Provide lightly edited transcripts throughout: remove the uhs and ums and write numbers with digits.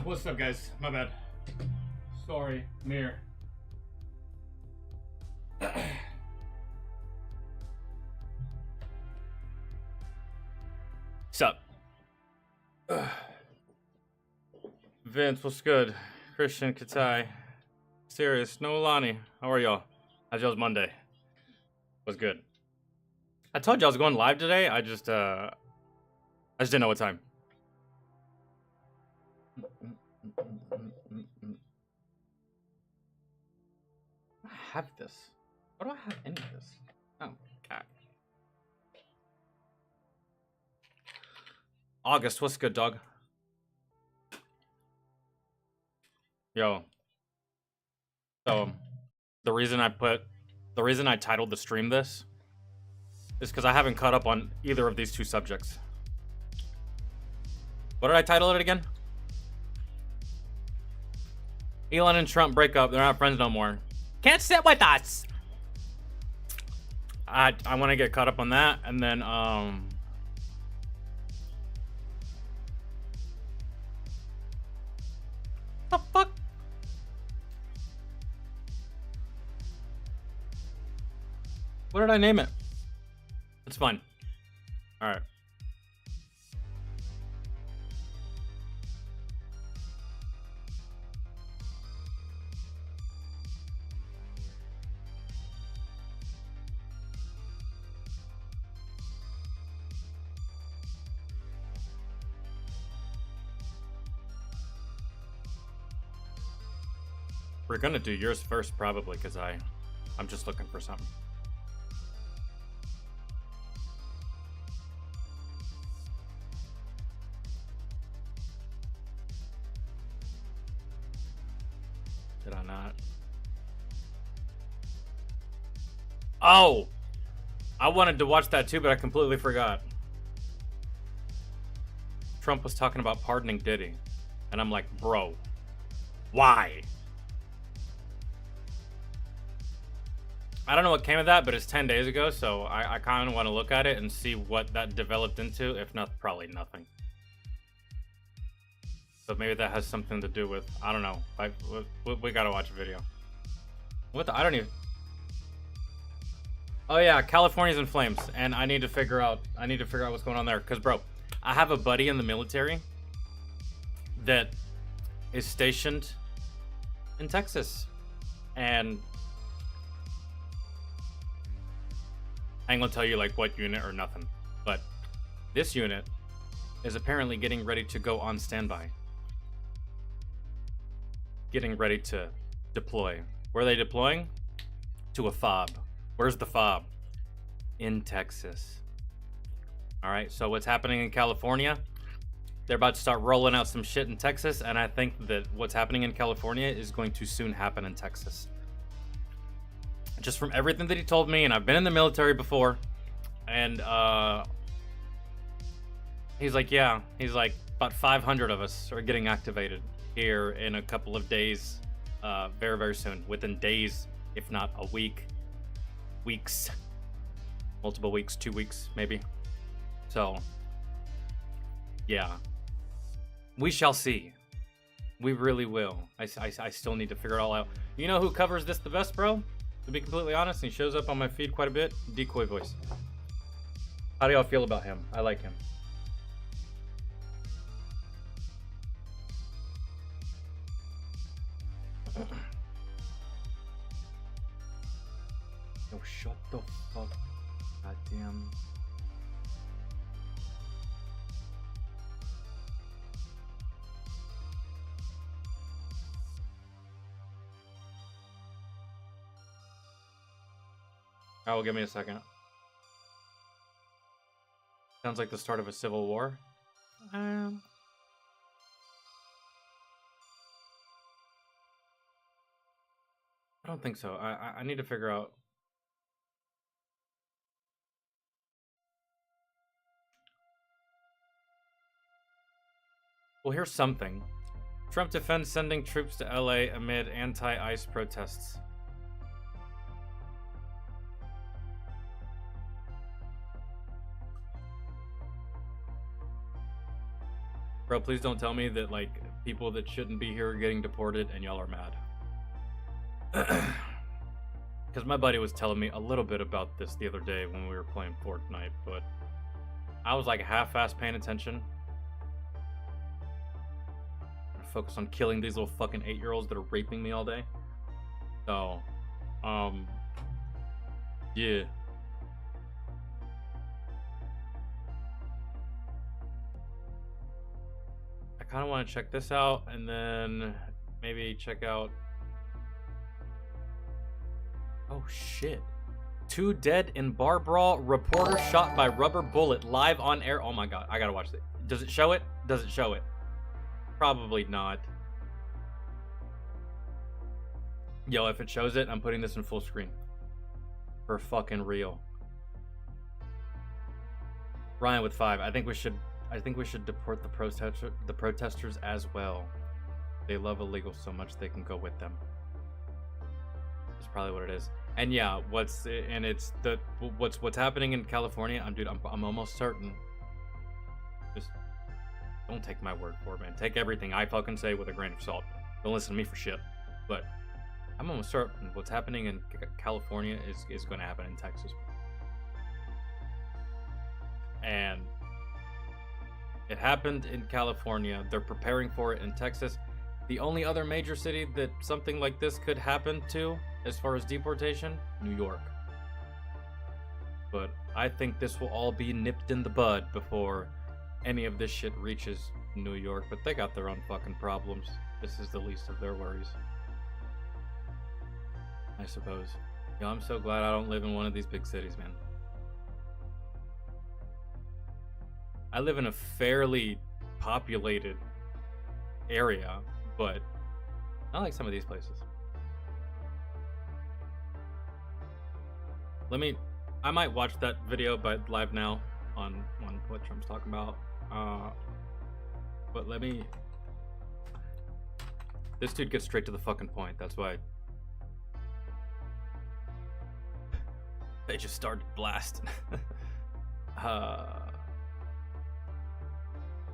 What's up, guys? My bad. Sorry, mirror. Sup? Vince, what's good? Christian, Katai, Serious, Noelani, how are y'all? How's y'all's Monday? What's good? I told you I was going live today. I just didn't know what time. I have this. Why do I have any of this? Oh, God. August, what's good, dog? Yo. So, the reason I titled the stream this is because I haven't caught up on either of these two subjects. What did I title it again? Elon and Trump break up. They're not friends no more. Can't sit with us. I want to get caught up on that, and then the fuck? What did I name it? It's fine. All right. We're gonna do yours first, probably, because I'm just looking for something. Did I not? Oh! I wanted to watch that too, but I completely forgot. Trump was talking about pardoning Diddy. And I'm like, bro, why? I don't know what came of that, but it's 10 days ago, so I kind of want to look at it and see what that developed into. If not, probably nothing. But maybe that has something to do with, I don't know. We gotta watch a video. What the, I don't even. Oh yeah, California's in flames, and I need to figure out what's going on there. Cause bro, I have a buddy in the military that is stationed in Texas, and I ain't gonna tell you like what unit or nothing, but this unit is apparently getting ready to go on standby. Getting ready to deploy. Where are they deploying? To a FOB. Where's the FOB? In Texas. All right, so what's happening in California? They're about to start rolling out some shit in Texas, and I think that what's happening in California is going to soon happen in Texas. Just from everything that he told me, and I've been in the military before, and he's like, yeah, he's like, about 500 of us are getting activated here in a couple of days, very, very soon, within days, if not a week, weeks, multiple weeks, 2 weeks, maybe. So, yeah, we shall see. We really will. I still need to figure it all out. You know who covers this the best, bro? To be completely honest, and he shows up on my feed quite a bit. Decoy Voice. How do y'all feel about him? I like him. Yo, shut the fuck. Goddamn. Oh, give me a second. Sounds like the start of a civil war. I don't think so. I need to figure out. Well, here's something. Trump defends sending troops to LA amid anti-ICE protests. Bro, please don't tell me that, like, people that shouldn't be here are getting deported, and y'all are mad. Because my buddy was telling me a little bit about this the other day when we were playing Fortnite, but I was like half-ass paying attention. I focus on killing these little fucking 8-year-olds that are raping me all day. So, yeah. I kind of want to check this out, and then maybe check out... Oh shit. 2 dead in bar brawl, reporter shot by rubber bullet, live on air. Oh my god, I gotta watch it. Does it show it? Does it show it? Probably not. Yo, if it shows it, I'm putting this in full screen. For fucking real. Ryan with 5. I think we should deport the protesters as well. They love illegal so much they can go with them. That's probably what it is. And yeah, what's happening in California? I'm almost certain. Just don't take my word for it, man. Take everything I fucking say with a grain of salt. Don't listen to me for shit. But I'm almost certain what's happening in California is going to happen in Texas. And it happened in California. They're preparing for it in Texas. The only other major city that something like this could happen to, as far as deportation, New York. But I think this will all be nipped in the bud before any of this shit reaches New York. But they got their own fucking problems. This is the least of their worries, I suppose. Yo, I'm so glad I don't live in one of these big cities, man. I live in a fairly populated area, but not like some of these places. I might watch that video by Live Now on what Trump's talking about. But this dude gets straight to the fucking point. That's why they just started blasting.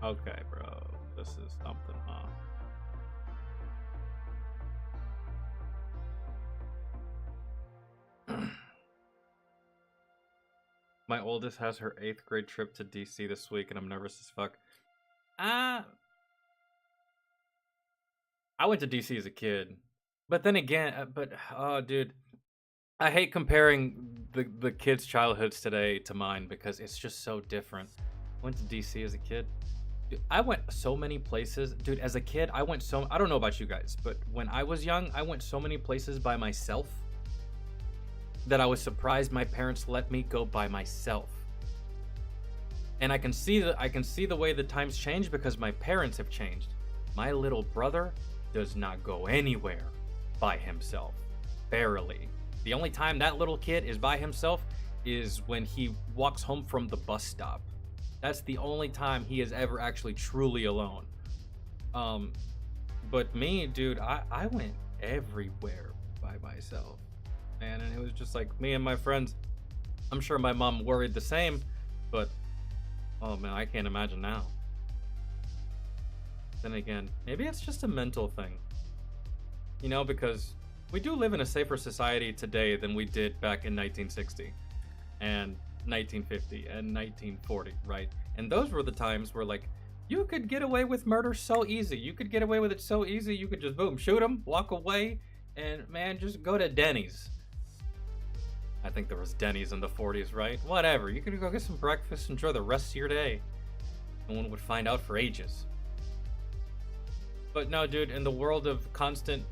Okay, bro. This is something, huh? My oldest has her 8th grade trip to DC this week, and I'm nervous as fuck. I went to DC as a kid, but then again, dude, I hate comparing the kids' childhoods today to mine because it's just so different. I went to DC as a kid. Dude, I went so many places. Dude, as a kid, I don't know about you guys, but when I was young, I went so many places by myself that I was surprised my parents let me go by myself. And I can see the way the times change because my parents have changed. My little brother does not go anywhere by himself. Barely. The only time that little kid is by himself is when he walks home from the bus stop. That's the only time he is ever actually truly alone. But me, dude, I went everywhere by myself. Man, and it was just like me and my friends. I'm sure my mom worried the same, but oh man, I can't imagine now. Then again, maybe it's just a mental thing. You know, because we do live in a safer society today than we did back in 1960 and 1950 and 1940, right? And those were the times where, like, you could get away with murder so easy. You could get away with it so easy. You could just, boom, shoot them, walk away, and, man, just go to Denny's. I think there was Denny's in the 40s, right? Whatever. You could go get some breakfast, enjoy the rest of your day. No one would find out for ages. But no, dude, in the world of constant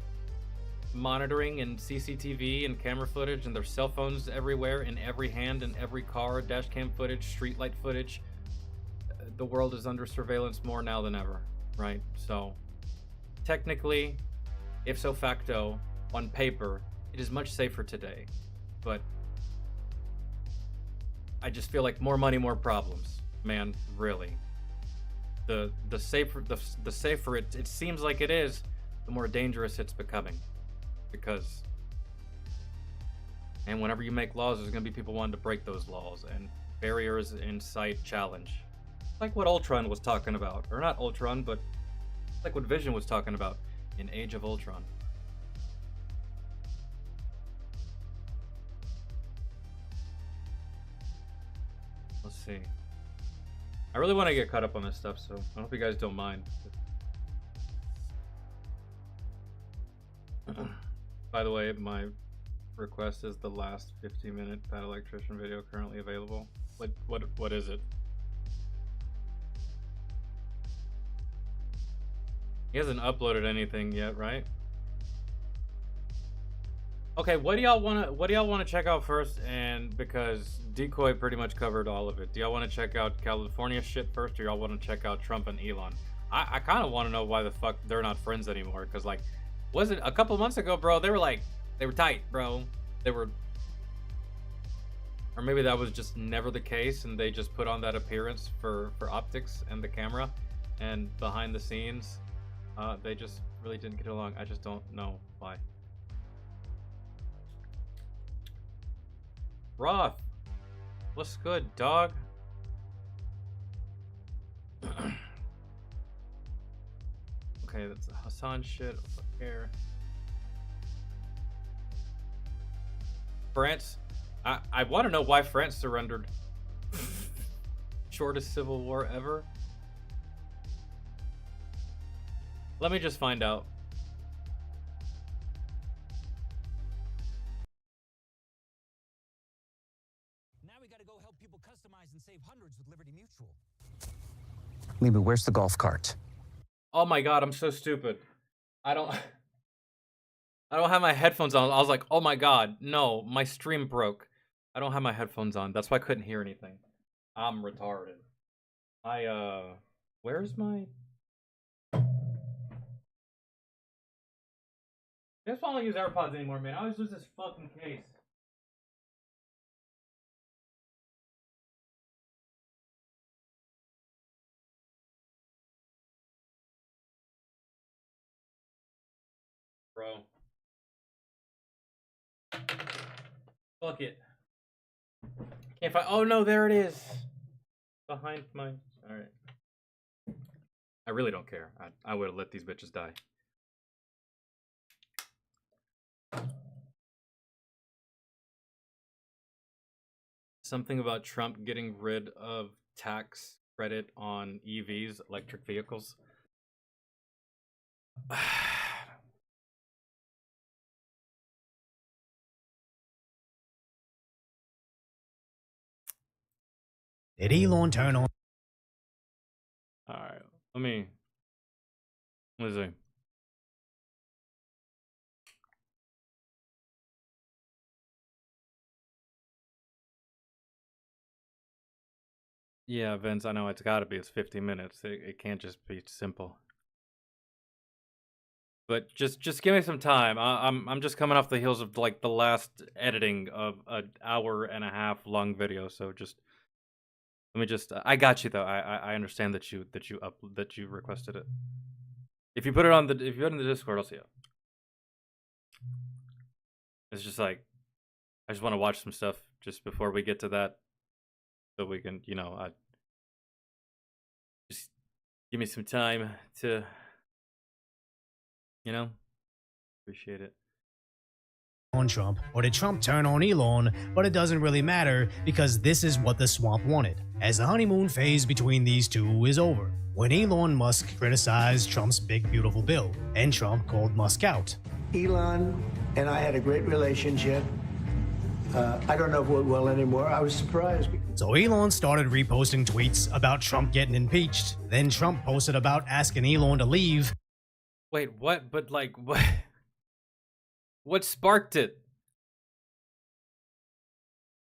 monitoring and CCTV and camera footage, and there's cell phones everywhere, in every hand, in every car, dash cam footage, streetlight footage, the world is under surveillance more now than ever, right? So, technically, ipso facto, on paper, it is much safer today. But I just feel like more money, more problems, man. Really, the safer it seems like it is, the more dangerous it's becoming. Because, and whenever you make laws, there's gonna be people wanting to break those laws, and barriers in sight challenge, like what Ultron was talking about, or not Ultron, but Like what Vision was talking about in Age of Ultron. Let's see. I really want to get caught up on this stuff, so I hope you guys don't mind. By the way, my request is the last 15-minute Bad Electrician video currently available. What is it? He hasn't uploaded anything yet, right? Okay, what do y'all wanna check out first? And because Decoy pretty much covered all of it. Do y'all want to check out California shit first, or y'all want to check out Trump and Elon? I kind of want to know why the fuck they're not friends anymore. Cause like, was it a couple months ago, bro? They were tight, bro. They were, or maybe that was just never the case, and they just put on that appearance for optics and the camera, and behind the scenes, they just really didn't get along. I just don't know why. Roth, what's good, dog? Okay, that's Hassan shit. Here, France. I want to know why France surrendered. Shortest civil war ever. Let me just find out. Now we gotta go help people customize and save hundreds with Liberty Mutual. Maybe where's the golf cart? Oh my god, I'm so stupid. I don't have my headphones on. I was like, oh my god, no, my stream broke. I don't have my headphones on. That's why I couldn't hear anything. I'm retarded. Where's my... I just don't use AirPods anymore, man. I always lose this fucking case. Bro. Fuck it. Can't find... Oh no, there it is. Behind my... Alright. I really don't care. I would have let these bitches die. Something about Trump getting rid of tax credit on EVs, electric vehicles. Did Elon turn on? Alright, let me see. Yeah, Vince, I know it's gotta be. It's 50 minutes. It can't just be simple. But just give me some time. I'm just coming off the heels of like the last editing of an hour and a half long video. So just let me just. I got you though. I understand that you requested it. If you put it on the in the Discord, I'll see it. It's just like I just want to watch some stuff just before we get to that, so we can just give me some time to. Appreciate it. On Trump, or did Trump turn on Elon? But it doesn't really matter because this is what the swamp wanted, as the honeymoon phase between these two is over. When Elon Musk criticized Trump's big beautiful bill, and Trump called Musk out. Elon and I had a great relationship. I don't know if we're well anymore. I was surprised. So Elon started reposting tweets about Trump getting impeached. Then Trump posted about asking Elon to leave. Wait, what? But like, what? What sparked it?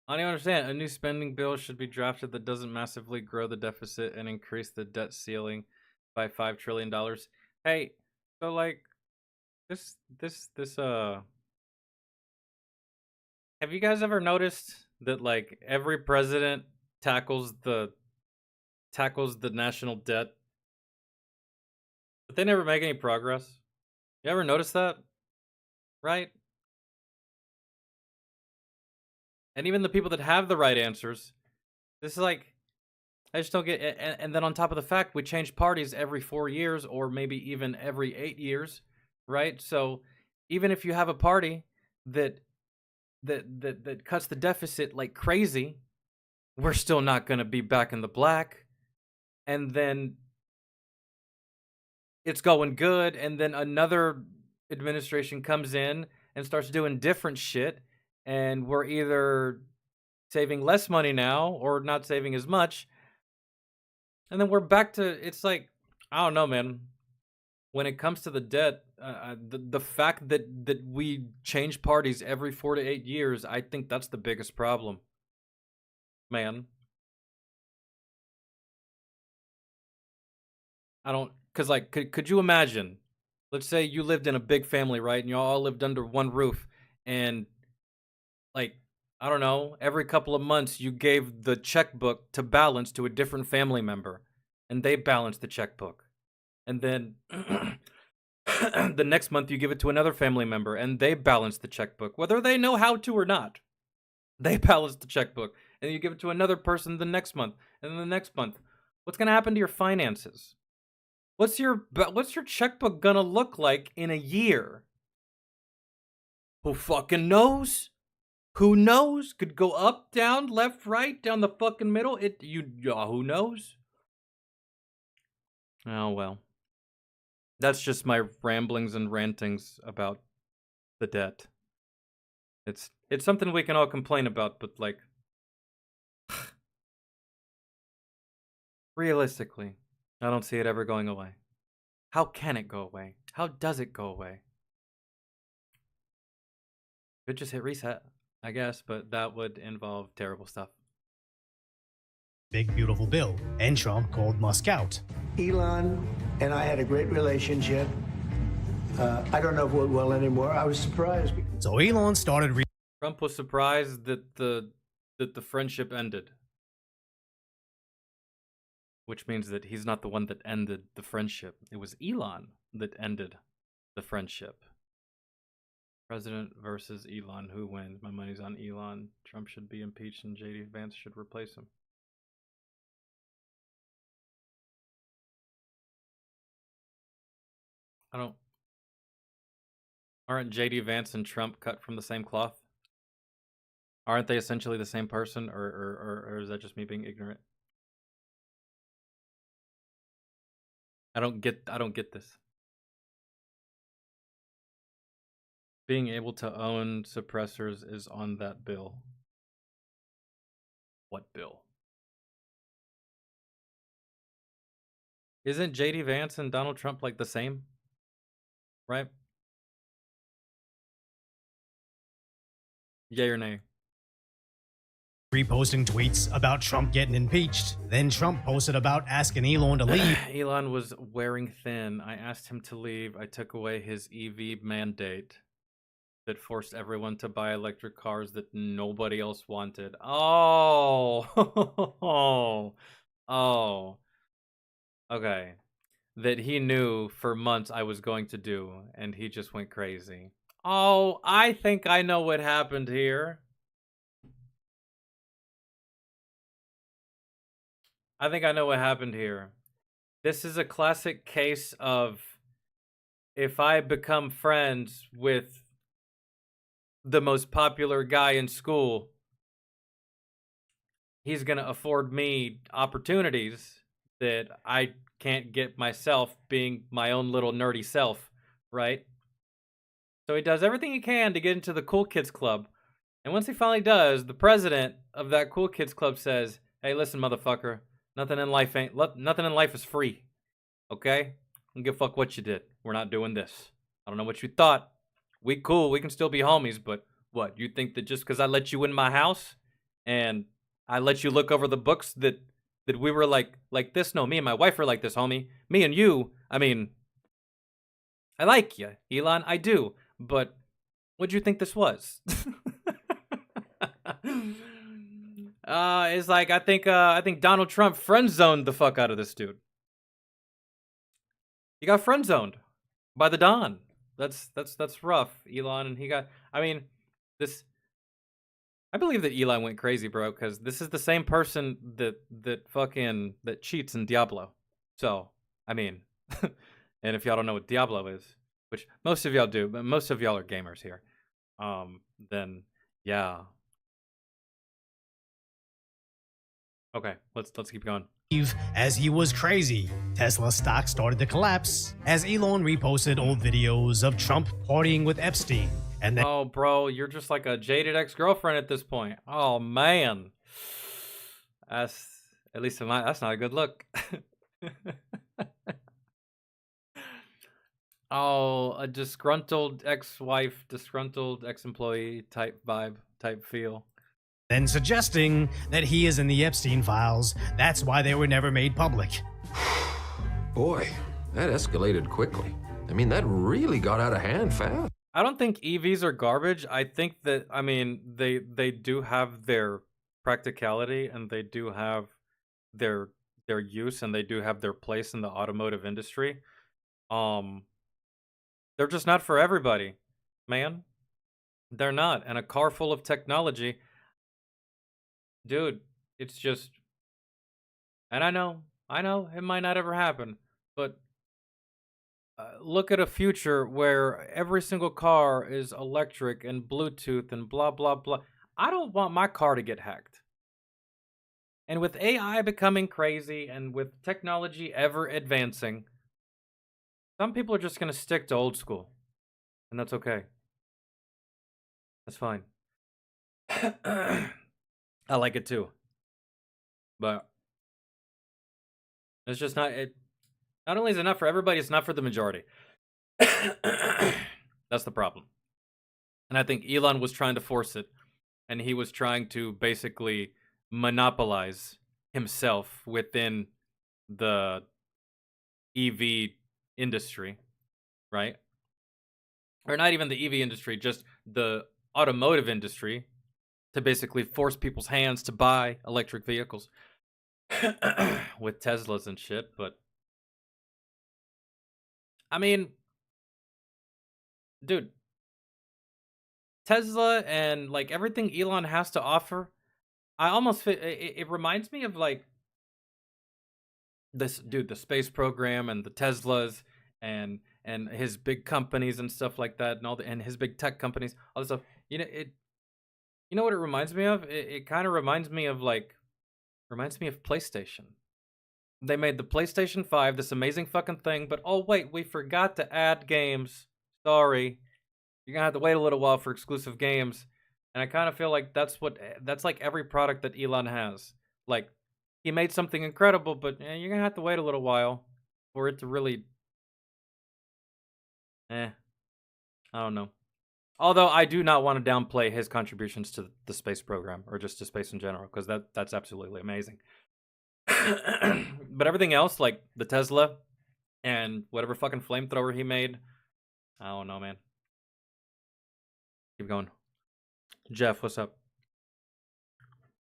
I don't understand. A new spending bill should be drafted that doesn't massively grow the deficit and increase the debt ceiling by $5 trillion. Hey, so like, this. Have you guys ever noticed that like every president tackles the national debt, but they never make any progress? You ever notice that? Right? And even the people that have the right answers, this is like, I just don't get it. And then on top of the fact, we change parties every 4 years or maybe even every 8 years, right? So even if you have a party that that cuts the deficit like crazy, we're still not going to be back in the black. And then it's going good, and then another administration comes in and starts doing different shit, and we're either saving less money now or not saving as much, and then we're back to it's like I don't know, man. When it comes to the debt, the fact that we change parties every 4 to 8 years, I think that's the biggest problem, man. I don't, cause like, could you imagine? Let's say you lived in a big family, right? And you all lived under one roof, and like, I don't know, every couple of months you gave the checkbook to balance to a different family member, and they balanced the checkbook, and then the next month you give it to another family member, and they balance the checkbook, whether they know how to or not. They balance the checkbook, and you give it to another person the next month, and then the next month. What's gonna happen to your finances? What's your checkbook gonna look like in a year? Who fucking knows? Who knows? Could go up, down, left, right, down the fucking middle. Who knows? Oh well. That's just my ramblings and rantings about the debt. It's something we can all complain about, but like realistically, I don't see it ever going away. How can it go away? How does it go away? Could just hit reset, I guess, but that would involve terrible stuff. Big beautiful bill, and Trump called Musk out. Elon and I had a great relationship. I don't know if we're well anymore. I was surprised. So Elon started Trump was surprised that the friendship ended, which means that he's not the one that ended the friendship. It was Elon that ended the friendship. President versus Elon. Who wins? My money's on Elon. Trump should be impeached and JD Vance should replace him. Aren't JD Vance and Trump cut from the same cloth? Aren't they essentially the same person, or is that just me being ignorant? I don't get this. Being able to own suppressors is on that bill. What bill? Isn't JD Vance and Donald Trump like the same? Right? Yay or nay? reposting tweets about Trump getting impeached. Then Trump posted about asking Elon to leave. Elon was wearing thin. I asked him to leave. I took away his EV mandate that forced everyone to buy electric cars that nobody else wanted. Oh. Oh. Okay. That he knew for months I was going to do, and he just went crazy. Oh, I think I know what happened here. I think I know what happened here. This is a classic case of if I become friends with the most popular guy in school, he's going to afford me opportunities that I can't get myself, being my own little nerdy self, right? So he does everything he can to get into the cool kids club. And once he finally does, the president of that cool kids club says, "Hey, listen, motherfucker, nothing in life is free. Okay? I don't give a fuck what you did. We're not doing this. I don't know what you thought. We cool, we can still be homies, but what? You think that just because I let you in my house and I let you look over the books that we were like this? No, me and my wife are like this, homie. Me and you, I mean, I like you, Elon, I do. But what'd you think this was?" It's like I think Donald Trump friend zoned the fuck out of this dude. He got friend zoned by the Don. That's rough, Elon. And he got. I mean, this I believe that Elon went crazy, bro, because this is the same person that cheats in Diablo. So, I mean, and if y'all don't know what Diablo is, which most of y'all do, but most of y'all are gamers here, then yeah. Okay, let's keep going. As he was crazy, Tesla stock started to collapse as Elon reposted old videos of Trump partying with Epstein. And then Oh, bro, you're just like a jaded ex-girlfriend at this point. Oh man, that's at least that's not a good look. Oh, a disgruntled ex-wife, disgruntled ex-employee type vibe, type feel. then suggesting that he is in the Epstein files. That's why they were never made public. Boy, that escalated quickly. I mean, that really got out of hand fast. I don't think EVs are garbage. I think that, I mean, they do have their practicality and they do have their use and they do have their place in the automotive industry. They're just not for everybody, man. They're not. And a car full of technology, dude, it's just, and I know it might not ever happen, but look at a future where every single car is electric and Bluetooth and blah, blah, blah. I don't want my car to get hacked. And with AI becoming crazy and with technology ever advancing, some people are just going to stick to old school. And that's okay. That's fine. I like it too. But it's just not, not only is it not for everybody, it's not for the majority. That's the problem. And I think Elon was trying to force it. And he was trying to basically monopolize himself within the EV industry, right? Or not even the EV industry, just the automotive industry, to basically force people's hands to buy electric vehicles with Teslas and shit. But I mean, dude, Tesla and like everything Elon has to offer, I almost it reminds me of like this dude, the space program and the Teslas and his big companies and stuff like that, and all the and his big tech companies, all this stuff. You know it. You know what it reminds me of? It kind of reminds me of PlayStation. They made the PlayStation 5, this amazing fucking thing, but oh wait, we forgot to add games. Sorry. You're gonna have to wait a little while for exclusive games. And I kind of feel like that's like every product that Elon has. Like, he made something incredible, but you're gonna have to wait a little while for it to really I don't know. Although I do not want to downplay his contributions to the space program or just to space in general, because that's absolutely amazing. But everything else, like the Tesla and whatever fucking flamethrower he made, I don't know, man. Keep going. Jeff, what's up?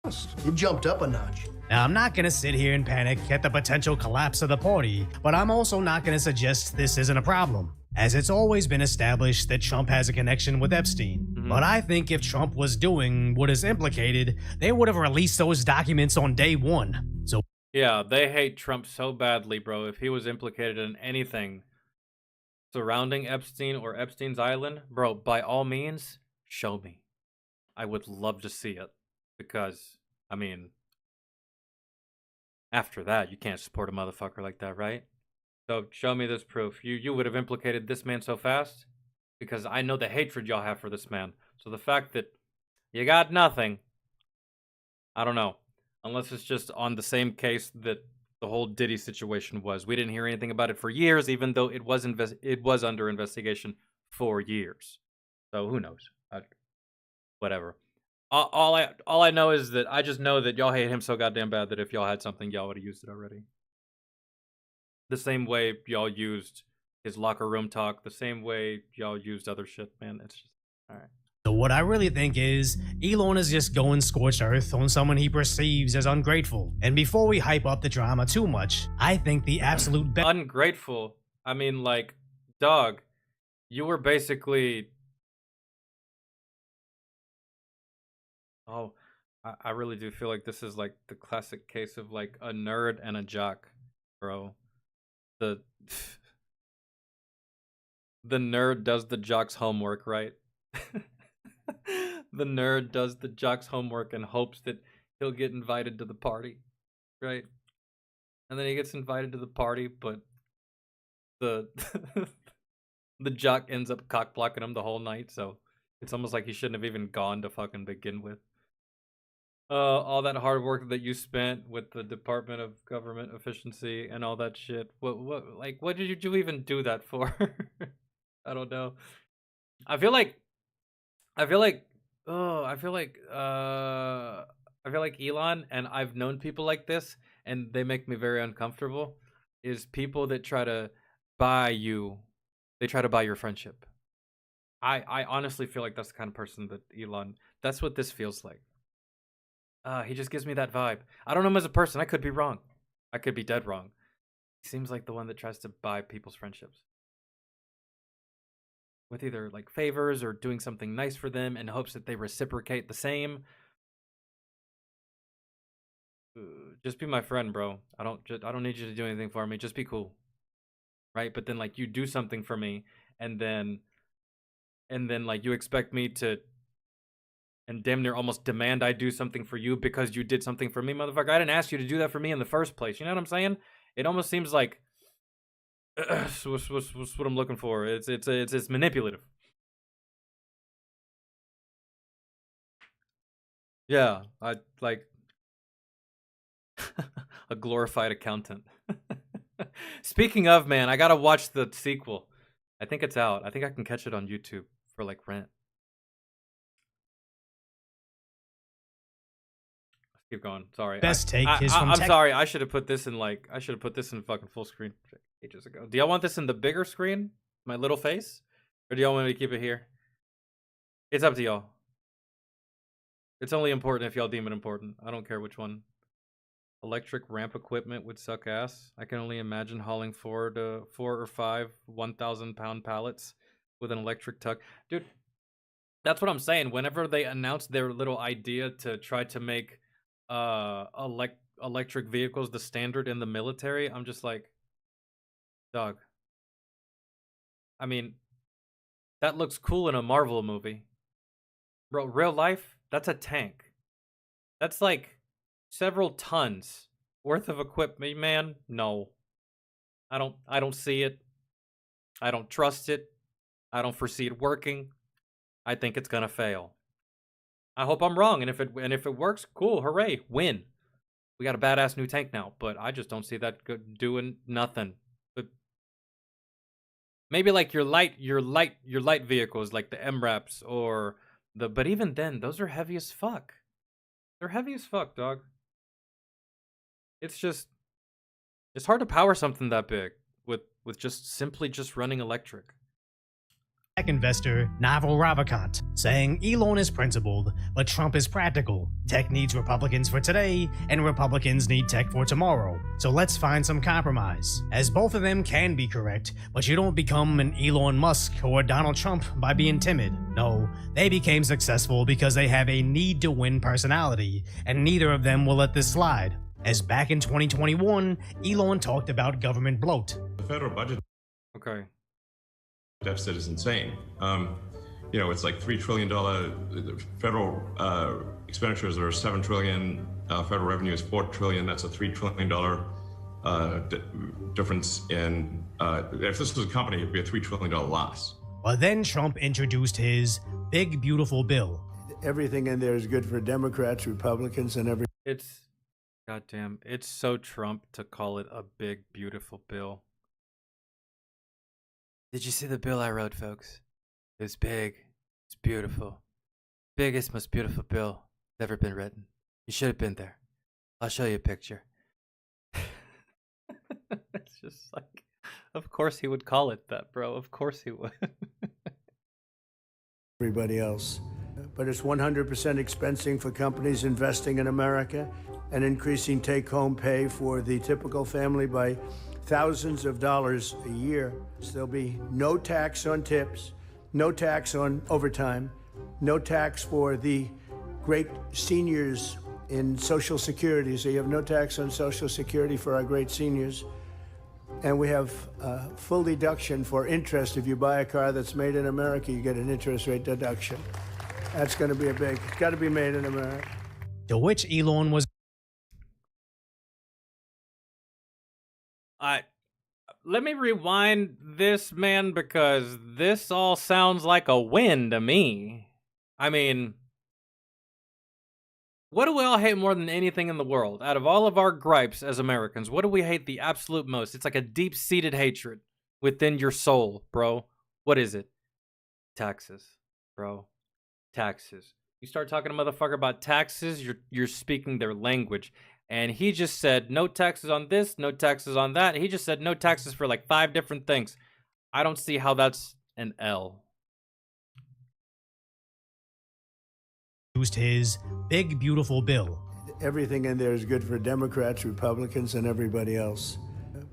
It jumped up a notch. Now, I'm not gonna sit here and panic at the potential collapse of the party, but I'm also not gonna suggest this isn't a problem, as it's always been established that Trump has a connection with Epstein. But I think if Trump was doing what is implicated, they would have released those documents on day one. So yeah, they hate Trump so badly, bro. If he was implicated in anything surrounding Epstein or Epstein's island, bro, by all means, show me. I would love to see it. Because, I mean, after that, you can't support a motherfucker like that, right? So show me this proof. You would have implicated this man so fast? Because I know the hatred y'all have for this man. So the fact that you got nothing, I don't know. Unless it's just on the same case that the whole Diddy situation was. We didn't hear anything about it for years, even though it was under investigation for years. So who knows? Whatever. All I know is that I just know that y'all hate him so goddamn bad that if y'all had something, y'all would have used it already. The same way y'all used his locker room talk, the same way y'all used other shit, man. It's just, all right. So what I really think is, Elon is just going scorched earth on someone he perceives as ungrateful. And before we hype up the drama too much, I think the absolute best— Ungrateful? I mean, like, dog, you were basically Oh, I really do feel like this is like the classic case of like a nerd and a jock, bro. The the nerd does the jock's homework, right? The nerd does the jock's homework and hopes that he'll get invited to the party, right? And then he gets invited to the party, but the the jock ends up cock blocking him the whole night, so it's almost like he shouldn't have even gone to fucking begin with. All that hard work that you spent with the Department of Government Efficiency and all that shit. What did you even do that for? I don't know. I feel like, I feel like, oh, I feel like Elon, and I've known people like this, and they make me very uncomfortable. Is people that try to buy you, they try to buy your friendship. I honestly feel like that's the kind of person that Elon. That's what this feels like. He just gives me that vibe. I don't know him as a person. I could be wrong. I could be dead wrong. He seems like the one that tries to buy people's friendships with either like favors or doing something nice for them in hopes that they reciprocate the same. Just be my friend, bro. I don't need you to do anything for me. Just be cool, right? But then like you do something for me, and then like you expect me to. And damn near almost demand I do something for you because you did something for me, motherfucker. I didn't ask you to do that for me in the first place. You know what I'm saying? It almost seems like what's what I'm looking for. It's manipulative. Yeah, I like a glorified accountant. Speaking of, man, I gotta watch the sequel. I think it's out. I think I can catch it on YouTube for like rent. Keep going. Sorry. Best take is from I'm sorry. I should have put this in fucking full screen ages ago. Do y'all want this in the bigger screen, my little face, or do y'all want me to keep it here? It's up to y'all. It's only important if y'all deem it important. I don't care which one. Electric ramp equipment would suck ass. I can only imagine hauling 4 or 5 1,000-pound pallets with an electric tuck, dude. That's what I'm saying. Whenever they announced their little idea to try to make electric vehicles the standard in the military, I'm just like, dog. I mean, that looks cool in a Marvel movie, bro. Real life, that's a tank. That's like several tons worth of equipment, man. No, I don't see it. I don't trust it. I don't foresee it working. I think it's gonna fail. I hope I'm wrong, and if it works, cool, hooray, win. We got a badass new tank now, but I just don't see that doing nothing. But maybe like your light vehicles, like the MRAPs or the. But even then, those are heavy as fuck. They're heavy as fuck, dog. It's hard to power something that big with just simply running electric. Tech investor Naval Ravikant saying Elon is principled, but Trump is practical. Tech needs Republicans for today, and Republicans need tech for tomorrow. So let's find some compromise. As both of them can be correct, but you don't become an Elon Musk or Donald Trump by being timid. No, they became successful because they have a need-to-win personality, and neither of them will let this slide. As back in 2021, Elon talked about government bloat. The federal budget. Okay. Deficit is insane. It's like $3 trillion. Federal expenditures are $7 trillion. Federal revenue is $4 trillion. That's a $3 trillion difference in. If this was a company, it'd be a $3 trillion loss. But then Trump introduced his big beautiful bill. Everything in there is good for Democrats, Republicans, and every. Goddamn, it's so Trump to call it a big beautiful bill. Did you see the bill I wrote, folks? It was big. It's beautiful. Biggest, most beautiful bill that's ever been written. You should have been there. I'll show you a picture. It's just like, of course he would call it that, bro. Of course he would. Everybody else. But it's 100% expensing for companies investing in America and increasing take-home pay for the typical family by thousands of dollars a year. So there'll be no tax on tips, no tax on overtime, no tax for the great seniors in Social Security, so you have no tax on Social Security for our great seniors. And we have full deduction for interest. If you buy a car that's made in America, you get an interest rate deduction. That's going to be it's got to be made in America. To which Elon was Let me rewind this, man, because this all sounds like a win to me. I mean, what do we all hate more than anything in the world? Out of all of our gripes as Americans, what do we hate the absolute most? It's like a deep-seated hatred within your soul, bro. What is it? Taxes, bro. Taxes. You start talking to a motherfucker about taxes, you're speaking their language. And he just said, no taxes on this, no taxes on that. He just said no taxes for like 5 different things. I don't see how that's an L. used his big, beautiful bill. Everything in there is good for Democrats, Republicans, and everybody else.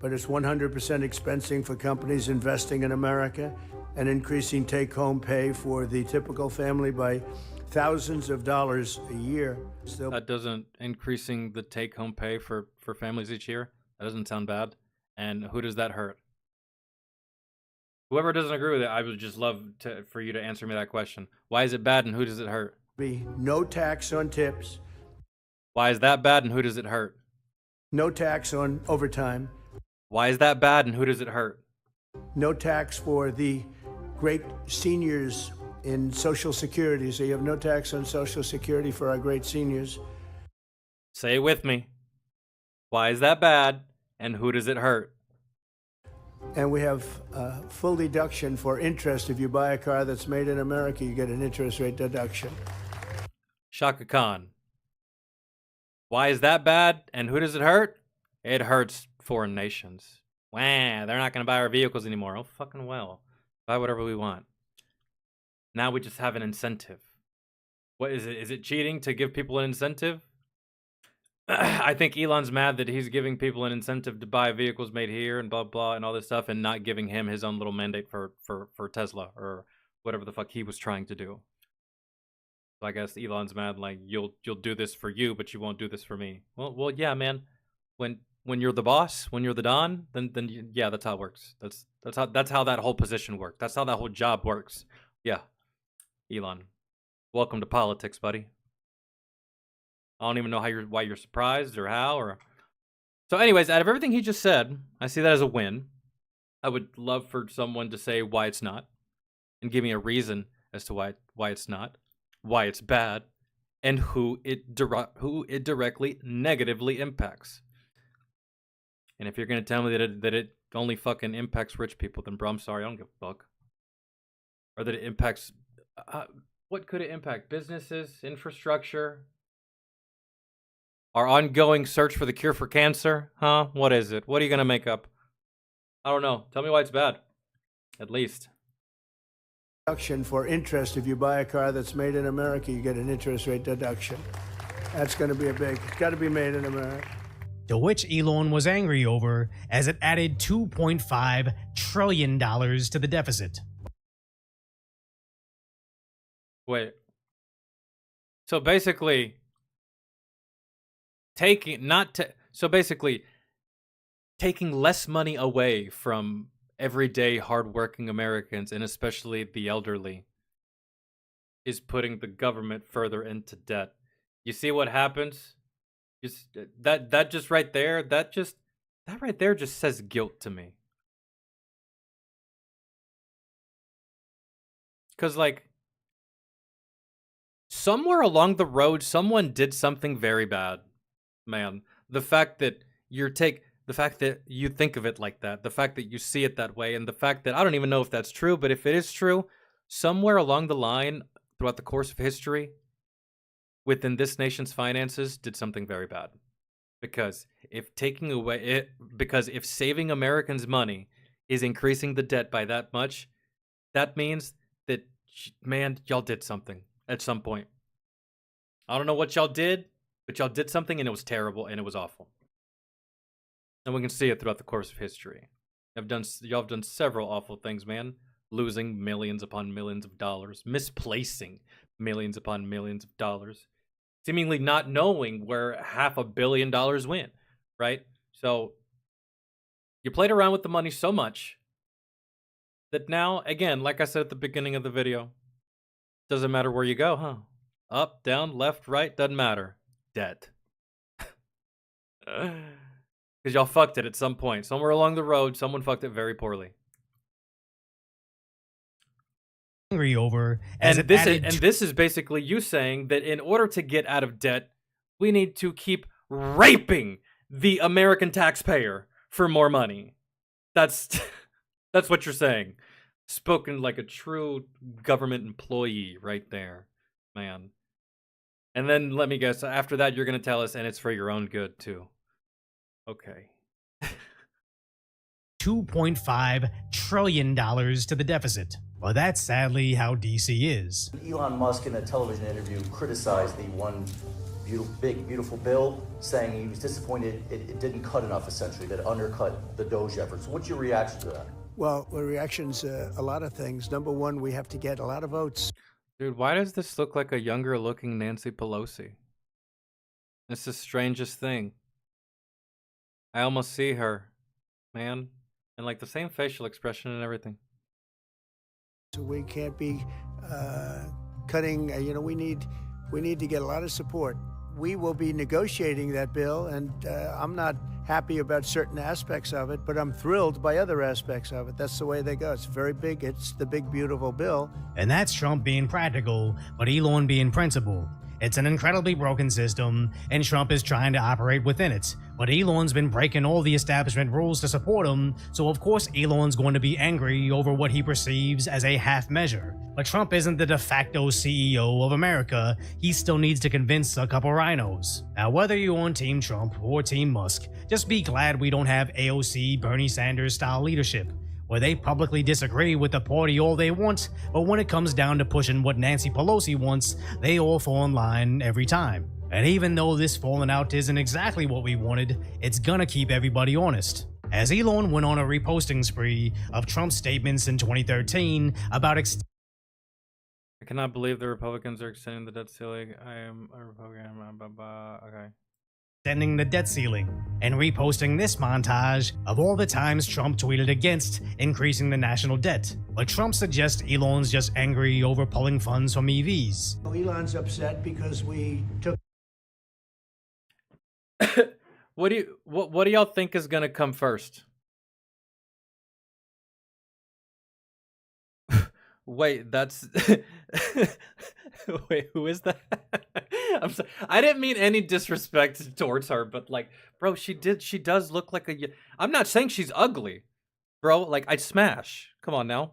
But it's 100% expensing for companies investing in America and increasing take-home pay for the typical family by thousands of dollars a year. That doesn't increasing the take-home pay for families each year. That doesn't sound bad. And who does that hurt? Whoever doesn't agree with it, I would just love for you to answer me that question. Why is it bad and who does it hurt? Be no tax on tips. Why is that bad and who does it hurt? No tax on overtime. Why is that bad and who does it hurt? No tax for the great seniors in Social Security, so you have no tax on Social Security for our great seniors. Say it with me. Why is that bad and who does it hurt? And we have full deduction for interest. If you buy a car that's made in America, you get an interest rate deduction. Shaka Khan. Why is that bad and who does it hurt? It hurts foreign nations. Wah, they're not going to buy our vehicles anymore. Oh, fucking well. Buy whatever we want. Now we just have an incentive. What is it? Is it cheating to give people an incentive? I think Elon's mad that he's giving people an incentive to buy vehicles made here and blah, blah, and all this stuff, and not giving him his own little mandate for Tesla or whatever the fuck he was trying to do. So I guess Elon's mad, like, you'll do this for you, but you won't do this for me. Well, yeah, man. When you're the boss, when you're the Don, then yeah, that's how it works. That's how that whole position works. That's how that whole job works. Yeah. Elon, welcome to politics, buddy. I don't even know why you're surprised or how or. So, anyways, out of everything he just said, I see that as a win. I would love for someone to say why it's not, and give me a reason as to why it's not, why it's bad, and who it directly negatively impacts. And if you're gonna tell me that it only fucking impacts rich people, then bro, I'm sorry, I don't give a fuck. Or that it impacts. What could it impact? Businesses, infrastructure, our ongoing search for the cure for cancer? Huh? What is it? What are you going to make up? I don't know. Tell me why it's bad. At least. Deduction for interest. If you buy a car that's made in America, you get an interest rate deduction. That's going to be it's got to be made in America. To which Elon was angry over, as it added $2.5 trillion to the deficit. Wait. So basically, taking less money away from everyday hardworking Americans, and especially the elderly, is putting the government further into debt. You see what happens? That right there just says guilt to me. Because, like, somewhere along the road, someone did something very bad, man. The fact that you think of it like that, the fact that you see it that way, and the fact that I don't even know if that's true, but if it is true, somewhere along the line, throughout the course of history, within this nation's finances, did something very bad. Because if saving Americans money is increasing the debt by that much, that means that, man, y'all did something at some point. I don't know what y'all did, but y'all did something and it was terrible and it was awful. And we can see it throughout the course of history. Y'all have done several awful things, man. Losing millions upon millions of dollars, misplacing millions upon millions of dollars, seemingly not knowing where $500 million went, right? So you played around with the money so much that now, again, like I said at the beginning of the video, doesn't matter where you go, huh? Up, down, left, right, doesn't matter. Debt. Because y'all fucked it at some point. Somewhere along the road, someone fucked it very poorly. Angry over And this is basically you saying that in order to get out of debt, we need to keep raping the American taxpayer for more money. That's that's what you're saying. Spoken like a true government employee right there, man. And then let me guess, after that you're going to tell us, and it's for your own good too. Okay. $2.5 trillion to the deficit. Well, that's sadly how DC is. Elon Musk in a television interview criticized the one big, beautiful bill, saying he was disappointed it didn't cut enough, essentially, that it undercut the Doge efforts. What's your reaction to that? Well, the reaction's a lot of things. Number one, we have to get a lot of votes. Dude, why does this look like a younger looking Nancy Pelosi? It's the strangest thing. I almost see her, man. And like the same facial expression and everything. So we can't be cutting, we need to get a lot of support. We will be negotiating that bill, and I'm not happy about certain aspects of it, but I'm thrilled by other aspects of it. That's the way they go. It's very big. It's the big, beautiful bill. And that's Trump being practical, but Elon being principled. It's an incredibly broken system, and Trump is trying to operate within it. But Elon's been breaking all the establishment rules to support him, so of course Elon's going to be angry over what he perceives as a half measure. But Trump isn't the de facto CEO of America. He still needs to convince a couple rhinos. Now, whether you're on Team Trump or Team Musk, just be glad we don't have AOC Bernie Sanders style leadership, where they publicly disagree with the party all they want, but when it comes down to pushing what Nancy Pelosi wants, they all fall in line every time. And even though this falling out isn't exactly what we wanted, it's gonna keep everybody honest. As Elon went on a reposting spree of Trump's statements in 2013 about I cannot believe the Republicans are extending the debt ceiling. I am a Republican. Okay. extending the debt ceiling, and reposting this montage of all the times Trump tweeted against increasing the national debt. But Trump suggests Elon's just angry over pulling funds from EVs. Elon's upset because we took What do y'all think is gonna come first? Wait, that's wait, who is that? I'm sorry. I didn't mean any disrespect towards her, but like, bro, she does look like a. I'm not saying she's ugly, bro. Like, I'd smash. Come on now,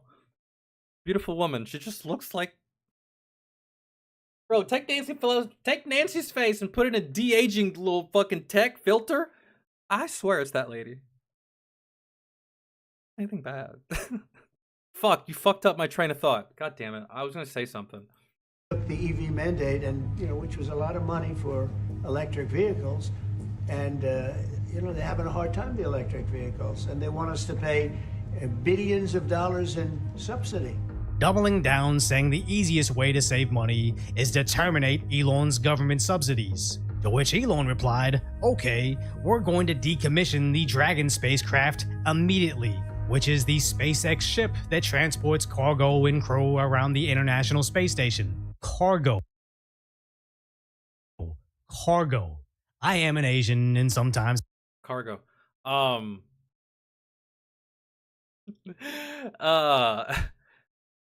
beautiful woman. She just looks like. Bro, take Nancy's face and put it in a de-aging little fucking tech filter. I swear it's that lady. Anything bad? Fuck, you fucked up my train of thought. God damn it. I was gonna say something. the EV mandate, and which was a lot of money for electric vehicles, and they're having a hard time, the electric vehicles, and they want us to pay billions of dollars in subsidy. Doubling down, saying the easiest way to save money is to terminate Elon's government subsidies. To which Elon replied, okay, we're going to decommission the Dragon spacecraft immediately, which is the SpaceX ship that transports cargo and crew around the International Space Station. Cargo. I am an Asian and sometimes Cargo.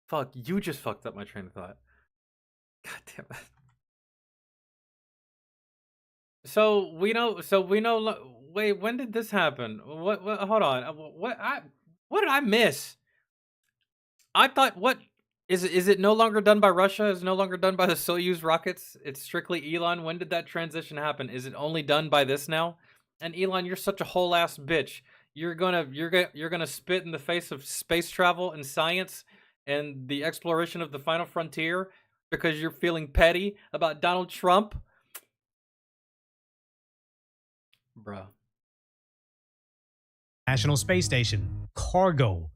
Fuck, you just fucked up my train of thought. God damn it. So we know. Wait, when did this happen? What? Hold on. What did I miss? I thought. What is it? Is it no longer done by Russia? Is it no longer done by the Soyuz rockets? It's strictly Elon. When did that transition happen? Is it only done by this now? And Elon, you're such a whole ass bitch. You're gonna spit in the face of space travel and science and the exploration of the final frontier because you're feeling petty about Donald Trump. Bruh. National Space Station. Cargo.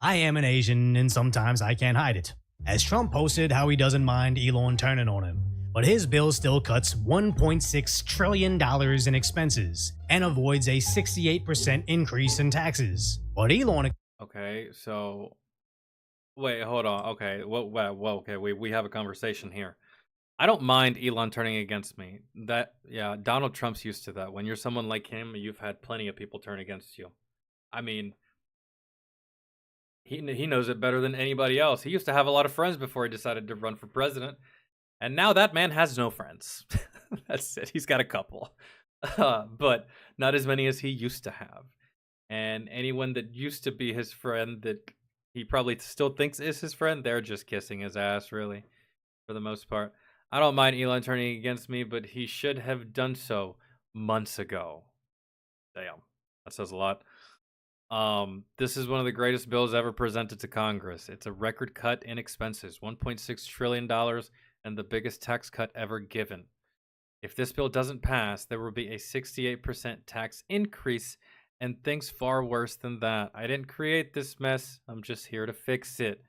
I am an Asian and sometimes I can't hide it. As Trump posted how he doesn't mind Elon turning on him. but his bill still cuts $1.6 trillion in expenses and avoids a 68% increase in taxes. But Elon Okay, so wait, hold on. Okay, okay, we have a conversation here. I don't mind Elon turning against me. Yeah, Donald Trump's used to that. When you're someone like him, you've had plenty of people turn against you. I mean, he knows it better than anybody else. He used to have a lot of friends before he decided to run for president, and now that man has no friends. That's it. He's got a couple, but not as many as he used to have. And anyone that used to be his friend that he probably still thinks is his friend, they're just kissing his ass, really, for the most part. I don't mind Elon turning against me, but he should have done so months ago. Damn, that says a lot. This is one of the greatest bills ever presented to Congress. It's a record cut in expenses, $1.6 trillion, and the biggest tax cut ever given. If this bill doesn't pass, there will be a 68% tax increase and things far worse than that. I didn't create this mess. I'm just here to fix it.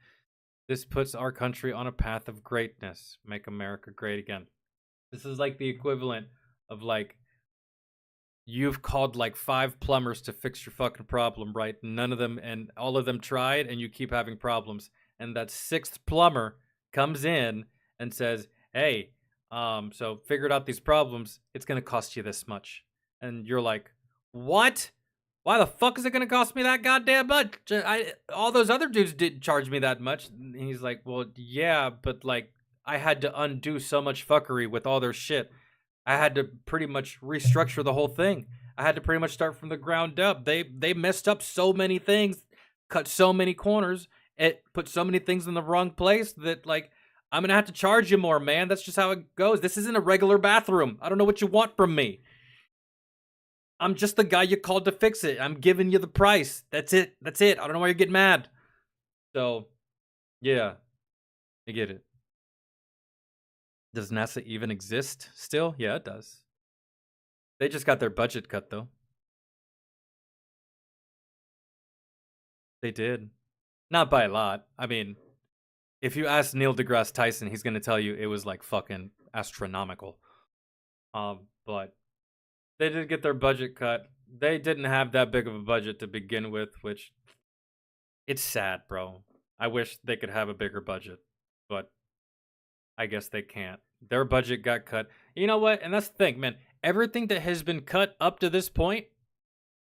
This puts our country on a path of greatness. Make America great again. This is like the equivalent of like, you've called like 5 plumbers to fix your fucking problem, right? None of them, and all of them tried, and you keep having problems. And that 6th plumber comes in and says, hey, so figured out these problems. It's going to cost you this much. And you're like, what? Why the fuck is it going to cost me that goddamn much? All those other dudes didn't charge me that much. And he's like, well, yeah, but like, I had to undo so much fuckery with all their shit. I had to pretty much restructure the whole thing. I had to pretty much start from the ground up. They messed up so many things, cut so many corners, it put so many things in the wrong place that like, I'm going to have to charge you more, man. That's just how it goes. This isn't a regular bathroom. I don't know what you want from me. I'm just the guy you called to fix it. I'm giving you the price. That's it. That's it. I don't know why you're getting mad. So, yeah. I get it. Does NASA even exist still? Yeah, it does. They just got their budget cut, though. They did. Not by a lot. I mean, if you ask Neil deGrasse Tyson, he's going to tell you it was like fucking astronomical. But they did get their budget cut. They didn't have that big of a budget to begin with, which it's sad, bro. I wish they could have a bigger budget, but I guess they can't. Their budget got cut. You know what? And that's the thing, man. Everything that has been cut up to this point,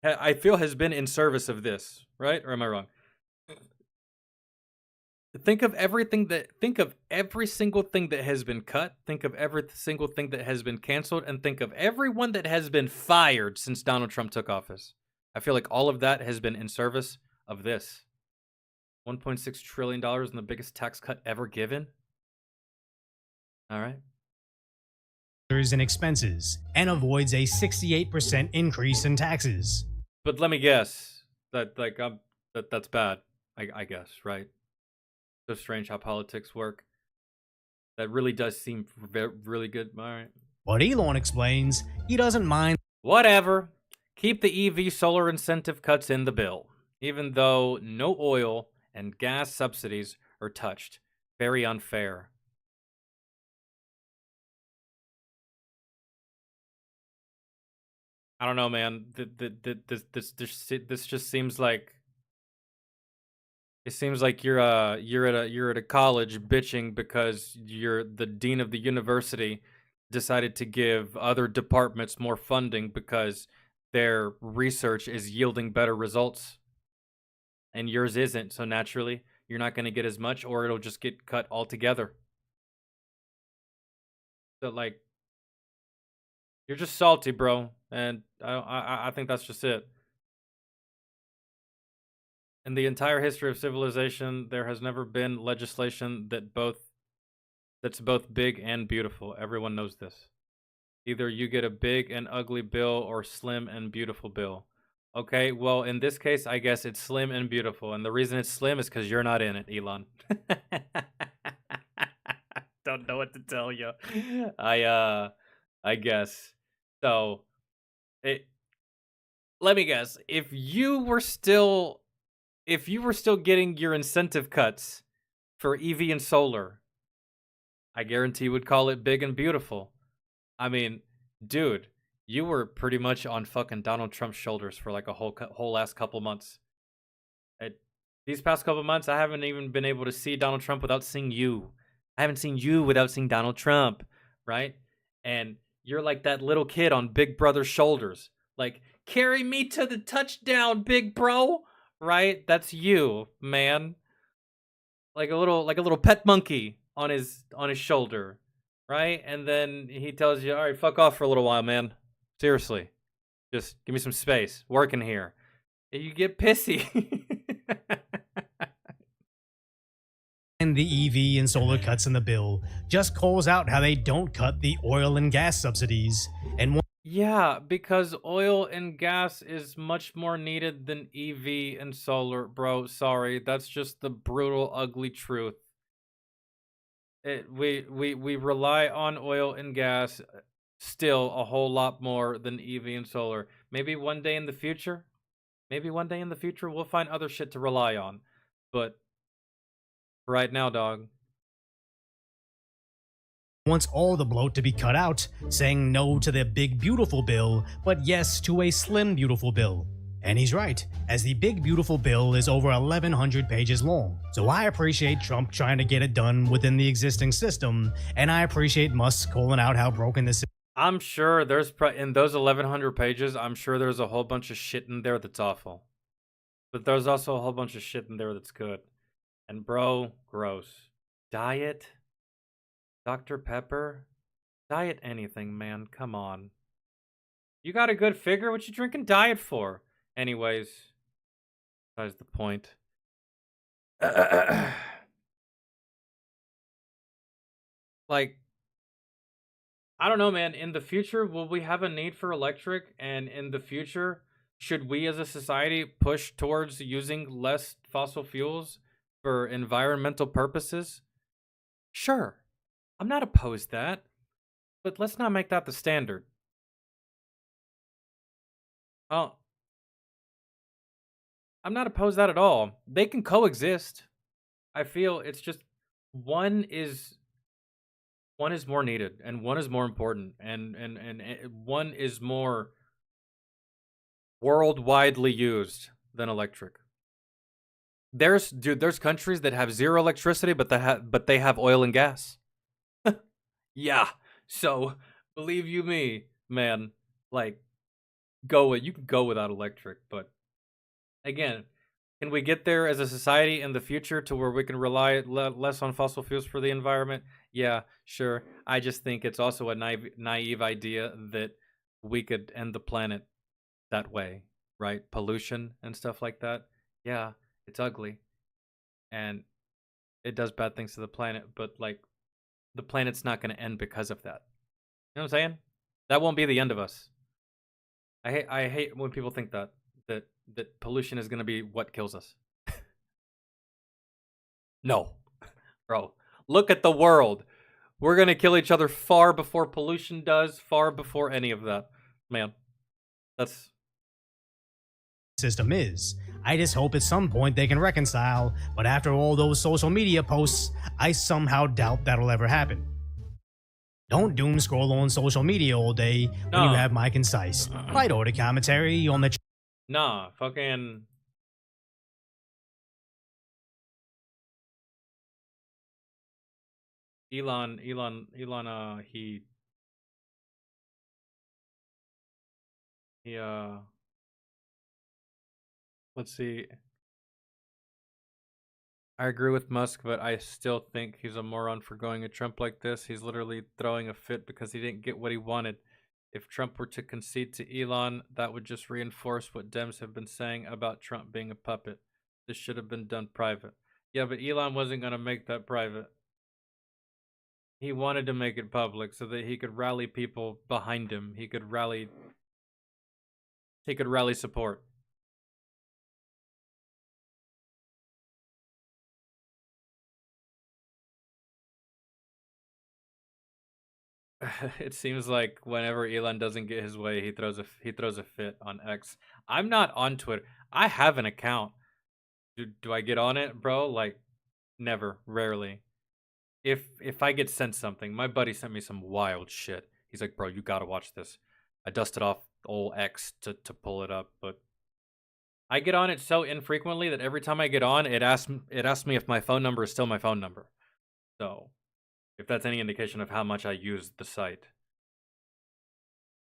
I feel has been in service of this, right? Or am I wrong? Think of every single thing that has been cut, think of every single thing that has been canceled, and think of everyone that has been fired since Donald Trump took office. I feel like all of that has been in service of this. $1.6 trillion and the biggest tax cut ever given. All right. in expenses and avoids a 68% increase in taxes. But let me guess that's bad. I guess, right? So strange how politics work. That really does seem really good. All right. But Elon explains he doesn't mind. Whatever. Keep the EV solar incentive cuts in the bill, even though no oil and gas subsidies are touched. Very unfair. I don't know, man. This just seems like it seems like you're at a college bitching because the dean of the university decided to give other departments more funding because their research is yielding better results and yours isn't. So naturally, you're not going to get as much, or it'll just get cut altogether. So like, you're just salty, bro, and I think that's just it. In the entire history of civilization, there has never been legislation that's both big and beautiful. Everyone knows this. Either you get a big and ugly bill or slim and beautiful bill. Okay, well, in this case, I guess it's slim and beautiful. And the reason it's slim is because you're not in it, Elon. Don't know what to tell you. I guess. So, let me guess. If you were still getting your incentive cuts for EV and solar, I guarantee would call it big and beautiful. I mean, dude, you were pretty much on fucking Donald Trump's shoulders for like a whole last couple months. These past couple months, I haven't even been able to see Donald Trump without seeing you. I haven't seen you without seeing Donald Trump, right? And you're like that little kid on Big Brother's shoulders. Like, carry me to the touchdown, big bro. Right? That's you, man. Like a little pet monkey on his shoulder, right? And then he tells you, "All right, fuck off for a little while, man. Seriously. Just give me some space. Working here." And you get pissy. And the EV and solar cuts in the bill just calls out how they don't cut the oil and gas subsidies. And Yeah, because oil and gas is much more needed than EV and solar, bro. Sorry, that's just the brutal, ugly truth. We rely on oil and gas still a whole lot more than EV and solar. Maybe one day in the future, we'll find other shit to rely on. But right now, dog. wants all the bloat to be cut out, saying no to the big beautiful bill, but yes to a slim beautiful bill. And he's right, as the big beautiful bill is over 1,100 pages long. So I appreciate Trump trying to get it done within the existing system, and I appreciate Musk calling out how broken this is. I'm sure there's in those 1,100 pages, I'm sure there's a whole bunch of shit in there that's awful. But there's also a whole bunch of shit in there that's good. And bro, gross. Diet? Dr. Pepper? Diet anything, man. Come on. You got a good figure? What you drinking diet for? Anyways, besides the point. Like, I don't know, man. In the future, will we have a need for electric? And in the future, should we as a society push towards using less fossil fuels for environmental purposes? Sure. I'm not opposed to that. But let's not make that the standard. Oh, I'm not opposed to that at all. They can coexist. I feel it's just one is more needed and one is more important and one is more worldwidely used than electric. There's countries that have zero electricity but they have oil and gas. Yeah. So, believe you me, man, like you can go without electric, but again, can we get there as a society in the future to where we can rely less on fossil fuels for the environment? Yeah, sure. I just think it's also a naive idea that we could end the planet that way, right? Pollution and stuff like that. Yeah, it's ugly. And it does bad things to the planet, but like the planet's not going to end because of that. You know what I'm saying? That won't be the end of us. I hate when people think that pollution is going to be what kills us. No. Bro, look at the world. We're going to kill each other far before pollution does, far before any of that. Man, that's... System is. I just hope at some point they can reconcile, but after all those social media posts, I somehow doubt that'll ever happen. Don't doom scroll on social media all day when you have my concise, light order commentary on the... Nah, fucking... Elon, he let's see. I agree with Musk, but I still think he's a moron for going at Trump like this. He's literally throwing a fit because he didn't get what he wanted. If Trump were to concede to Elon, that would just reinforce what Dems have been saying about Trump being a puppet. This should have been done private. Yeah, but Elon wasn't going to make that private. He wanted to make it public so that he could rally people behind him. He could rally support. It seems like whenever Elon doesn't get his way, he throws a fit on X. I'm not on Twitter. I have an account. Do I get on it, bro? Like, never, rarely. if I get sent something, my buddy sent me some wild shit. He's like, bro, you gotta watch this. I dusted off old X to pull it up, but I get on it so infrequently that every time I get on, it asks me if my phone number is still my phone number. So, if that's any indication of how much I use the site.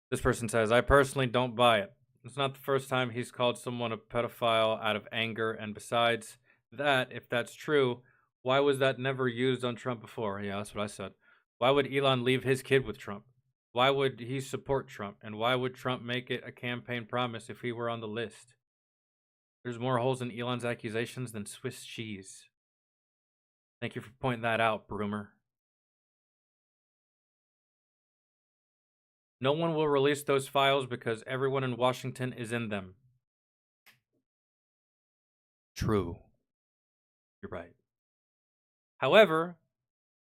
This person says, I personally don't buy it. It's not the first time he's called someone a pedophile out of anger, and besides that, if that's true, why was that never used on Trump before? Yeah, that's what I said. Why would Elon leave his kid with Trump? Why would he support Trump? And why would Trump make it a campaign promise if he were on the list? There's more holes in Elon's accusations than Swiss cheese. Thank you for pointing that out, Broomer. No one will release those files because everyone in Washington is in them. True. You're right. However,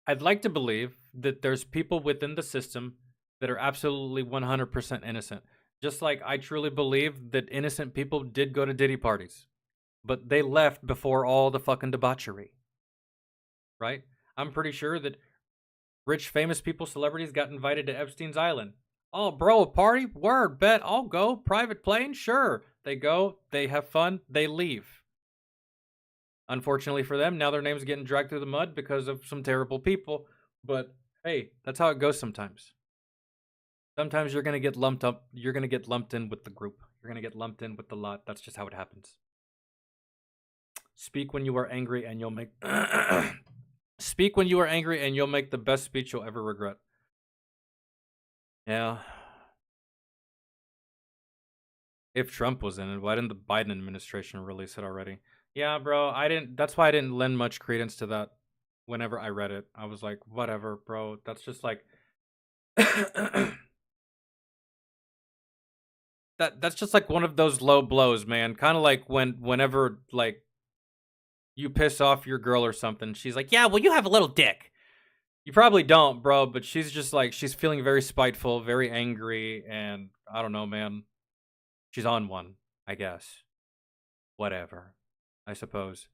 I'd like to believe that there's people within the system that are absolutely 100% innocent. Just like I truly believe that innocent people did go to Diddy parties, but they left before all the fucking debauchery. Right? I'm pretty sure that rich, famous people, celebrities got invited to Epstein's Island. Oh, bro, a party? Word, bet, I'll go. Private plane? Sure. They go, they have fun, they leave. Unfortunately for them, now their name's getting dragged through the mud because of some terrible people. But hey, that's how it goes sometimes. Sometimes you're gonna get lumped up. You're gonna get lumped in with the group. You're gonna get lumped in with the lot. That's just how it happens. Speak when you are angry, and you'll make. Speak when you are angry, and you'll make the best speech you'll ever regret. Yeah. If Trump was in it, why didn't the Biden administration release it already? Yeah, bro, I didn't. That's why I didn't lend much credence to that. Whenever I read it, I was like, whatever, bro. That's just like. That's just like one of those low blows, man. Kind of like whenever like you piss off your girl or something, she's like, "Yeah, well, you have a little dick." You probably don't, bro, but she's just like she's feeling very spiteful, very angry, and I don't know, man. She's on one, I guess. Whatever, I suppose.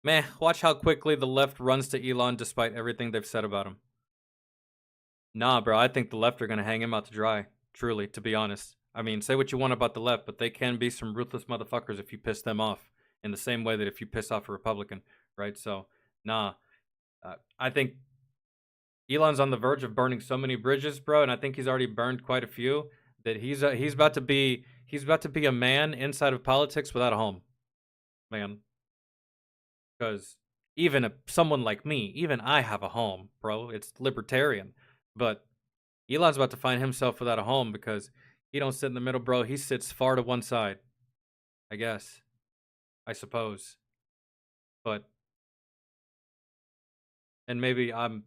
Meh, watch how quickly the left runs to Elon despite everything they've said about him. Nah, bro, I think the left are going to hang him out to dry. Truly, to be honest. I mean, say what you want about the left, but they can be some ruthless motherfuckers if you piss them off. In the same way that if you piss off a Republican, right? So, nah. I think Elon's on the verge of burning so many bridges, bro, and I think he's already burned quite a few, that he's about to be a man inside of politics without a home. Man. Because even someone like me, even I have a home, bro. It's libertarian. But Elon's about to find himself without a home because he don't sit in the middle, bro. He sits far to one side. I guess. I suppose. But and maybe I'm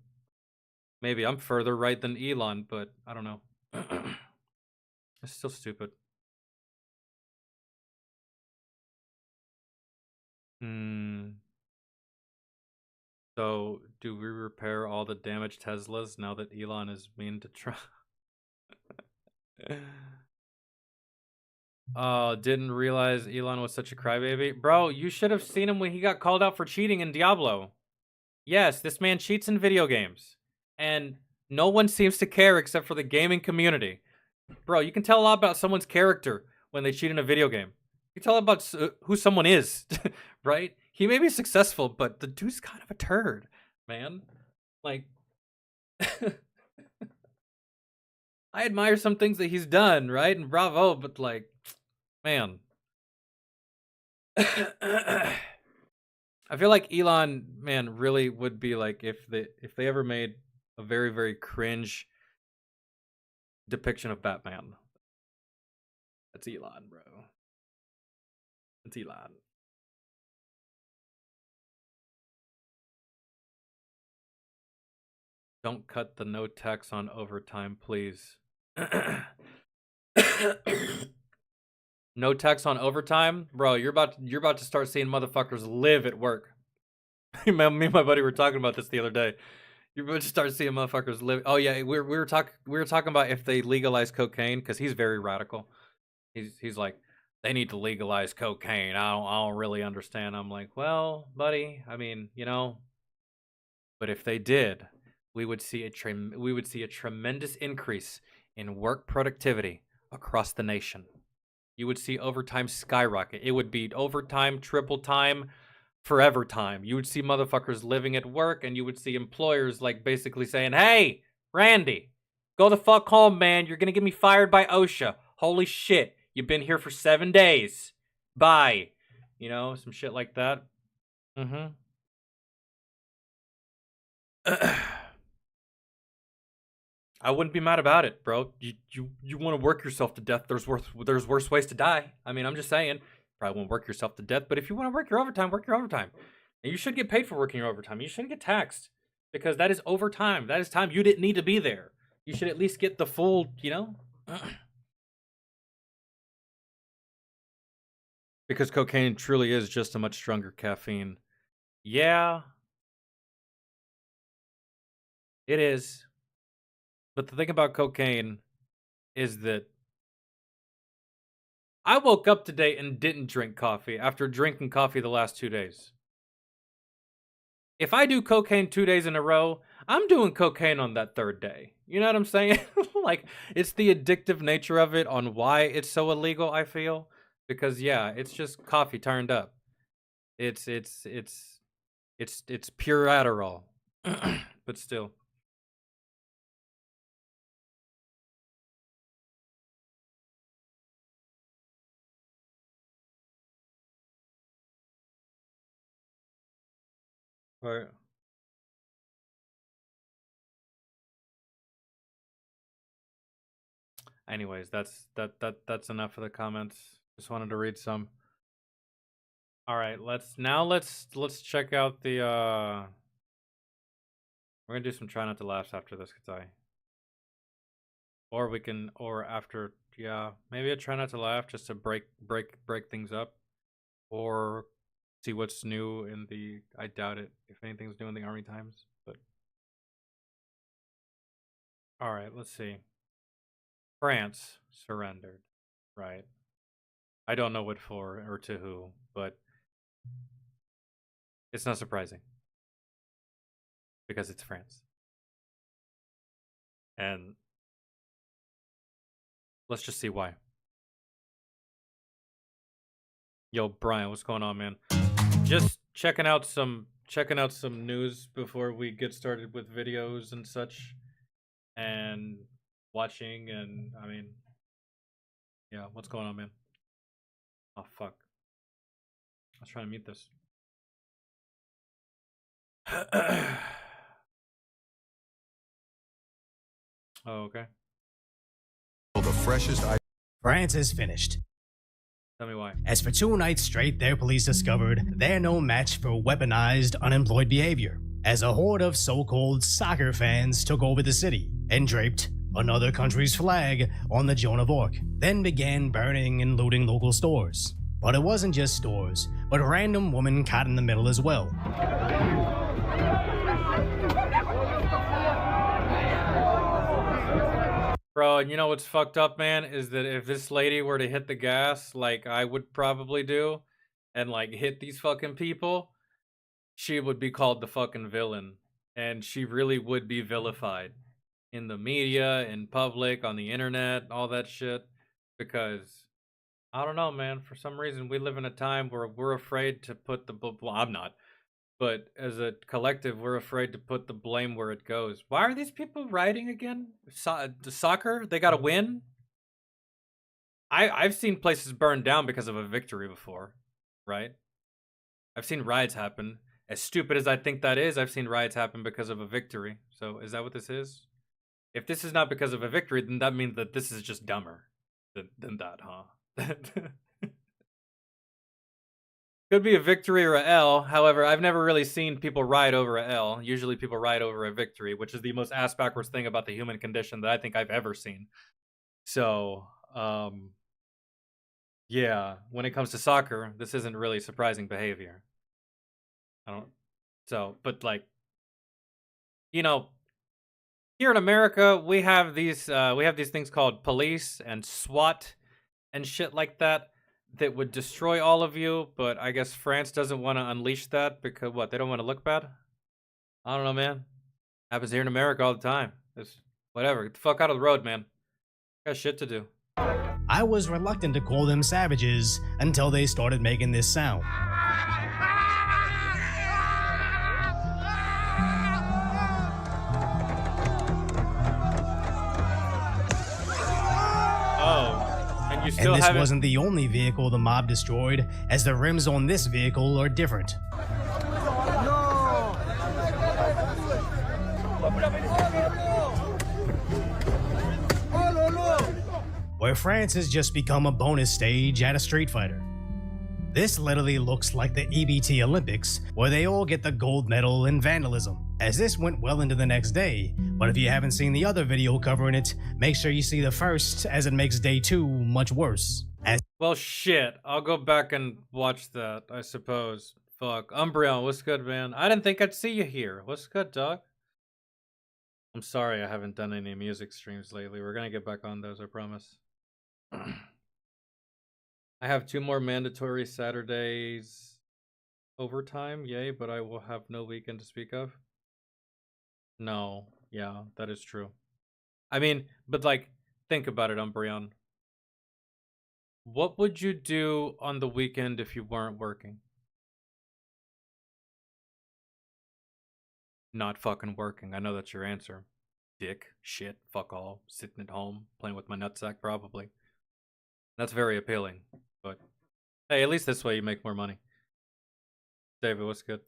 further right than Elon, but I don't know. It's still stupid. So, do we repair all the damaged Teslas now that Elon is mean to Trump? Oh, didn't realize Elon was such a crybaby. Bro, you should have seen him when he got called out for cheating in Diablo. Yes, this man cheats in video games. And no one seems to care except for the gaming community. Bro, you can tell a lot about someone's character when they cheat in a video game. You can tell about who someone is, right? He may be successful, but the dude's kind of a turd, man. Like, I admire some things that he's done, right? And bravo, but like, man. I feel like Elon, man, really would be like if they ever made a very, very cringe depiction of Batman. That's Elon, bro. That's Elon. Don't cut the no tax on overtime, please. No tax on overtime? Bro, you're about to start seeing motherfuckers live at work. Me and my buddy were talking about this the other day. You're about to start seeing motherfuckers live. Oh yeah, we were talking about if they legalize cocaine, because he's very radical. He's like, they need to legalize cocaine. I don't really understand. I'm like, well, buddy, I mean, you know, but if they did, we would see a tremendous increase in work productivity across the nation. You would see overtime skyrocket. It would be overtime, triple time, forever time. You would see motherfuckers living at work, and you would see employers like basically saying, "Hey, Randy, go the fuck home, man. You're gonna get me fired by OSHA. Holy shit, you've been here for 7 days. Bye." You know, some shit like that. Mm-hmm. I wouldn't be mad about it, bro. You want to work yourself to death. There's worse ways to die. I mean, I'm just saying. Probably won't work yourself to death, but if you want to work your overtime, work your overtime. And you should get paid for working your overtime. You shouldn't get taxed because that is overtime. That is time you didn't need to be there. You should at least get the full, you know? Because cocaine truly is just a much stronger caffeine. Yeah, it is. But the thing about cocaine is that I woke up today and didn't drink coffee after drinking coffee the last 2 days. If I do cocaine 2 days in a row, I'm doing cocaine on that third day. You know what I'm saying? Like, it's the addictive nature of it on why it's so illegal, I feel. Because yeah, it's just coffee turned up. It's pure Adderall. But still. Right. Anyways, that's enough of the comments. Just wanted to read some. All right, let's check out the we're gonna do some try not to laughs after this, cause or we can, or after, yeah, maybe a try not to laugh just to break things up, or see what's new in the, I doubt it if anything's new in the Army Times, but all right, let's see. France surrendered, right? I don't know what for or to who, but it's not surprising because it's France. And let's just see why. Yo, Brian, what's going on, man? Just checking out some news before we get started with videos and such, and watching, and I mean, yeah, what's going on, man? Oh fuck, I was trying to mute this. Oh, okay. The freshest France is finished. Tell me why. As for 2 nights straight, their police discovered they're no match for weaponized, unemployed behavior, as a horde of so-called soccer fans took over the city and draped another country's flag on the Joan of Arc, then began burning and looting local stores. But it wasn't just stores, but a random woman caught in the middle as well. Bro, and you know what's fucked up, man, is that if this lady were to hit the gas, like I would probably do, and like hit these fucking people, she would be called the fucking villain. And she really would be vilified in the media, in public, on the internet, all that shit. Because, I don't know, man, for some reason we live in a time where we're afraid to put the, well, I'm not. But as a collective, we're afraid to put the blame where it goes. Why are these people rioting again? The soccer? They got to win? I've seen places burned down because of a victory before, right? I've seen riots happen. As stupid as I think that is, I've seen riots happen because of a victory. So is that what this is? If this is not because of a victory, then that means that this is just dumber than that, huh? Could be a victory or a L. However, I've never really seen people riot over a L. Usually people riot over a victory, which is the most ass-backwards thing about the human condition that I think I've ever seen. So, yeah, when it comes to soccer, this isn't really surprising behavior. But like, you know, here in America, we have these things called police and SWAT and shit like that. that would destroy all of you, but I guess France doesn't want to unleash that because what? They don't want to look bad? I don't know, man. Happens here in America all the time. It's whatever. Get the fuck out of the road, man. Got shit to do. I was reluctant to call them savages until they started making this sound. Oh, and you still And this haven't. wasn't the only vehicle the mob destroyed, as the rims on this vehicle are different. Where France has just become a bonus stage at a Street Fighter. This literally looks like the EBT Olympics, where they all get the gold medal in vandalism, as this went well into the next day, but if you haven't seen the other video covering it, make sure you see the first, as it makes day 2 much worse. Well, shit. I'll go back and watch that, I suppose. Fuck. Umbreon, what's good, man? I didn't think I'd see you here. What's good, dog? I'm sorry I haven't done any music streams lately. We're gonna get back on those, I promise. I have 2 more mandatory Saturdays overtime, yay, but I will have no weekend to speak of. No, yeah, that is true. I mean, but like, think about it, Umbreon. What would you do on the weekend if you weren't working? Not fucking working. I know that's your answer. Dick, shit, fuck all, sitting at home, playing with my nutsack, probably. That's very appealing, but hey, at least this way you make more money. David, what's good?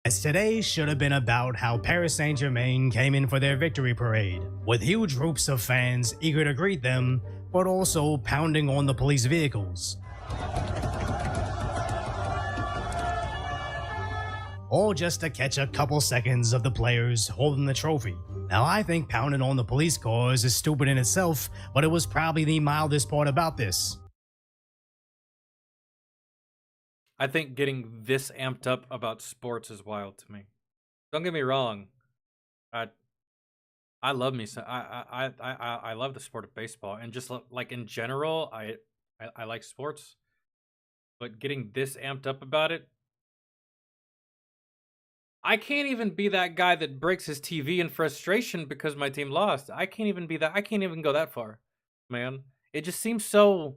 As today should have been about how Paris Saint-Germain came in for their victory parade, with huge groups of fans eager to greet them, but also pounding on the police vehicles. All just to catch a couple seconds of the players holding the trophy. Now I think pounding on the police cars is stupid in itself, but it was probably the mildest part about this. I think getting this amped up about sports is wild to me. Don't get me wrong. I love me some, I love the sport of baseball, and just like in general, I like sports. But getting this amped up about it, I can't even be that guy that breaks his TV in frustration because my team lost. I can't even be that. I can't even go that far, man. It just seems so.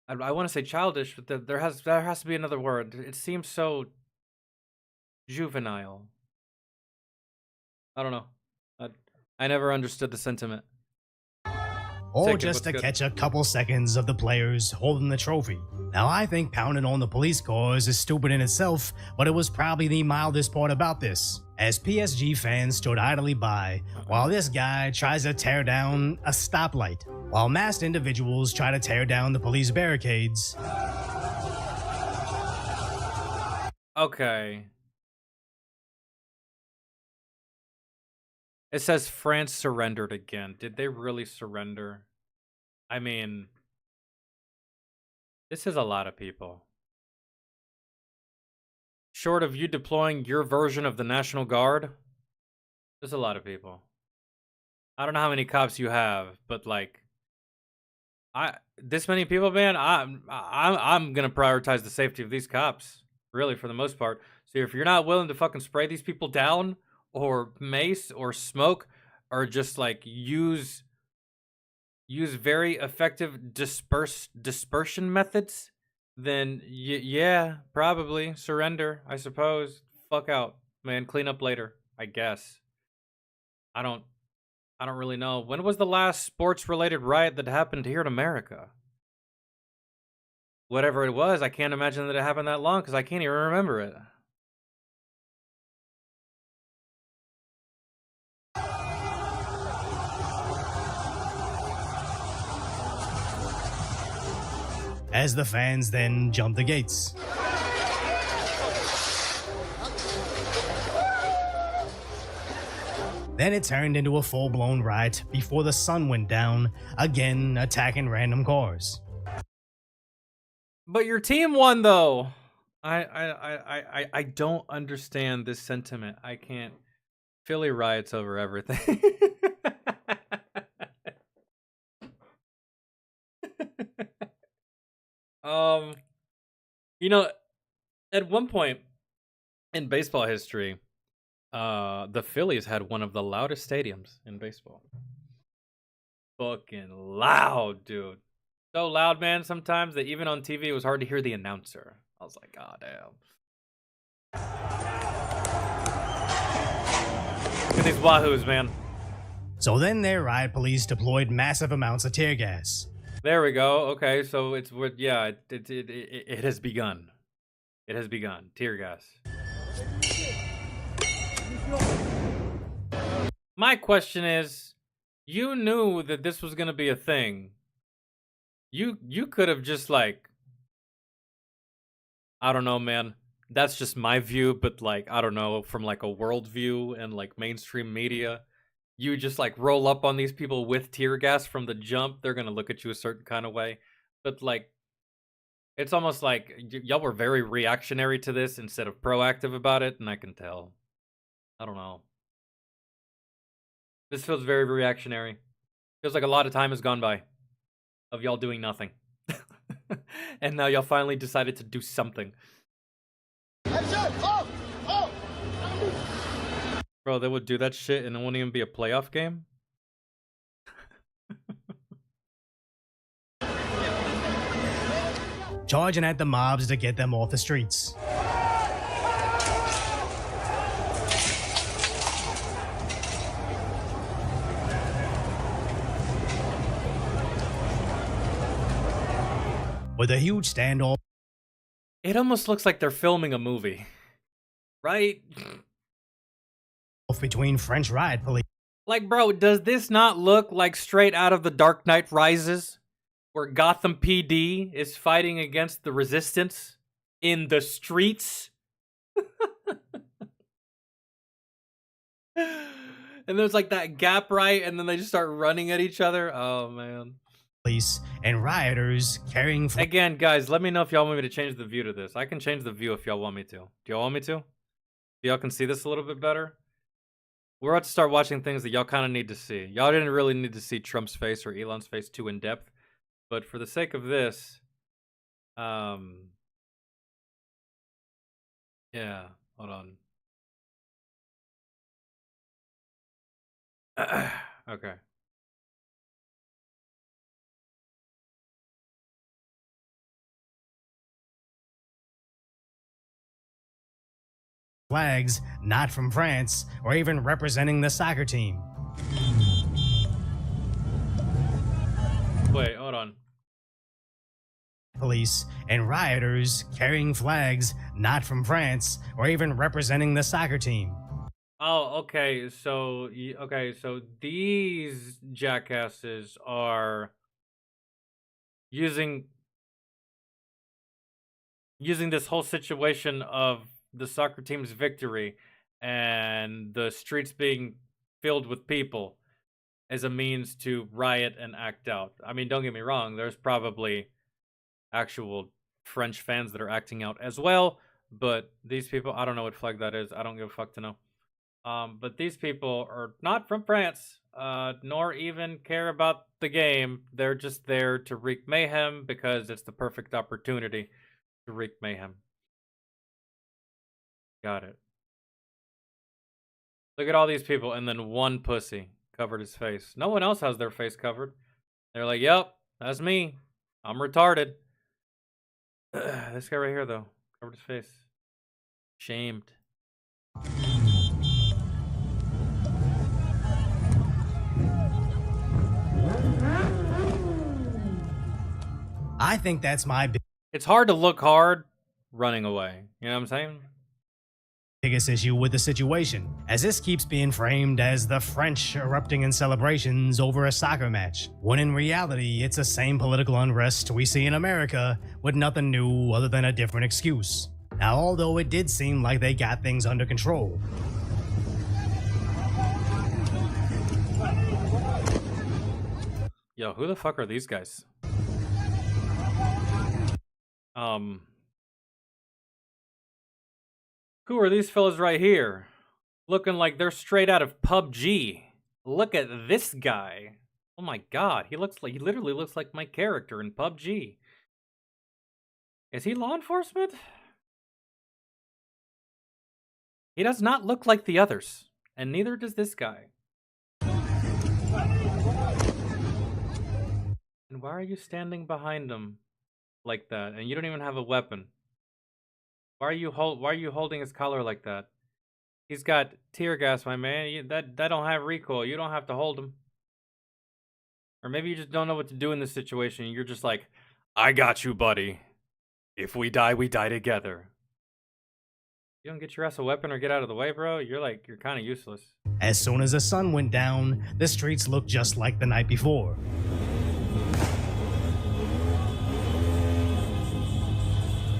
I want to say childish, but there has to be another word. It seems so juvenile. I don't know. I never understood the sentiment. All just to catch a couple seconds of the players holding the trophy. Now I think pounding on the police cars is stupid in itself, but it was probably the mildest part about this, as PSG fans stood idly by while this guy tries to tear down a stoplight, while masked individuals try to tear down the police barricades. Okay. It says France surrendered again. Did they really surrender? I mean, this is a lot of people. Short of you deploying your version of the National Guard, there's a lot of people. I don't know how many cops you have, but like, this many people, man. I'm gonna prioritize the safety of these cops, really, for the most part. So if you're not willing to fucking spray these people down, or mace, or smoke, or just like use very effective dispersion methods, then yeah, probably surrender, I suppose. Fuck out, man. Clean up later, I guess. I don't really know. When was the last sports-related riot that happened here in America? Whatever it was, I can't imagine that it happened that long because I can't even remember it. As the fans then jumped the gates. Then it turned into a full-blown riot before the sun went down, again attacking random cars. But your team won, though. I don't understand this sentiment. I can't. Philly riots over everything. You know, at one point in baseball history, the Phillies had one of the loudest stadiums in baseball. Fucking loud, dude. So loud, man, sometimes that even on TV it was hard to hear the announcer. I was like, God damn. Look at these wahoos, man. So then their riot police deployed massive amounts of tear gas. There we go. Okay, so it's yeah, it has begun. It has begun. Tear gas. My question is, you knew that this was gonna be a thing. You could have just like, I don't know, man. That's just my view, but like, I don't know, from like a world view and like mainstream media, you just like roll up on these people with tear gas from the jump, they're gonna look at you a certain kind of way. But like, it's almost like y'all were very reactionary to this instead of proactive about it, and I can tell. I don't know. This feels very reactionary. Feels like a lot of time has gone by of y'all doing nothing. And now y'all finally decided to do something. Bro, they would do that shit and it wouldn't even be a playoff game? Charging at the mobs to get them off the streets. With a huge standoff It almost looks like they're filming a movie. Right? between French riot police Like, bro, does this not look like straight out of The Dark Knight Rises? Where Gotham PD is fighting against the resistance in the streets? And there's like that gap, right? And then they just start running at each other. Oh, man. and rioters carrying Again, guys, let me know if y'all want me to change the view to this. I can change the view if y'all want me to. Do y'all want me to? Y'all can see this a little bit better? We're about to start watching things that y'all kind of need to see. Y'all didn't really need to see Trump's face or Elon's face too in depth. But for the sake of this, yeah, hold on. Okay. flags not from France or even representing the soccer team. Wait, hold on. Police and rioters carrying flags not from France or even representing the soccer team. Oh, okay. So, so these jackasses are using this whole situation of the soccer team's victory and the streets being filled with people as a means to riot and act out. I mean, don't get me wrong, there's probably actual French fans that are acting out as well, but these people, I don't know what flag that is. I don't give a fuck to know. But these people are not from France, nor even care about the game. They're just there to wreak mayhem because it's the perfect opportunity to wreak mayhem. Got it. Look at all these people, and then one pussy covered his face. No one else has their face covered. They're like, yep, that's me. I'm retarded. This guy right here, though, covered his face. Shamed. I think that's my It's hard to look hard running away. You know what I'm saying? biggest issue with the situation, as this keeps being framed as the French erupting in celebrations over a soccer match, when in reality it's the same political unrest we see in America with nothing new other than a different excuse. Now, although it did seem like they got things under control, Yo, who the fuck are these guys? Who are these fellas right here? Looking like they're straight out of PUBG. Look at this guy. Oh my god, he literally looks like my character in PUBG. Is he law enforcement? He does not look like the others, and neither does this guy. And why are you standing behind him like that? And you don't even have a weapon. Why are you holding his collar like that? He's got tear gas, my man. That don't have recoil. You don't have to hold him. Or maybe you just don't know what to do in this situation. You're just like, I got you, buddy. If we die, we die together. You don't get your ass a weapon or get out of the way, bro. You're kind of useless. As soon as the sun went down, the streets looked just like the night before.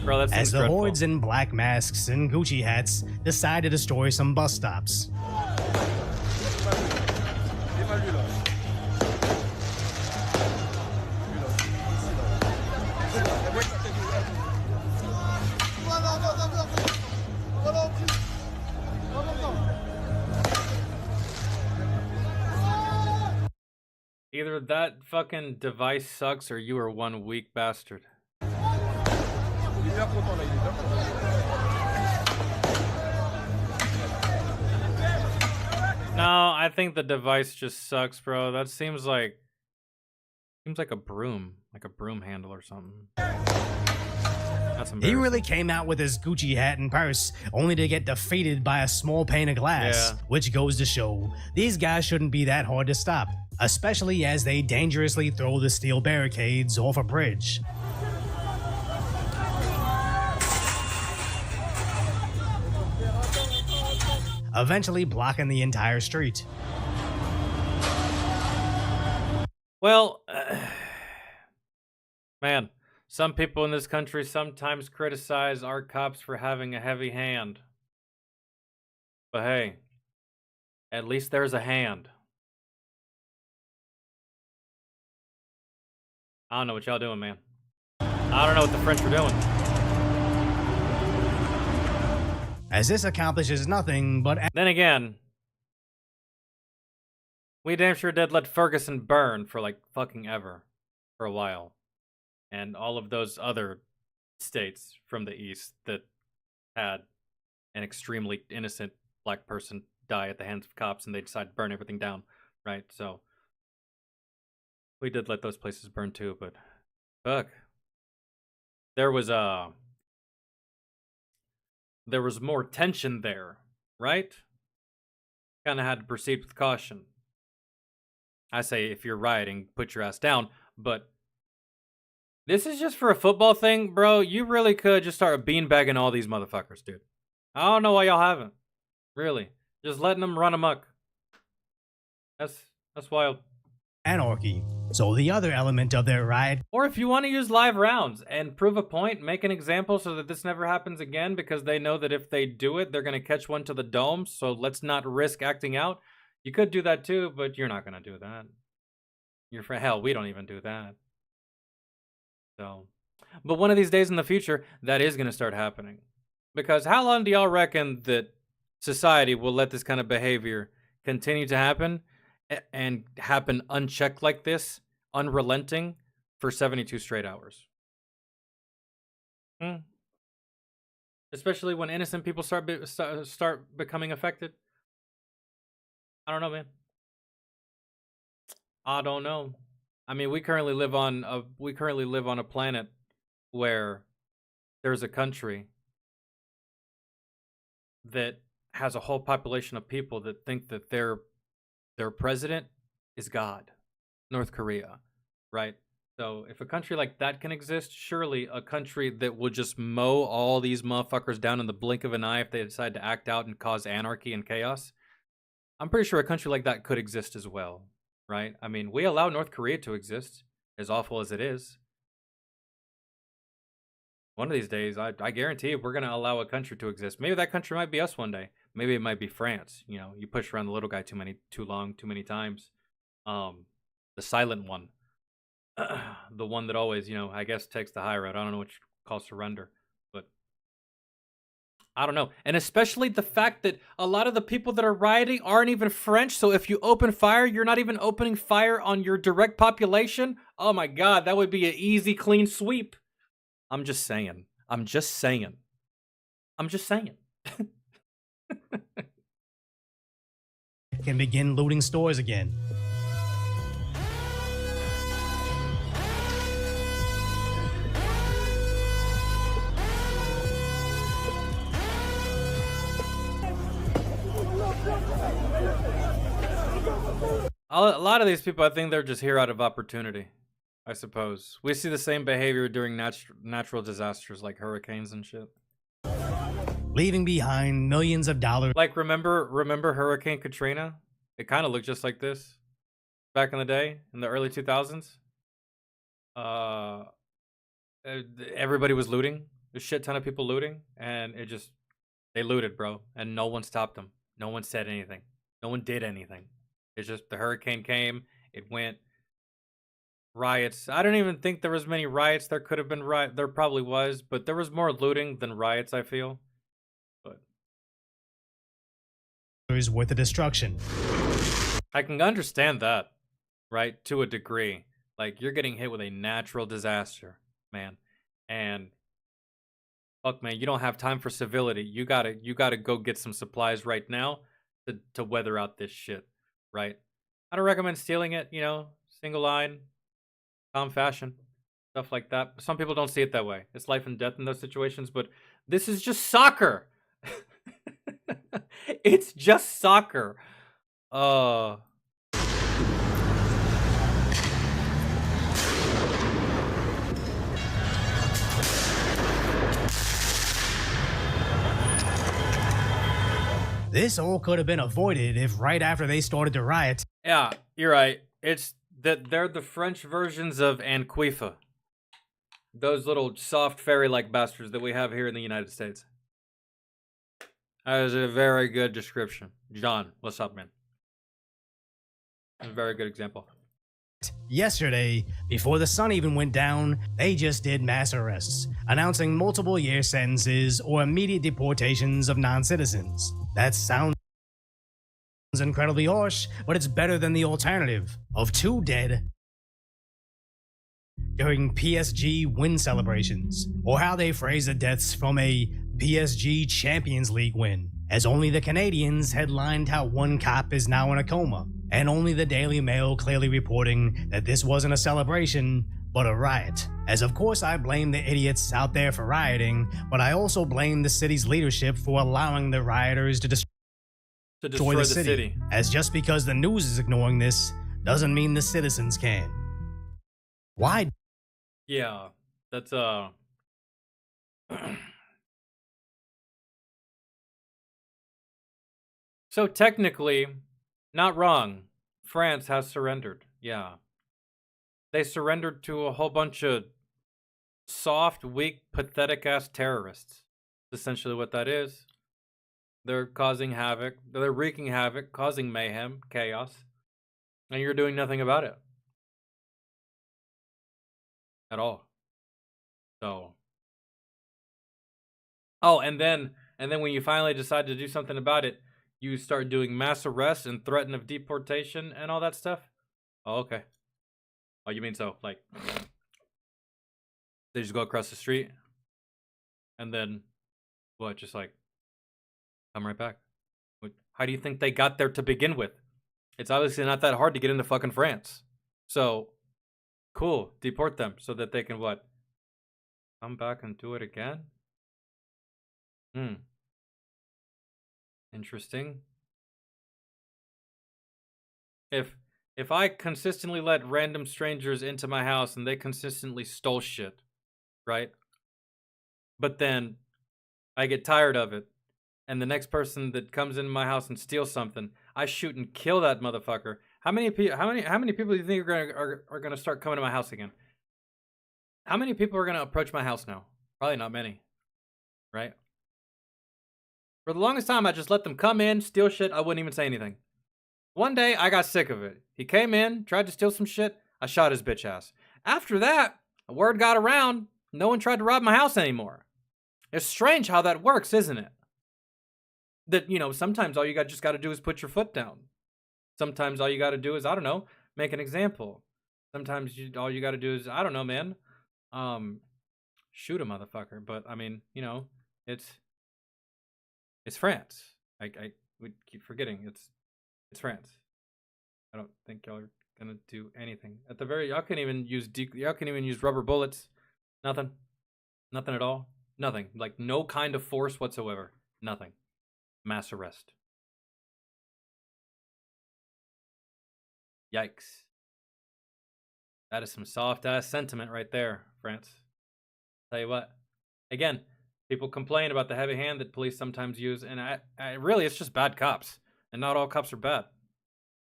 Bro, that seems As the dreadful. hordes in black masks and Gucci hats decide to destroy some bus stops. Either that fucking device sucks or you are one weak bastard. No, I think the device just sucks, bro. That seems like a broom handle or something. That's embarrassing. He really came out with his Gucci hat and purse, only to get defeated by a small pane of glass, Yeah. which goes to show these guys shouldn't be that hard to stop, especially as they dangerously throw the steel barricades off a bridge. Eventually blocking the entire street. Well, man, some people in this country sometimes criticize our cops for having a heavy hand. But hey, at least there's a hand. I don't know what y'all doing, man. I don't know what the French are doing. As this accomplishes nothing but Then again, we damn sure did let Ferguson burn for like fucking ever for a while. And all of those other states from the East that had an extremely innocent black person die at the hands of cops and they decide to burn everything down, right? So we did let those places burn too, but fuck. There was more tension there, right? Kind of had to proceed with caution. I say if you're rioting, put your ass down, but this is just for a football thing, bro. You really could just start beanbagging all these motherfuckers, dude. I don't know why y'all haven't. Really. Just letting them run amok. That's wild. anarchy. So the other element of their riot Or if you want to use live rounds and prove a point, make an example so that this never happens again because they know that if they do it, they're going to catch one to the dome. So let's not risk acting out. You could do that too, but you're not going to do that. Hell, we don't even do that. So, but one of these days in the future, that is going to start happening. Because how long do y'all reckon that society will let this kind of behavior continue to happen and happen unchecked like this, unrelenting, for 72 straight hours? Especially when innocent people start becoming affected. I don't know, man. I don't know. I mean, we currently live on a planet where there's a country that has a whole population of people that think that their president is God. North Korea, right? So if a country like that can exist, surely a country that will just mow all these motherfuckers down in the blink of an eye if they decide to act out and cause anarchy and chaos, I'm pretty sure a country like that could exist as well, right? I mean, we allow North Korea to exist, as awful as it is. One of these days, I guarantee we're going to allow a country to exist. Maybe that country might be us one day. Maybe it might be France. You know, you push around the little guy too many times. The silent one. The one that always, I guess takes the high road. I don't know what you call surrender. But I don't know. And especially the fact that a lot of the people that are rioting aren't even French. So if you open fire, you're not even opening fire on your direct population. Oh my God, that would be an easy, clean sweep. I'm just saying. I'm just saying. I'm just saying. Can begin looting stores again. A lot of these people, I think they're just here out of opportunity, I suppose. We see the same behavior during natural disasters like hurricanes and shit. Leaving behind millions of dollars. Like, remember Hurricane Katrina? It kind of looked just like this back in the day, in the early 2000s. Everybody was looting. A shit ton of people looting, and they looted, bro, and no one stopped them. No one said anything. No one did anything. It's just the hurricane came, it went. Riots. I don't even think there was many riots. There could have been there probably was, but there was more looting than riots, I feel. But Worth of destruction. I can understand that, right? To a degree. Like, you're getting hit with a natural disaster, man. And fuck, man, you don't have time for civility. You gotta go get some supplies right now to weather out this shit, right? I don't recommend stealing it, single line, calm fashion, stuff like that. Some people don't see it that way. It's life and death in those situations, but this is just soccer. It's just soccer. This all could have been avoided if right after they started to riot. Yeah, you're right. It's that they're the French versions of Anquifa. Those little soft fairy-like bastards that we have here in the United States. That is a very good description. John, what's up, man? A very good example. Yesterday, before the sun even went down, they just did mass arrests, announcing multiple year sentences or immediate deportations of non-citizens. That sounds incredibly harsh, but it's better than the alternative of 2 dead during PSG win celebrations, or how they phrase the deaths from a PSG Champions League win, as only the Canadians headlined how 1 cop is now in a coma, and only the Daily Mail clearly reporting that this wasn't a celebration, but a riot. As of course I blame the idiots out there for rioting, but I also blame the city's leadership for allowing the rioters to destroy the city. As just because the news is ignoring this, doesn't mean the citizens can. Why? Yeah, that's So technically, not wrong. France has surrendered. Yeah. They surrendered to a whole bunch of soft, weak, pathetic-ass terrorists. That's essentially what that is. They're causing havoc. They're wreaking havoc, causing mayhem, chaos. And you're doing nothing about it. At all. So. Oh, and then when you finally decide to do something about it, you start doing mass arrests and threat of deportation and all that stuff? Oh, okay. Oh, you mean so, like, they just go across the street and then, what, just like, come right back? How do you think they got there to begin with? It's obviously not that hard to get into fucking France. So, cool, deport them so that they can, what, come back and do it again? Interesting. If I consistently let random strangers into my house and they consistently stole shit, right? But then I get tired of it, and the next person that comes into my house and steals something, I shoot and kill that motherfucker. How many people do you think are gonna start coming to my house again? How many people are gonna approach my house now? Probably not many, right? For the longest time, I just let them come in, steal shit. I wouldn't even say anything. One day, I got sick of it. He came in, tried to steal some shit. I shot his bitch ass. After that, a word got around. No one tried to rob my house anymore. It's strange how that works, isn't it? That, sometimes all you just got to do is put your foot down. Sometimes all you got to do is, I don't know, make an example. Sometimes all you got to do is, I don't know, man, shoot a motherfucker. But I mean, you know, it's France. I would keep forgetting it's France. I don't think y'all are gonna do anything. At the very, y'all can't even use rubber bullets. Nothing at all. Nothing. Like no kind of force whatsoever. Nothing. Mass arrest. Yikes. That is some soft ass sentiment right there, France. Tell you what. Again, people complain about the heavy hand that police sometimes use, and I really, it's just bad cops, and not all cops are bad.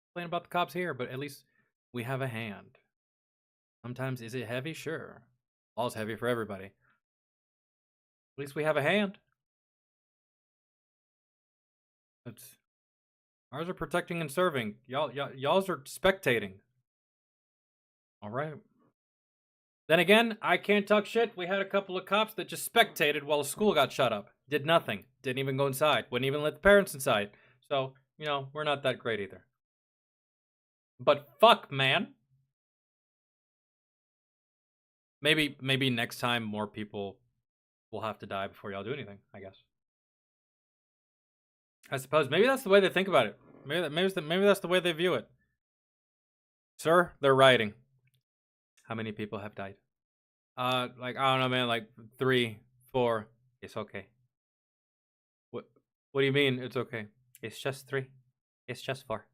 Complain about the cops here, but at least we have a hand. Sometimes, is it heavy? Sure. Law's heavy for everybody. At least we have a hand. It's, ours are protecting and serving. Y'all's are spectating. All right. Then again, I can't talk shit. We had a couple of cops that just spectated while a school got shut up. Did nothing. Didn't even go inside. Wouldn't even let the parents inside. So, you know, we're not that great either. But fuck, man. Maybe next time more people will have to die before y'all do anything, I guess. I suppose. Maybe that's the way they think about it. Maybe that's the way they view it. Sir, they're rioting. How many people have died? Like, I don't know, man, like 3, 4. It's okay. What do you mean it's okay? It's just 3. It's just 4.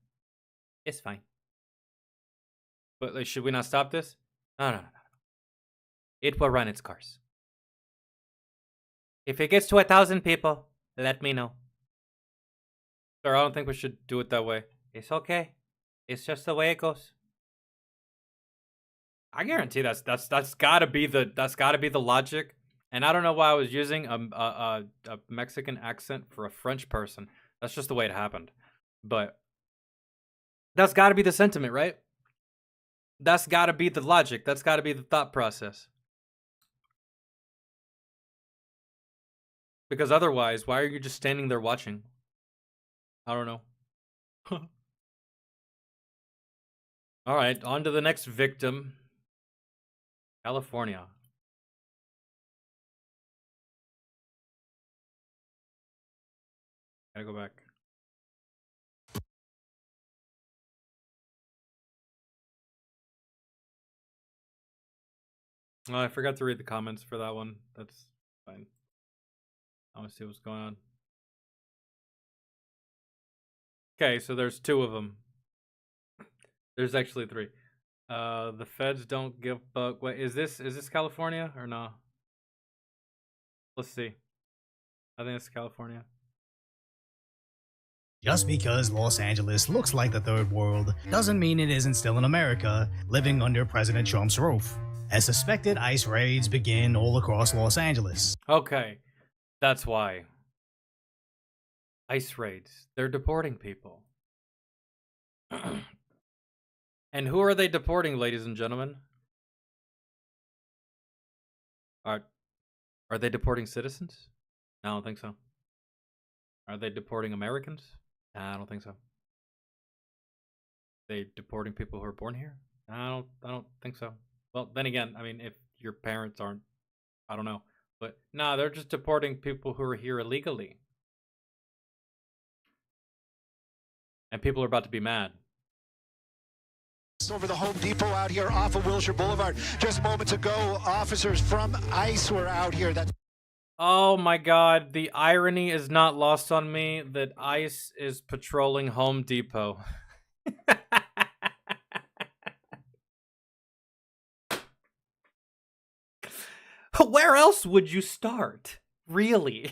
It's fine. But like, should we not stop this? No. It will run its course. If it gets to 1,000 people, let me know. Sir, I don't think we should do it that way. It's okay. It's just the way it goes. I guarantee that's gotta be the logic. And I don't know why I was using a Mexican accent for a French person. That's just the way it happened. But that's gotta be the sentiment, right? That's gotta be the logic. That's gotta be the thought process. Because otherwise, why are you just standing there watching? I don't know. All right, on to the next victim. California. Gotta go back. Oh, I forgot to read the comments for that one. That's fine. I want to see what's going on. Okay, so there's 2 of them. There's actually 3. The feds don't give fuck. Wait, is this California or no? Let's see. I think it's California. Just because Los Angeles looks like the third world doesn't mean it isn't still in America, living under President Trump's roof, as suspected ICE raids begin all across Los Angeles. Okay, that's why. ICE raids. They're deporting people. And who are they deporting, ladies and gentlemen? Are they deporting citizens? I don't think so. Are they deporting Americans? I don't think so. They deporting people who are born here? I don't think so. Well, then again, I mean, if your parents aren't, I don't know. But no, they're just deporting people who are here illegally. And people are about to be mad. Over the Home Depot out here off of Wilshire Boulevard. Just moments ago, officers from ICE were out here. Oh my god, the irony is not lost on me that ICE is patrolling Home Depot. Where else would you start? Really?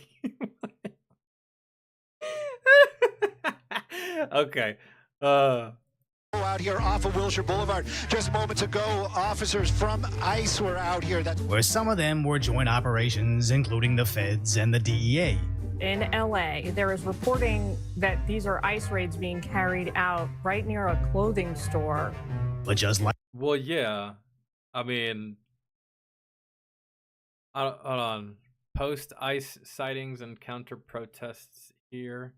Okay. Out here off of Wilshire Boulevard. Just moments ago, officers from ICE were out here. Where some of them were joint operations, including the feds and the DEA. In LA, there is reporting that these are ICE raids being carried out right near a clothing store. But just like... Well, yeah. I mean... Hold on. Post-ICE sightings and counter-protests here.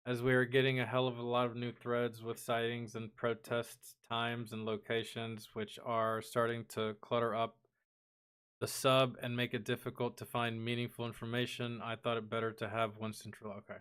As we are getting a hell of a lot of new threads with sightings and protests, times and locations, which are starting to clutter up the sub and make it difficult to find meaningful information. I thought it better to have one central. Okay.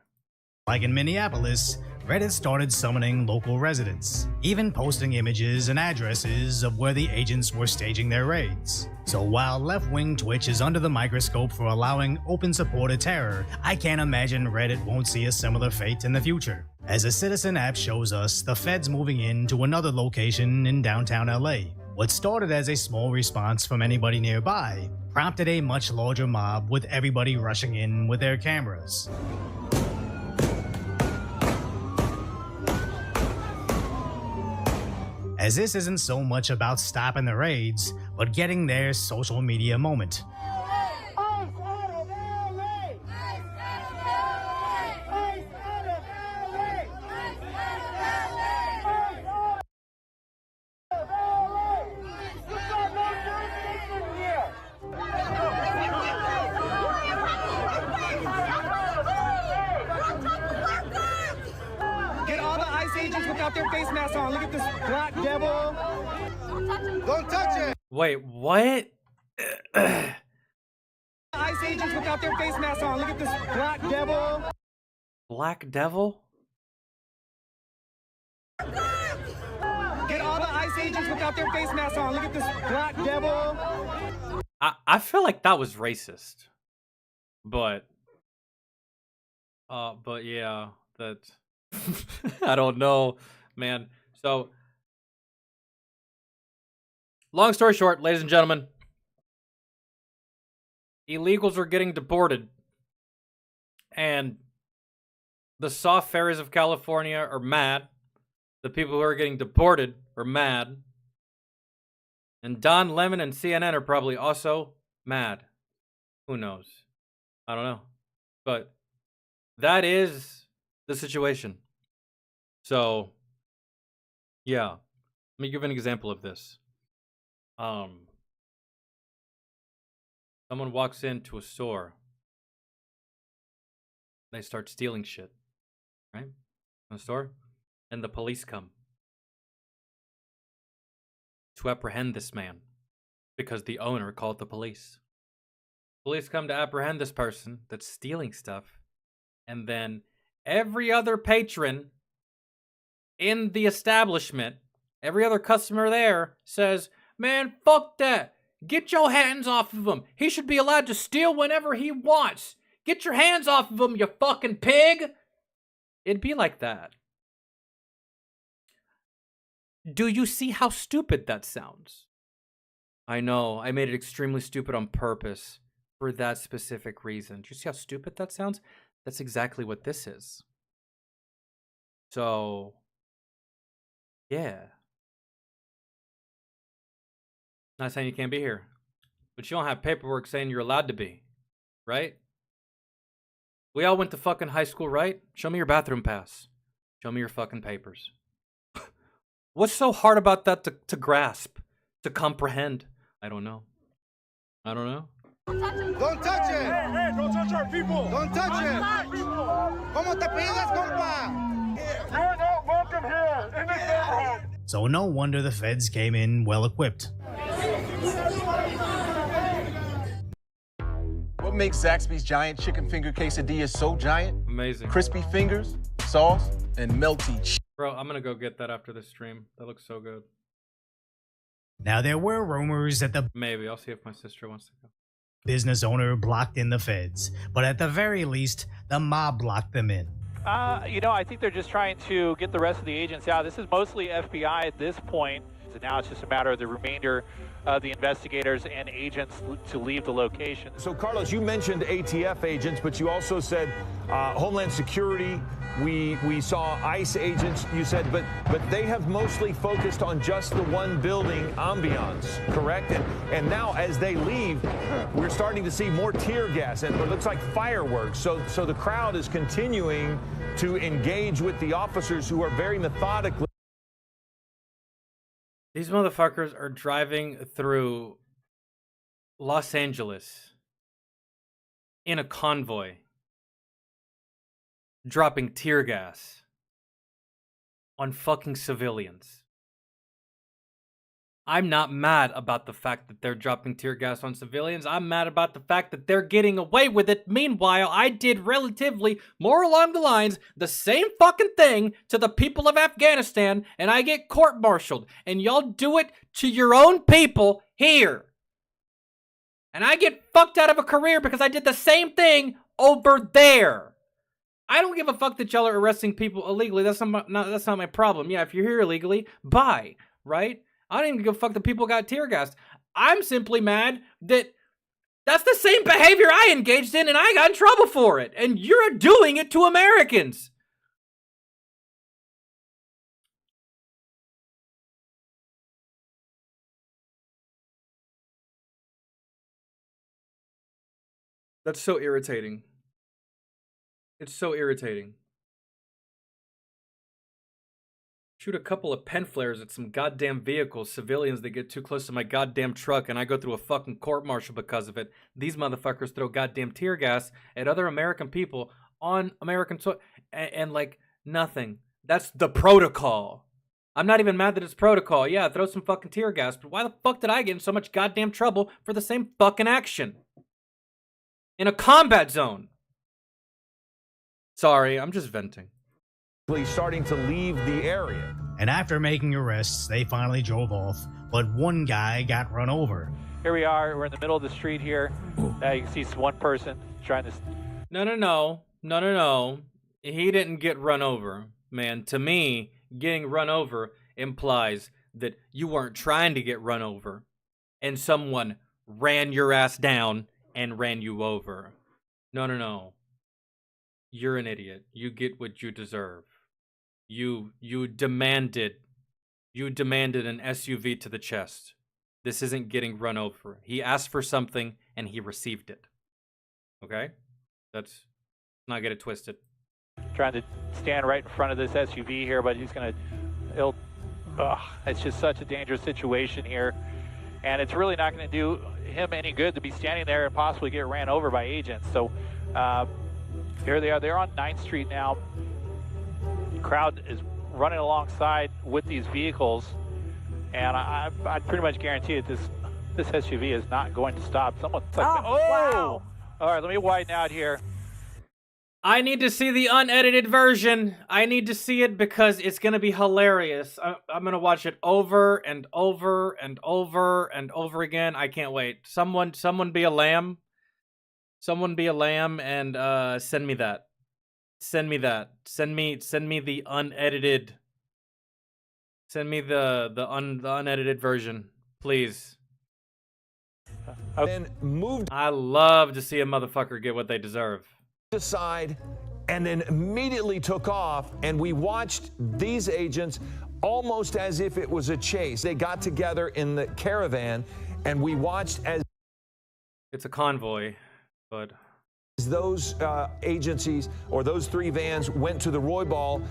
Like in Minneapolis, Reddit started summoning local residents, even posting images and addresses of where the agents were staging their raids. So while left-wing Twitch is under the microscope for allowing open support of terror, I can't imagine Reddit won't see a similar fate in the future. As a Citizen app shows us, the feds moving into another location in downtown LA. What started as a small response from anybody nearby prompted a much larger mob with everybody rushing in with their cameras. As this isn't so much about stopping the raids, but getting their social media moment. Get all the ICE agents without their face masks on. Look at this black devil. Don't touch it. Wait, what? ICE agents without their face masks on. Look at this black devil. Black Devil? Get all the ICE agents without their face masks on. Look at this black devil. I feel like that was racist. But yeah, that I don't know, man. So long story short, ladies and gentlemen, illegals are getting deported, and the soft fairies of California are mad. The people who are getting deported are mad. And Don Lemon and CNN are probably also mad. Who knows? I don't know. But that is the situation. So, yeah. Let me give an example of this. Someone walks into a store. They start stealing shit. Right? In the store. And the police come to apprehend this man because the owner called the police. Police come to apprehend this person that's stealing stuff, and then every other patron in the establishment, every other customer there says, "Man, fuck that. Get your hands off of him. He should be allowed to steal whenever he wants. Get your hands off of him, you fucking pig." It'd be like that. Do you see how stupid that sounds? I know, I made it extremely stupid on purpose for that specific reason. Do you see how stupid that sounds? That's exactly what this is. So, yeah. Not saying you can't be here, but you don't have paperwork saying you're allowed to be, right? We all went to fucking high school, right? Show me your bathroom pass. Show me your fucking papers. What's so hard about that to grasp, to comprehend? I don't know. I don't know. Don't touch it. Hey, don't touch our people. Don't touch it. ¿Cómo te pides, compa? You're not welcome here in this neighborhood. So no wonder the feds came in well equipped. What makes Zaxby's giant chicken finger quesadilla so giant? Amazing. Crispy fingers, sauce, and melty cheese. Bro, I'm gonna go get that after the stream. That looks so good. Now there were rumors that the Maybe. I'll see if my sister wants to go. business owner blocked in the feds, but at the very least, the mob blocked them in. I think they're just trying to get the rest of the agents out. This is mostly FBI at this point. So now it's just a matter of the remainder of the investigators and agents to leave the location. So, Carlos, you mentioned ATF agents, but you also said Homeland Security. We saw ICE agents, you said, but they have mostly focused on just the one building ambiance, correct? And now as they leave, we're starting to see more tear gas and it looks like fireworks. So the crowd is continuing to engage with the officers who are very methodically. These motherfuckers are driving through Los Angeles in a convoy, dropping tear gas on fucking civilians. I'm not mad about the fact that they're dropping tear gas on civilians. I'm mad about the fact that they're getting away with it. Meanwhile, I did relatively more along the lines the same fucking thing to the people of Afghanistan, and I get court-martialed. And y'all do it to your own people here. And I get fucked out of a career because I did the same thing over there. I don't give a fuck that y'all are arresting people illegally. That's not my problem. Yeah, if you're here illegally, bye, right? I don't even give a fuck that people got tear gassed. I'm simply mad that that's the same behavior I engaged in and I got in trouble for it. And you're doing it to Americans. That's so irritating. It's so irritating. Shoot a couple of pen flares at some goddamn vehicles, civilians that get too close to my goddamn truck, and I go through a fucking court-martial because of it. These motherfuckers throw goddamn tear gas at other American people on American soil, and like, nothing. That's the protocol. I'm not even mad that it's protocol. Yeah, throw some fucking tear gas, but why the fuck did I get in so much goddamn trouble for the same fucking action? In a combat zone. Sorry, I'm just venting. Starting to leave the area. And after making arrests, they finally drove off, but one guy got run over. Here we are. We're in the middle of the street here. You can see one person trying to... No. He didn't get run over, man. To me, getting run over implies that you weren't trying to get run over and someone ran your ass down and ran you over. No. You're an idiot. You get what you deserve. You demanded an SUV to the chest. This isn't getting run over. He asked for something and he received it. Okay? Let's not get it twisted. Trying to stand right in front of this SUV here, but he's gonna it's just such a dangerous situation here. And it's really not gonna do him any good to be standing there and possibly get ran over by agents. So here they are. They're on 9th Street now. The crowd is running alongside with these vehicles, and I'd pretty much guarantee that this SUV is not going to stop. Someone's like, wow. All right, let me widen out here. I need to see the unedited version. I need to see it because it's going to be hilarious. I'm going to watch it over and over and over and over again. I can't wait. Someone be a lamb. Someone be a lamb and send me that. Send me that. Send me the unedited. Send me the unedited version, please. Then moved. I love to see a motherfucker get what they deserve. Aside, and then immediately took off, and we watched these agents almost as if it was a chase. They got together in the caravan, and we watched as it's a convoy, but those agencies or those three vans went to the Roybal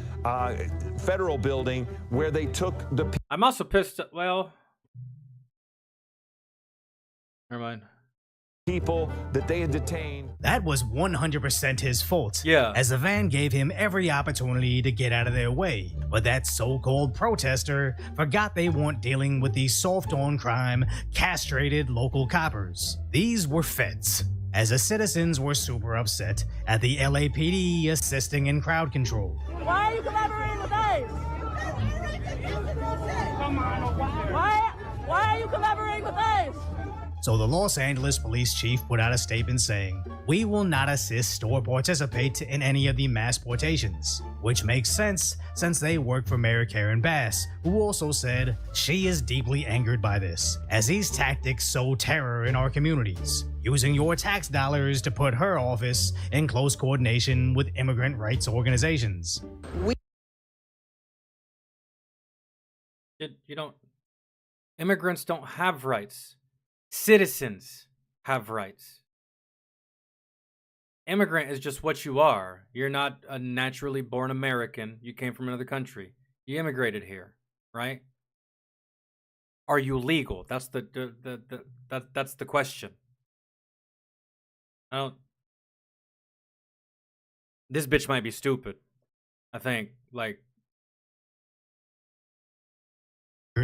federal building where they took the... I'm also pissed. Well, never mind. People that they had detained. That was 100% his fault. Yeah. As the van gave him every opportunity to get out of their way. But that so-called protester forgot they weren't dealing with these soft-on-crime, castrated local coppers. These were feds. As the citizens were super upset at the LAPD assisting in crowd control. Why are you collaborating with ICE? Why are you collaborating with ICE? So the Los Angeles police chief put out a statement saying, "We will not assist or participate in any of the mass deportations," which makes sense since they work for Mayor Karen Bass, who also said she is deeply angered by this, as these tactics sow terror in our communities, using your tax dollars to put her office in close coordination with immigrant rights organizations. Immigrants don't have rights. Citizens have rights. Immigrant is just what you are. You're not a naturally born American. You came from another country. You immigrated here, right? Are you legal? That's that's the question. This bitch might be stupid. I think, like,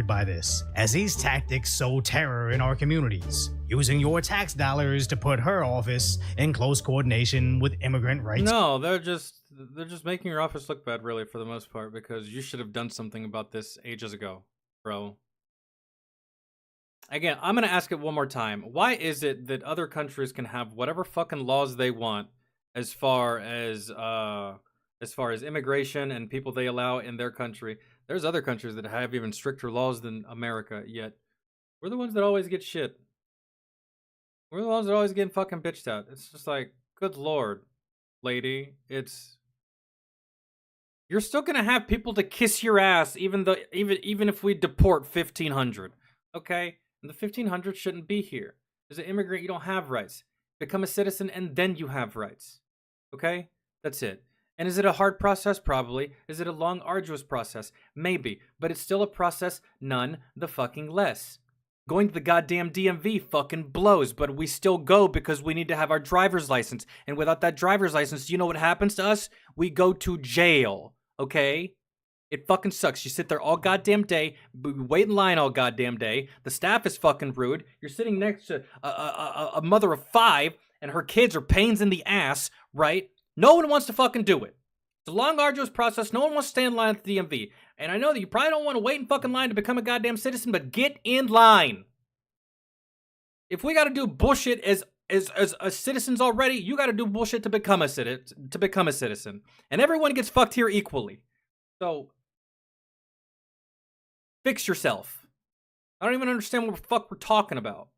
by this, as these tactics sow terror in our communities, using your tax dollars to put her office in close coordination with immigrant rights. No, they're just making your office look bad, really, for the most part, because you should have done something about this ages ago, bro. Again, I'm gonna ask it one more time. Why is it that other countries can have whatever fucking laws they want as far as immigration and people they allow in their country? There's other countries that have even stricter laws than America, yet we're the ones that always get shit. We're the ones that always get fucking bitched at. It's just like, good lord, lady, you're still gonna have people to kiss your ass, even if we deport 1,500, okay? And the 1,500 shouldn't be here. As an immigrant, you don't have rights. Become a citizen, and then you have rights, okay? That's it. And is it a hard process? Probably. Is it a long, arduous process? Maybe. But it's still a process none the fucking less. Going to the goddamn DMV fucking blows, but we still go because we need to have our driver's license. And without that driver's license, you know what happens to us? We go to jail, okay? It fucking sucks. You sit there all goddamn day, wait in line all goddamn day. The staff is fucking rude. You're sitting next to a mother of 5, and her kids are pains in the ass, right? No one wants to fucking do it. It's a long, arduous process. No one wants to stand in line at the DMV. And I know that you probably don't want to wait in fucking line to become a goddamn citizen, but get in line. If we got to do bullshit as citizens already, you got to do bullshit to become a citizen. And everyone gets fucked here equally. So fix yourself. I don't even understand what the fuck we're talking about.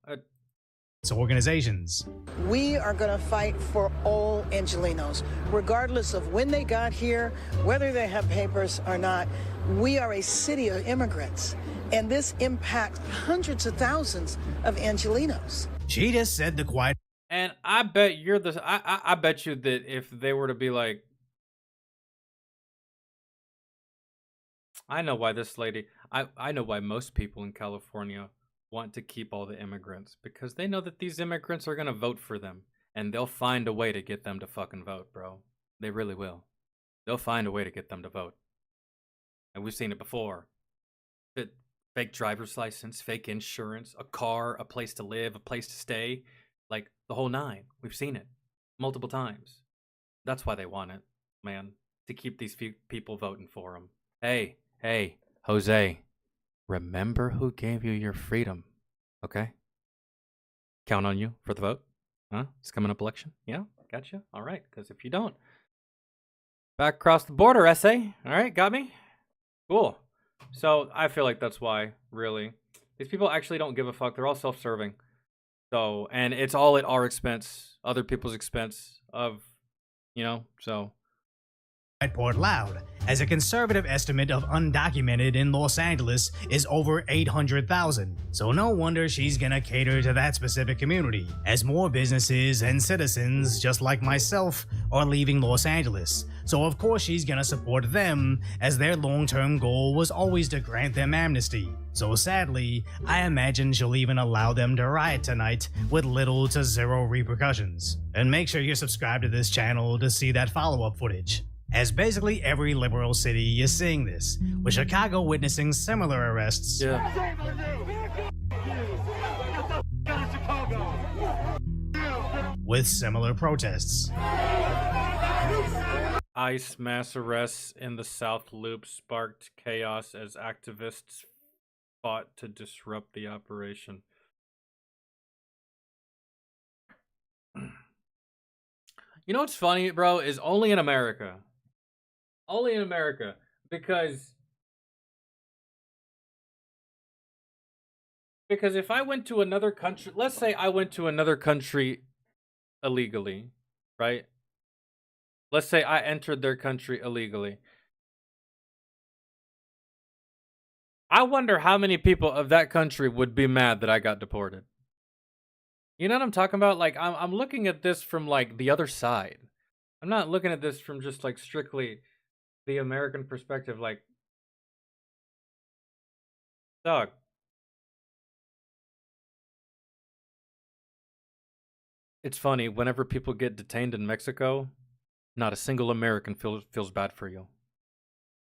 Organizations. We are going to fight for all Angelenos, regardless of when they got here, whether they have papers or not. We are a city of immigrants, and this impacts hundreds of thousands of Angelenos. She just said the quiet. And I bet I bet you that if they were to be like, I know why this lady, I know why most people in California want to keep all the immigrants, because they know that these immigrants are going to vote for them, and they'll find a way to get them to fucking vote, bro. They really will. They'll find a way to get them to vote. And we've seen it before. Fake driver's license, fake insurance, a car, a place to live, a place to stay, like the whole nine. We've seen it multiple times. That's why they want it, man, to keep these few people voting for them. Hey, Jose. Remember who gave you your freedom, okay? Count on you for the vote. Huh? It's coming up election. Yeah, gotcha. All right, because if you don't, back across the border, essay. All right, got me? Cool. So I feel like that's why, really. These people actually don't give a fuck. They're all self-serving. So, and it's all at our expense, other people's expense so. Report loud, as a conservative estimate of undocumented in Los Angeles is over 800,000. So no wonder she's gonna cater to that specific community, as more businesses and citizens just like myself are leaving Los Angeles. So of course she's gonna support them, as their long-term goal was always to grant them amnesty. So sadly, I imagine she'll even allow them to riot tonight with little to zero repercussions. And make sure you're subscribed to this channel to see that follow-up footage, as basically every liberal city is seeing this, with Chicago witnessing similar arrests. With similar protests. ICE mass arrests in the South Loop sparked chaos as activists fought to disrupt the operation. You know what's funny, bro, is only in America. Only in America. Because if I went to another country, let's say I went to another country illegally, right? Let's say I entered their country illegally. I wonder how many people of that country would be mad that I got deported. You know what I'm talking about? Like, I'm looking at this from, like, the other side. I'm not looking at this from just, like, strictly the American perspective. Like, dog. It's funny, whenever people get detained in Mexico, not a single American feels bad for you.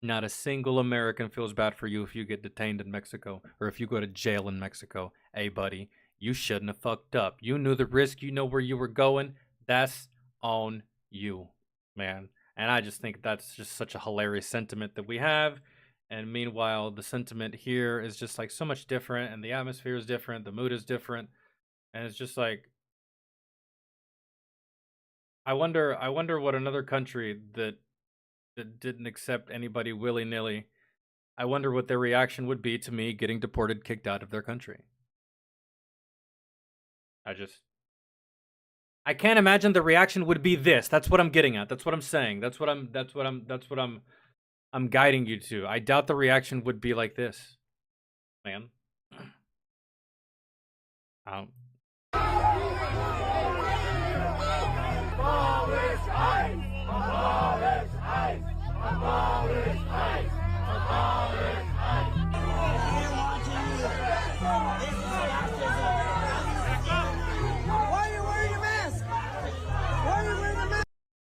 Not a single American feels bad for you if you get detained in Mexico or if you go to jail in Mexico. Hey, buddy, you shouldn't have fucked up. You knew the risk. You know where you were going. That's on you, man. And I just think that's just such a hilarious sentiment that we have. And meanwhile, the sentiment here is just like so much different, and the atmosphere is different, the mood is different, and it's just like I wonder what another country that didn't accept anybody willy-nilly, I wonder what their reaction would be to me getting deported, kicked out of their country. I can't imagine the reaction would be this. That's what I'm getting at. That's what I'm saying. That's what I'm guiding you to. I doubt the reaction would be like this, man.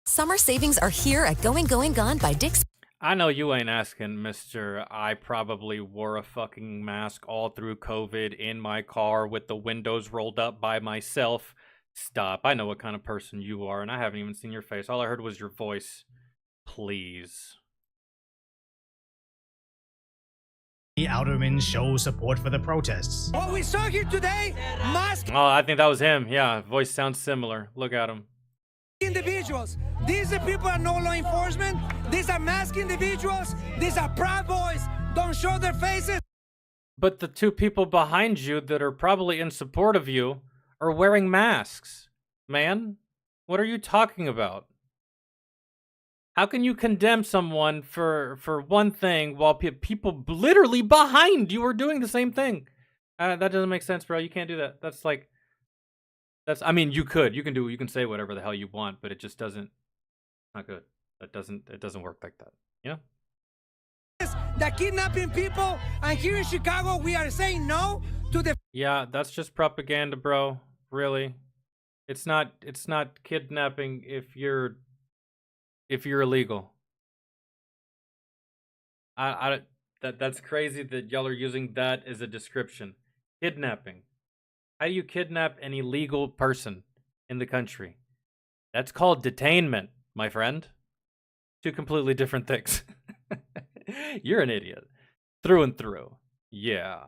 Summer savings are here at Going, Going, Gone by Dick's. I know you ain't asking, Mr. I probably wore a fucking mask all through COVID in my car with the windows rolled up by myself. Stop. I know what kind of person you are, and I haven't even seen your face. All I heard was your voice. Please. The Outermen show support for the protests. What we saw here today, masked Oh, I think that was him. Yeah, voice sounds similar. Look at him. individuals. These are people are no law enforcement. These are masked individuals. These are Proud Boys. Don't show their faces. But the two people behind you that are probably in support of you are wearing masks. Man, what are you talking about? How can you condemn someone for one thing while people literally behind you are doing the same thing? That doesn't make sense, bro. You can't do that. That's like, I mean, you can say whatever the hell you want, but it just doesn't, not good. It doesn't work like that. Yeah. That kidnapping people, and here in Chicago, we are saying no to the. Yeah, that's just propaganda, bro. Really, it's not kidnapping if you're illegal. That's crazy that y'all are using that as a description. Kidnapping. How do you kidnap an illegal person in the country? That's called detainment, my friend. Two completely different things. You're an idiot. Through and through. Yeah.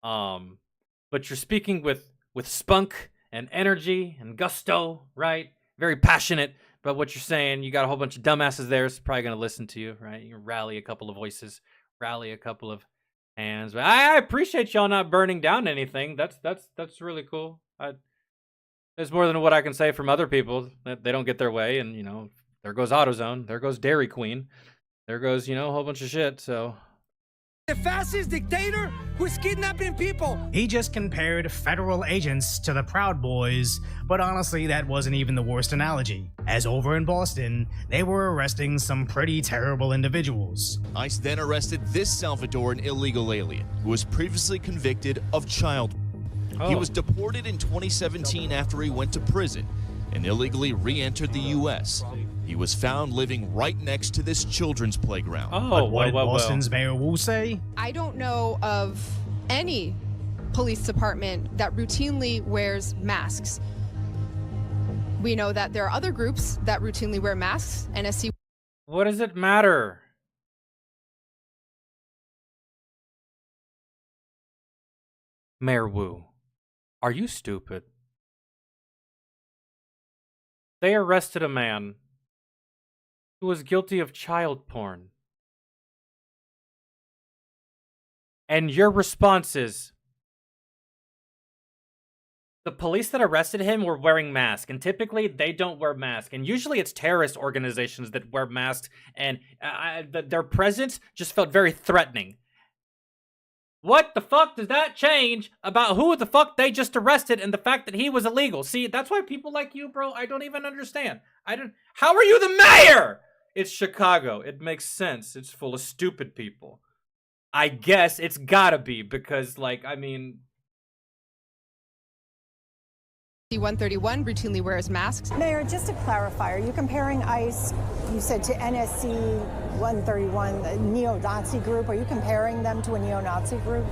But you're speaking with spunk and energy and gusto, right? Very passionate about what you're saying. You got a whole bunch of dumbasses there, so probably gonna listen to you, right? You rally a couple of voices, rally a couple of hands. But I appreciate y'all not burning down anything. That's really cool. There's more than what I can say from other people that they don't get their way, and there goes AutoZone, there goes Dairy Queen, there goes a whole bunch of shit. So The fascist dictator who's kidnapping people. He just compared federal agents to the Proud Boys, but honestly, that wasn't even the worst analogy. As over in Boston, they were arresting some pretty terrible individuals. ICE then arrested this Salvadoran illegal alien, who was previously convicted of child. He was deported in 2017 after he went to prison and illegally re-entered the U.S. He was found living right next to this children's playground. But what did Boston's Mayor Wu say? I don't know of any police department that routinely wears masks. We know that there are other groups that routinely wear masks. NSC. What does it matter? Mayor Wu, are you stupid? They arrested a man who was guilty of child porn. And your response is, the police that arrested him were wearing masks, and typically they don't wear masks. And usually it's terrorist organizations that wear masks, and their presence just felt very threatening. What the fuck does that change about who the fuck they just arrested and the fact that he was illegal? See, that's why people like you, bro, I don't even understand. How are you the mayor? It's Chicago. It makes sense. It's full of stupid people. I guess it's gotta be because, like, I mean, 131 routinely wears masks. Mayor, just to clarify, are you comparing ICE, you said, to NSC 131, a neo-Nazi group? Are you comparing them to a neo-Nazi group?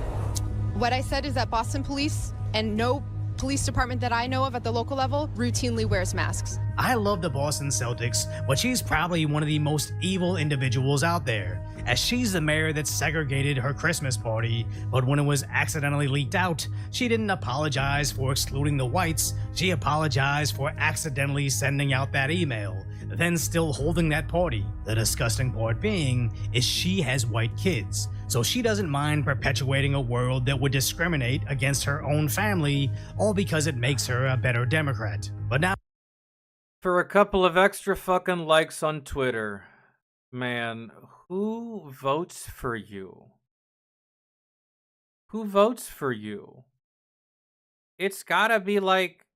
What I said is that Boston police and no police department that I know of at the local level routinely wears masks. I love the Boston Celtics, but she's probably one of the most evil individuals out there, as she's the mayor that segregated her Christmas party, but when it was accidentally leaked out, she didn't apologize for excluding the whites, she apologized for accidentally sending out that email, then still holding that party. The disgusting part being, is she has white kids, so she doesn't mind perpetuating a world that would discriminate against her own family, all because it makes her a better Democrat. But now, for a couple of extra fucking likes on Twitter, man, who votes for you? Who votes for you? It's gotta be like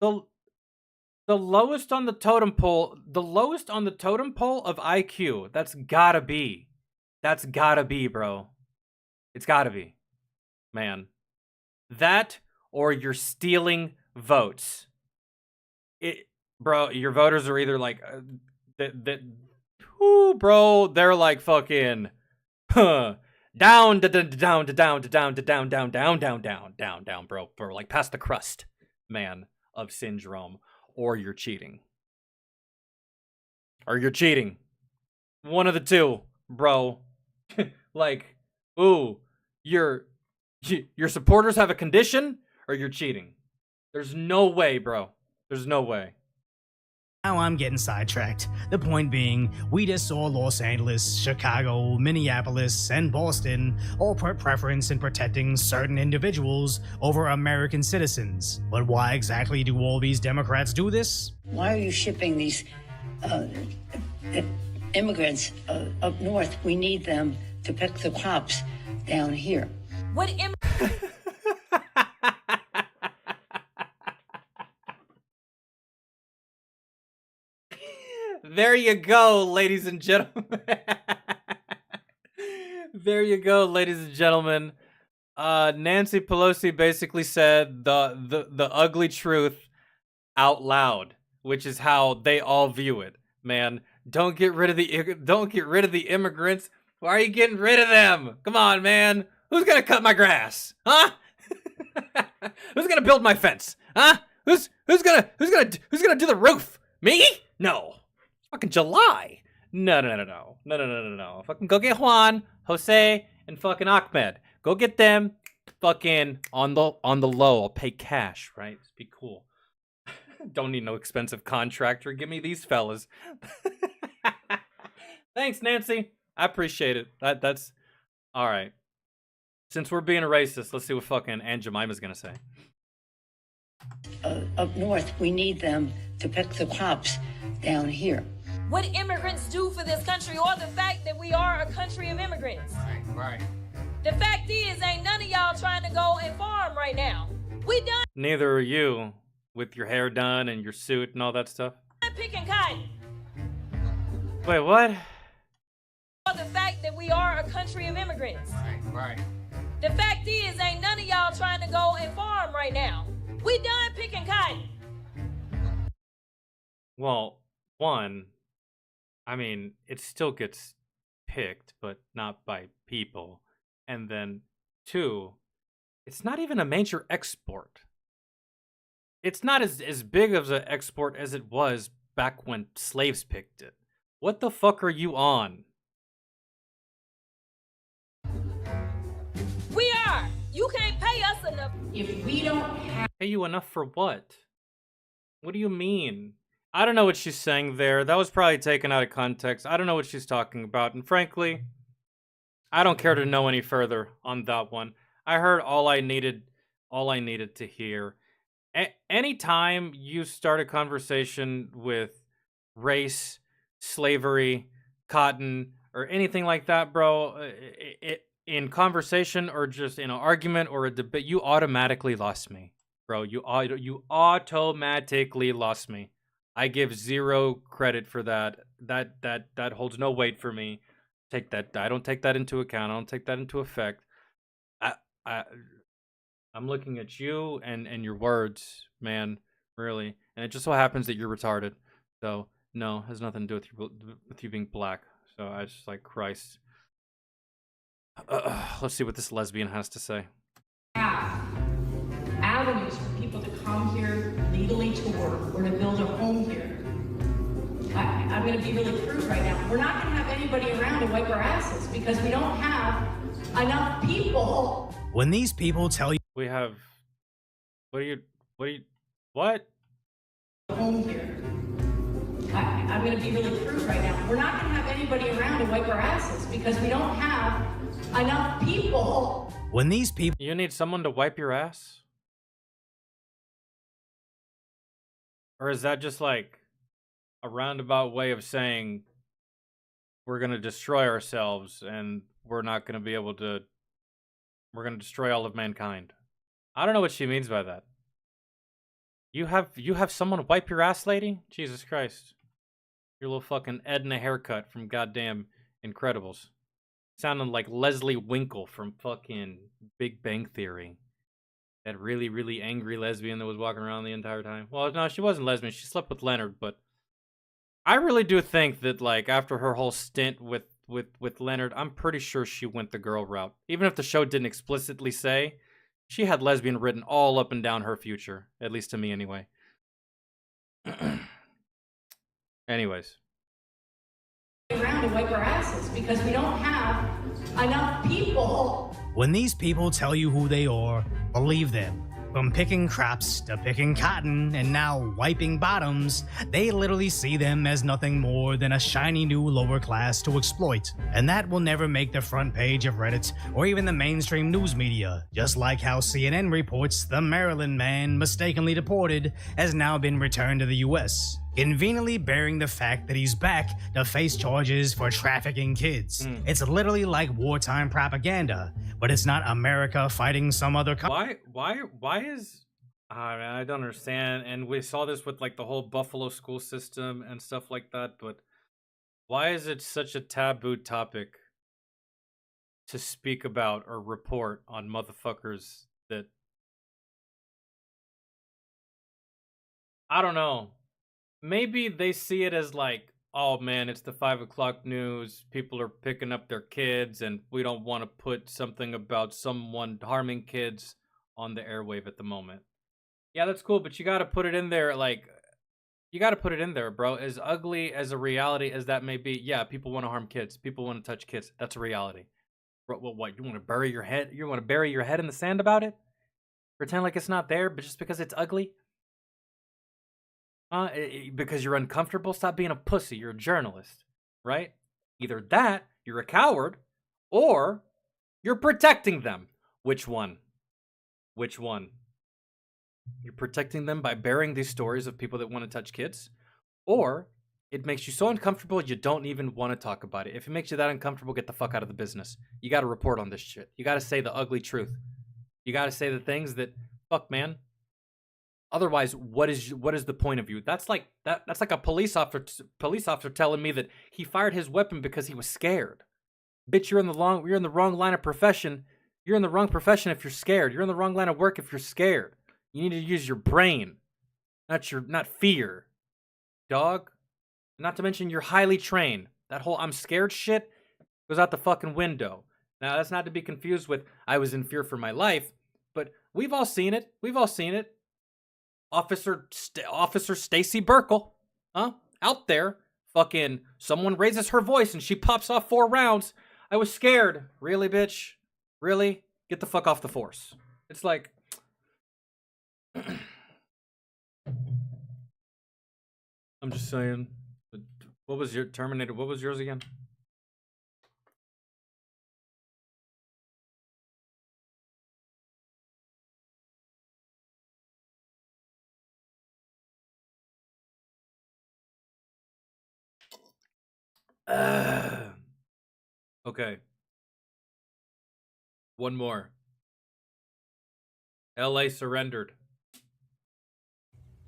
the lowest on the totem pole, of IQ. That's gotta be, bro. It's gotta be, man. That, or you're stealing votes. Bro, your voters are either like, bro, they're like fucking, down, bro, like past the crust, man, of syndrome, or you're cheating. One of the two, bro. Like, ooh, your supporters have a condition, or you're cheating. There's no way, bro. There's no way. Now I'm getting sidetracked. The point being, we just saw Los Angeles, Chicago, Minneapolis, and Boston all put preference in protecting certain individuals over American citizens. But why exactly do all these Democrats do this? Why are you shipping these immigrants up north? We need them to pick the crops down here. What There you go, ladies and gentlemen. There you go, ladies and gentlemen. Nancy Pelosi basically said the ugly truth out loud, which is how they all view it. Man, don't get rid of the immigrants. Why are you getting rid of them? Come on, man. Who's gonna cut my grass? Huh? Who's gonna build my fence? Huh? Who's gonna do the roof? Me? No. Fucking July. No. Fucking go get Juan, Jose, and fucking Ahmed. Go get them. Fucking on the low. I'll pay cash, right? Just be cool. Don't need no expensive contractor. Give me these fellas. Thanks, Nancy. I appreciate it. That's all right. Since we're being a racist, let's see what fucking Aunt Jemima's gonna say. Up north, we need them to pick the crops down here. What immigrants do for this country, or the fact that we are a country of immigrants. Right. The fact is, ain't none of y'all trying to go and farm right now. We done Neither are you, with your hair done and your suit and all that stuff. picking cotton. Wait, what? Or the fact that we are a country of immigrants. Right. The fact is, ain't none of y'all trying to go and farm right now. We done picking cotton. Well, one, I mean, it still gets picked, but not by people. And then two, it's not even a major export. It's not as big of an export as it was back when slaves picked it. What the fuck are you on? We are. You can't pay us enough. If we don't have... Pay you enough for what? What do you mean? I don't know what she's saying there. That was probably taken out of context. I don't know what she's talking about. And frankly, I don't care to know any further on that one. I heard all I needed to hear. Anytime you start a conversation with race, slavery, cotton, or anything like that, bro, in conversation or just in an argument or a debate, you automatically lost me, bro. You automatically lost me. I give zero credit for that. That holds no weight for me. I don't take that into account. I don't take that into effect. I'm I'm looking at you and your words, man, really. And it just so happens that you're retarded. So, no, has nothing to do with you being black. So I just like, Christ. Let's see what this lesbian has to say. Avenues for people to come here legally to work or to build a home here. I'm going to be really crude right now. We're not going to have anybody around to wipe our asses because we don't have enough people. When these people tell you we have, what? Home here. I'm going to be really crude right now. We're not going to have anybody around to wipe our asses because we don't have enough people. When these people, you need someone to wipe your ass? Or is that just like a roundabout way of saying we're going to destroy ourselves and we're not going to be able to, we're going to destroy all of mankind? I don't know what she means by that. You have someone wipe your ass, lady? Jesus Christ. Your little fucking Edna haircut from goddamn Incredibles. Sounding like Leslie Winkle from fucking Big Bang Theory. That really, really angry lesbian that was walking around the entire time. Well, no, she wasn't lesbian. She slept with Leonard, but I really do think that, like, after her whole stint with Leonard, I'm pretty sure she went the girl route. Even if the show didn't explicitly say, she had lesbian written all up and down her future. At least to me, anyway. Anyways. Around to wipe our asses because we don't have enough people. When these people tell you who they are, believe them. From picking crops to picking cotton and now wiping bottoms, they literally see them as nothing more than a shiny new lower class to exploit. And that will never make the front page of Reddit or even the mainstream news media, just like how CNN reports the Maryland man mistakenly deported has now been returned to the US, conveniently bearing the fact that he's back to face charges for trafficking kids. It's literally like wartime propaganda, but it's not America fighting some other country. Why is I don't understand, and we saw this with like the whole Buffalo school system and stuff like that, but why is it such a taboo topic to speak about or report on motherfuckers that, I don't know, maybe they see it as like, oh man, it's the 5 o'clock news, people are picking up their kids and we don't want to put something about someone harming kids on the airwave at the moment. Yeah, that's cool, but you got to put it in there, like, you got to put it in there, bro. As ugly as a reality as that may be, yeah, people want to harm kids, people want to touch kids, that's a reality. Bro, what, you want to bury your head, in the sand about it? Pretend like it's not there, but just because it's ugly? Because you're uncomfortable? Stop being a pussy. You're a journalist, right? Either that, you're a coward, or you're protecting them. Which one? Which one? You're protecting them by burying these stories of people that want to touch kids? Or it makes you so uncomfortable you don't even want to talk about it. If it makes you that uncomfortable, get the fuck out of the business. You got to report on this shit. You got to say the ugly truth. You got to say the things that, fuck, man. Otherwise, what is the point of you? That's like a police officer telling me that he fired his weapon because he was scared. Bitch, you're in the wrong line of profession. You're in the wrong profession if you're scared. You're in the wrong line of work if you're scared. You need to use your brain, not fear, dog. Not to mention you're highly trained. That whole I'm scared shit goes out the fucking window. Now that's not to be confused with I was in fear for my life, but we've all seen it. Officer Stacy Burkle, out there, fucking someone raises her voice and she pops off 4 rounds. I was scared. Really, bitch? Really? Get the fuck off the force. It's like, I'm just saying. What was your Terminator? What was yours again? Okay. One more. LA surrendered.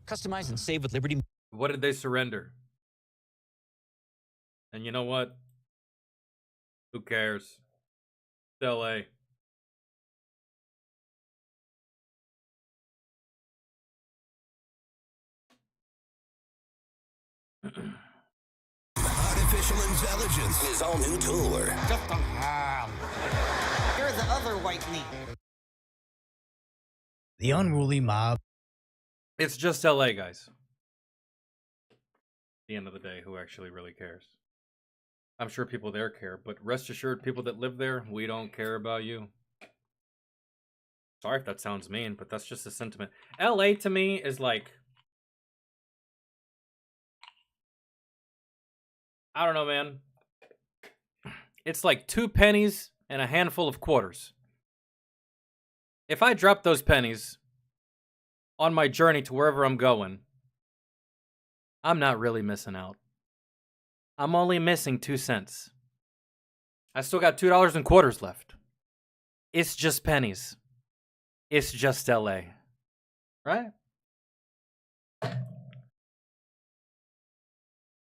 Customize and save with Liberty. What did they surrender? And you know what? Who cares? It's LA. Artificial intelligence and his all-new tour. Just a ham. Here's the other white meat. The unruly mob. It's just LA, guys. At the end of the day, who actually really cares? I'm sure people there care, but rest assured, people that live there, we don't care about you. Sorry if that sounds mean, but that's just a sentiment. LA to me is like, I don't know, man. It's like 2 pennies and a handful of quarters. If I drop those pennies on my journey to wherever I'm going, I'm not really missing out. I'm only missing 2 cents. I still got $2 and quarters left. It's just pennies. It's just LA. Right?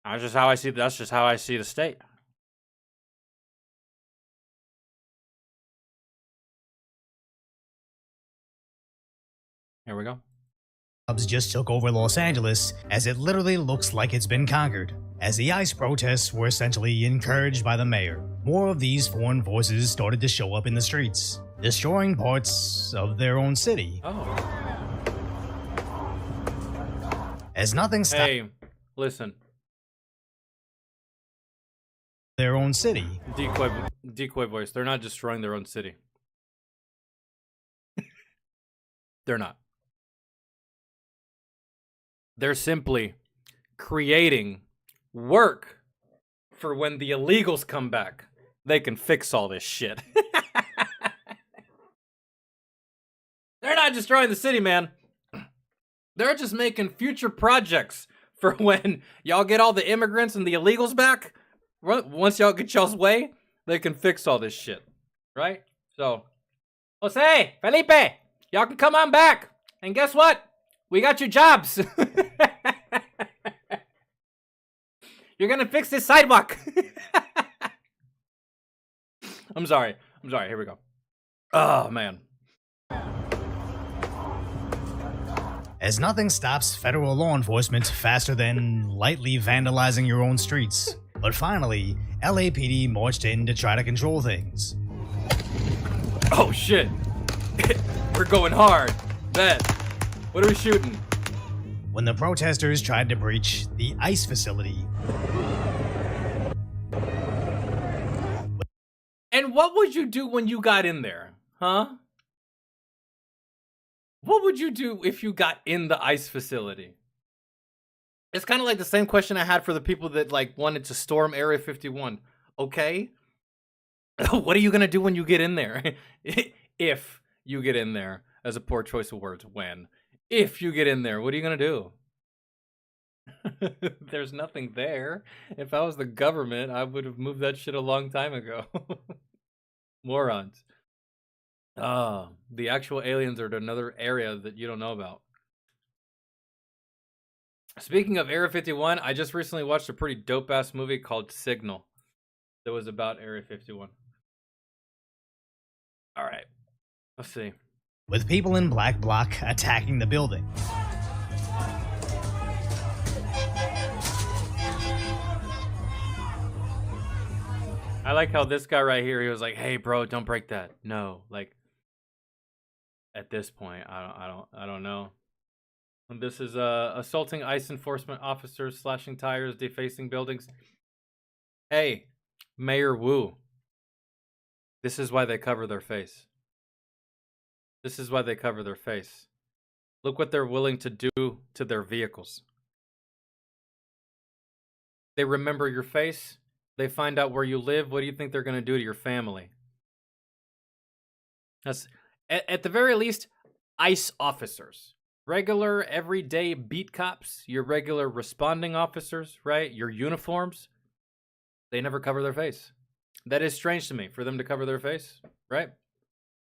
That's just how I see the state. Here we go. Mobs just took over Los Angeles, as it literally looks like it's been conquered, as the ICE protests were essentially encouraged by the mayor. More of these foreign voices started to show up in the streets, destroying parts of their own city. As nothing stopped. Hey, listen. Their own city. Decoy voice. They're not destroying their own city. They're not. They're simply creating work for when the illegals come back. They can fix all this shit. They're not destroying the city, man. They're just making future projects for when y'all get all the immigrants and the illegals back. Once y'all get y'all's way, they can fix all this shit. Right? So, Jose, Felipe, y'all can come on back. And guess what? We got you jobs. You're gonna fix this sidewalk. I'm sorry. Here we go. Oh, man. As nothing stops federal law enforcement faster than lightly vandalizing your own streets. But finally, LAPD marched in to try to control things. Oh, shit. We're going hard. Bet. What are we shooting? When the protesters tried to breach the ICE facility. And what would you do when you got in there? Huh? What would you do if you got in the ICE facility? It's kind of like the same question I had for the people that like wanted to storm Area 51. Okay. What are you going to do when you get in there? If you get in there, as a poor choice of words, when. If you get in there, what are you going to do? There's nothing there. If I was the government, I would have moved that shit a long time ago. Morons. The actual aliens are in another area that you don't know about. Speaking of Area 51, I just recently watched a pretty dope-ass movie called Signal that was about Area 51. All right. Let's see. With people in black bloc attacking the building. I like how this guy right here, he was like, "Hey, bro, don't break that." No, like at this point, I don't know. And this is assaulting ICE enforcement officers, slashing tires, defacing buildings. Hey, Mayor Wu. This is why they cover their face. This is why they cover their face. Look what they're willing to do to their vehicles. They remember your face. They find out where you live. What do you think they're going to do to your family? That's at the very least, ICE officers. Regular, everyday beat cops, your regular responding officers, right? Your uniforms, they never cover their face. That is strange to me, for them to cover their face, right?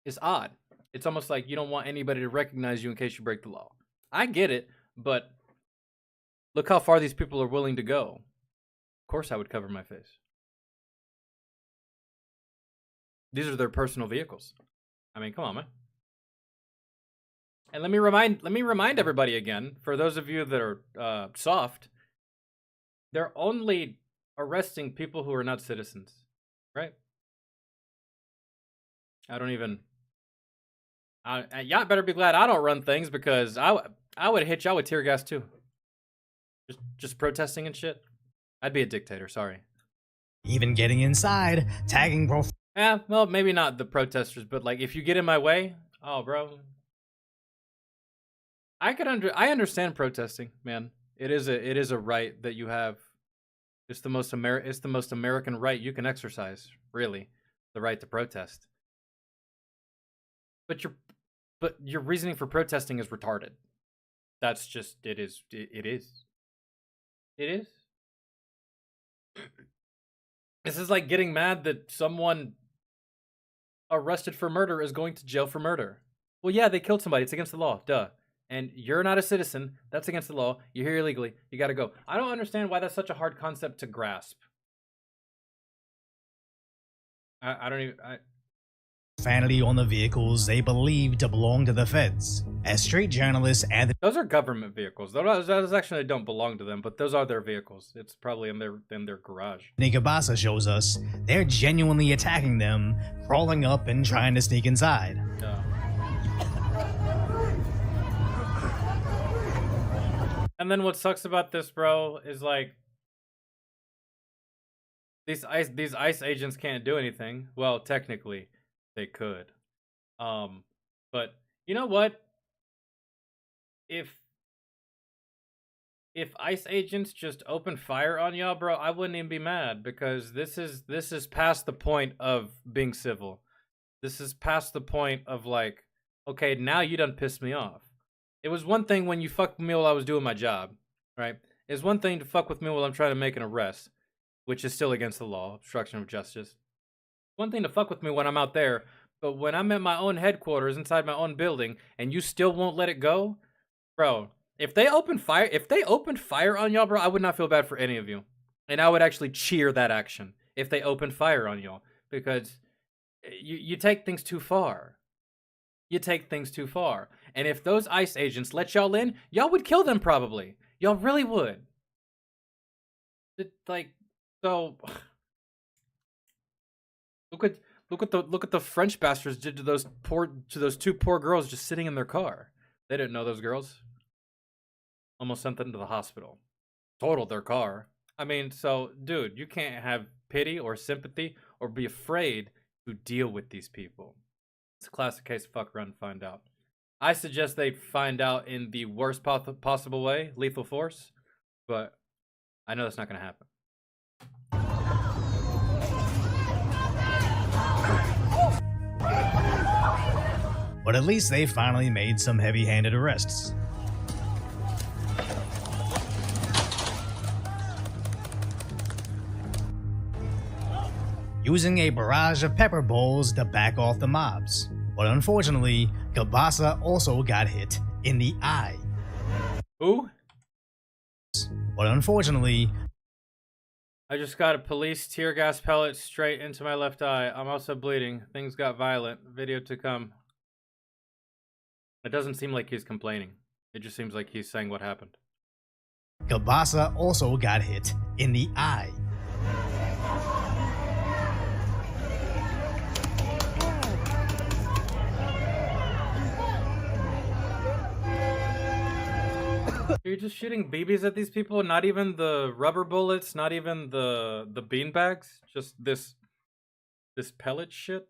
It's odd. It's almost like you don't want anybody to recognize you in case you break the law. I get it, but look how far these people are willing to go. Of course I would cover my face. These are their personal vehicles. I mean, come on, man. And let me remind everybody again, for those of you that are soft, they're only arresting people who are not citizens, right? I don't even. Y'all better be glad I don't run things, because I would hit y'all with tear gas too. Just protesting and shit. I'd be a dictator. Sorry. Even getting inside, tagging Yeah, well, maybe not the protesters, but like if you get in my way, oh, bro. I understand protesting, man. It is a right that you have. It's the most American right you can exercise, really, the right to protest. But your reasoning for protesting is retarded. That's just it is. This is like getting mad that someone arrested for murder is going to jail for murder. Well, yeah, they killed somebody. It's against the law. Duh. And you're not a citizen. That's against the law. You're here illegally. You gotta go. I don't understand why that's such a hard concept to grasp. I don't even... profanity on the vehicles they believe to belong to the feds. As street journalists and those are government vehicles. Those actually don't belong to them, but those are their vehicles. It's probably in their garage. Nikabasa shows us, they're genuinely attacking them, crawling up and trying to sneak inside. And then what sucks about this, bro, is like these ICE agents can't do anything. Well, technically, they could. But you know what? If ICE agents just open fire on y'all, bro, I wouldn't even be mad, because this is past the point of being civil. This is past the point of like, okay, now you done pissed me off. It was one thing when you fucked with me while I was doing my job, right? It's one thing to fuck with me while I'm trying to make an arrest, which is still against the law, obstruction of justice. One thing to fuck with me when I'm out there, but when I'm at my own headquarters inside my own building and you still won't let it go, bro, if they opened fire on y'all, bro, I would not feel bad for any of you. And I would actually cheer that action if they opened fire on y'all, because you take things too far. You take things too far. And if those ICE agents let y'all in, y'all would kill them probably. Y'all really would. So look at the French bastards did to those two poor girls just sitting in their car. They didn't know those girls. Almost sent them to the hospital. Totaled their car. I mean, so dude, you can't have pity or sympathy or be afraid to deal with these people. It's a classic case of fuck around and find out. I suggest they find out in the worst possible way, lethal force, but I know that's not going to happen. But at least they finally made some heavy-handed arrests. Using a barrage of pepper balls to back off the mobs. But unfortunately, Kabasa also got hit in the eye. Who? But unfortunately, I just got a police tear gas pellet straight into my left eye. I'm also bleeding. Things got violent. Video to come. It doesn't seem like he's complaining. It just seems like he's saying what happened. Kabasa also got hit in the eye. You're just shooting BBs at these people, not even the rubber bullets, not even the bean bags, just this pellet shit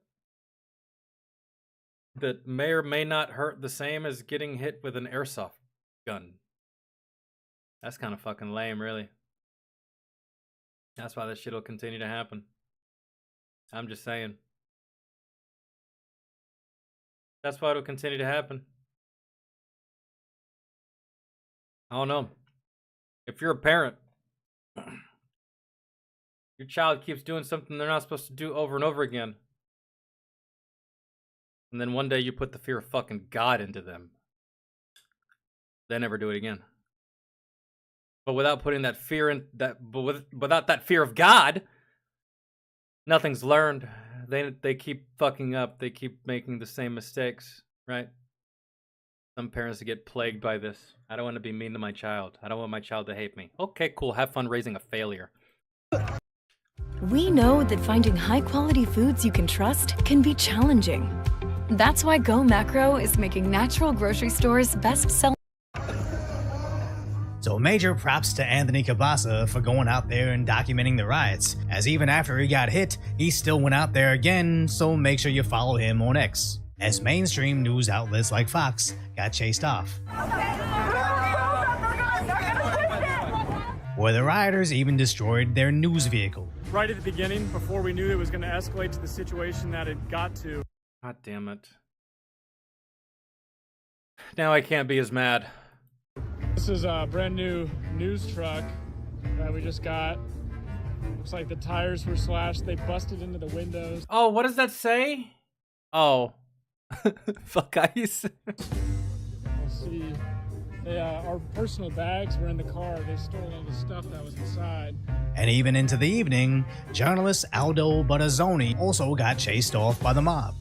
that may or may not hurt the same as getting hit with an airsoft gun. That's kind of fucking lame, really. That's why this shit will continue to happen. I'm just saying. That's why it'll continue to happen. I don't know. If you're a parent, your child keeps doing something they're not supposed to do over and over again, and then one day you put the fear of fucking God into them, they never do it again. But without putting that fear in without that fear of God, nothing's learned. They keep fucking up. They keep making the same mistakes, right? Some parents get plagued by this. I don't want to be mean to my child. I don't want my child to hate me. Okay, cool. Have fun raising a failure. We know that finding high-quality foods you can trust can be challenging. That's why Go Macro is making natural grocery stores best-selling. So major props to Anthony Cabasa for going out there and documenting the riots, as even after he got hit, he still went out there again, so make sure you follow him on X, as mainstream news outlets like Fox got chased off. Where the rioters even destroyed their news vehicle. Right at the beginning, before we knew it was going to escalate to the situation that it got to. God damn it. Now I can't be as mad. This is a brand new news truck that we just got. Looks like the tires were slashed. They busted into the windows. Oh, what does that say? Oh. Fuck ice. Let's see. Our personal bags were in the car. They stole all the stuff that was inside. And even into the evening, journalist Aldo Buttazzoni also got chased off by the mob.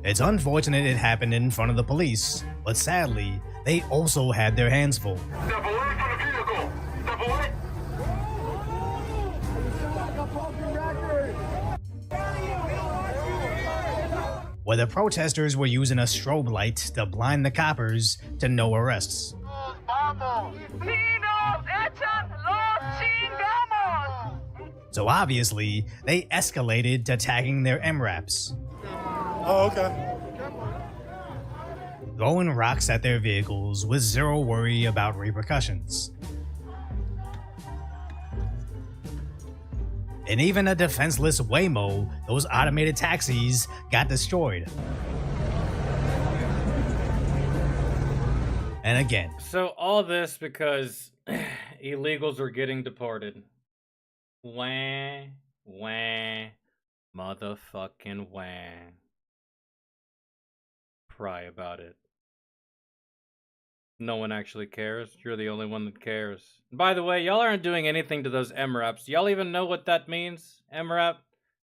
It's unfortunate it happened in front of the police, but sadly, they also had their hands full. Where the protesters were using a strobe light to blind the coppers to no arrests. So obviously, they escalated to tagging their MRAPs. Oh, okay. Throwing rocks at their vehicles with zero worry about repercussions. And even a defenseless Waymo, those automated taxis, got destroyed. And again. So all this because illegals are getting deported. Wah, wah, motherfucking wah. Cry about it. No one actually cares. You're the only one that cares. By the way, y'all aren't doing anything to those MRAPs. Y'all even know what that means? MRAP? Of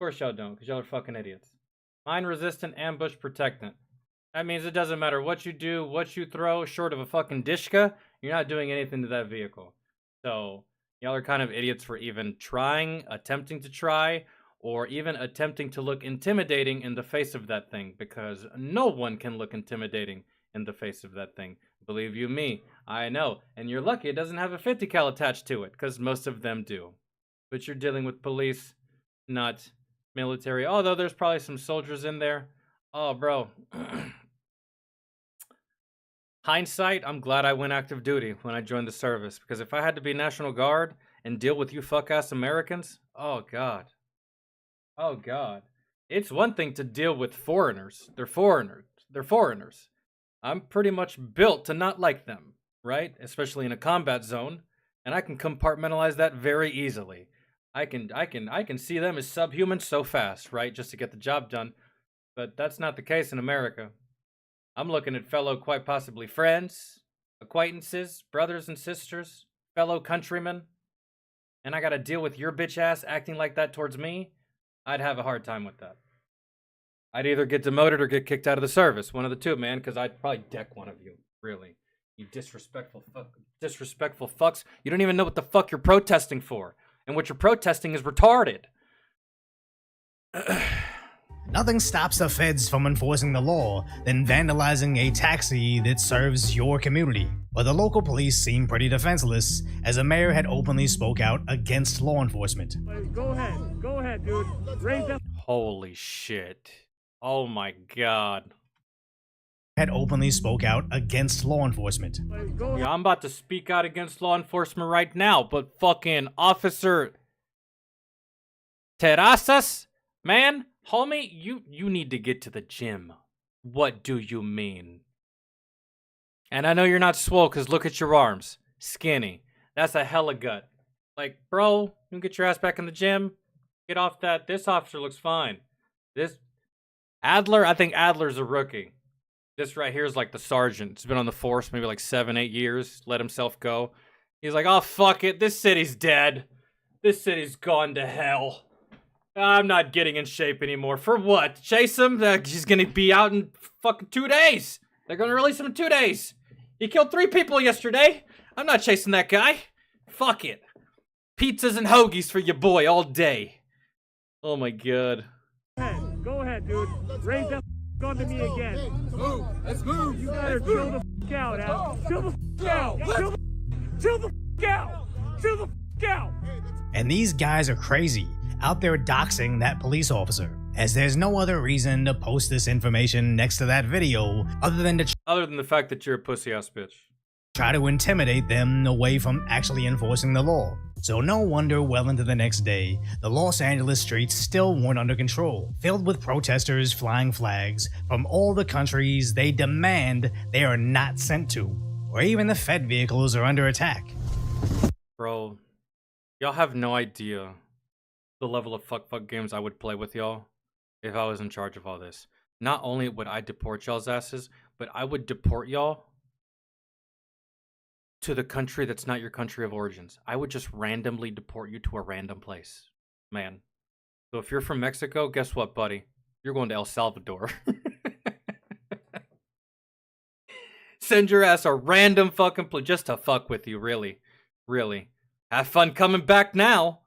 course y'all don't, because y'all are fucking idiots. Mine resistant ambush protectant. That means it doesn't matter what you do, what you throw, short of a fucking dishka, you're not doing anything to that vehicle. So, y'all are kind of idiots for even trying, attempting to try, or even attempting to look intimidating in the face of that thing, because no one can look intimidating in the face of that thing. Believe you me, I know. And you're lucky it doesn't have a 50 cal attached to it, because most of them do. But you're dealing with police, not military. Although there's probably some soldiers in there. Oh, bro. Hindsight, I'm glad I went active duty when I joined the service, because if I had to be National Guard and deal with you fuck-ass Americans, oh, God. Oh, God. It's one thing to deal with foreigners. They're foreigners. They're foreigners. I'm pretty much built to not like them, right? Especially in a combat zone, and I can compartmentalize that very easily. I can see them as subhumans so fast, right? Just to get the job done. But that's not the case in America. I'm looking at fellow, quite possibly friends, acquaintances, brothers and sisters, fellow countrymen, and I gotta deal with your bitch ass acting like that towards me. I'd have a hard time with that. I'd either get demoted or get kicked out of the service. One of the two, man, because I'd probably deck one of you. Really. You disrespectful fucks. You don't even know what the fuck you're protesting for. And what you're protesting is retarded. Nothing stops the feds from enforcing the law than vandalizing a taxi that serves your community. But the local police seemed pretty defenseless, as a mayor had openly spoke out against law enforcement. Go ahead, dude. Raise that. Holy shit. Oh my God. Had openly spoke out against law enforcement. Yeah, I'm about to speak out against law enforcement right now, but fucking Officer Terrazas, man, homie, you need to get to the gym. What do you mean? And I know you're not swole, because look at your arms. Skinny. That's a hella gut. Like, bro, you can get your ass back in the gym. Get off that. This officer looks fine. This Adler, I think Adler's a rookie. This right here is like the sergeant. He's been on the force maybe like 7-8 years. Let himself go. He's like, oh, fuck it. This city's dead. This city's gone to hell. I'm not getting in shape anymore. For what? Chase him? He's gonna be out in fucking 2 days. They're gonna release him in 2 days. He killed 3 people yesterday. I'm not chasing that guy. Fuck it. Pizzas and hoagies for your boy all day. Oh my god. Go ahead, dude. Raise that gun to me again. Let's move. You better chill the out, Al. Chill the out. Chill the out. Chill the out. And these guys are crazy, out there doxing that police officer, as there's no other reason to post this information next to that video other than the fact that you're a pussy ass bitch. Try to intimidate them away from actually enforcing the law. So no wonder well into the next day, the Los Angeles streets still weren't under control, filled with protesters flying flags from all the countries they demand they are not sent to, or even the Fed vehicles are under attack. Bro, y'all have no idea the level of fuck games I would play with y'all if I was in charge of all this. Not only would I deport y'all's asses, but I would deport y'all to the country that's not your country of origins. I would just randomly deport you to a random place. Man. So if you're from Mexico, guess what, buddy? You're going to El Salvador. Send your ass a random fucking place just to fuck with you, really. Really. Have fun coming back now.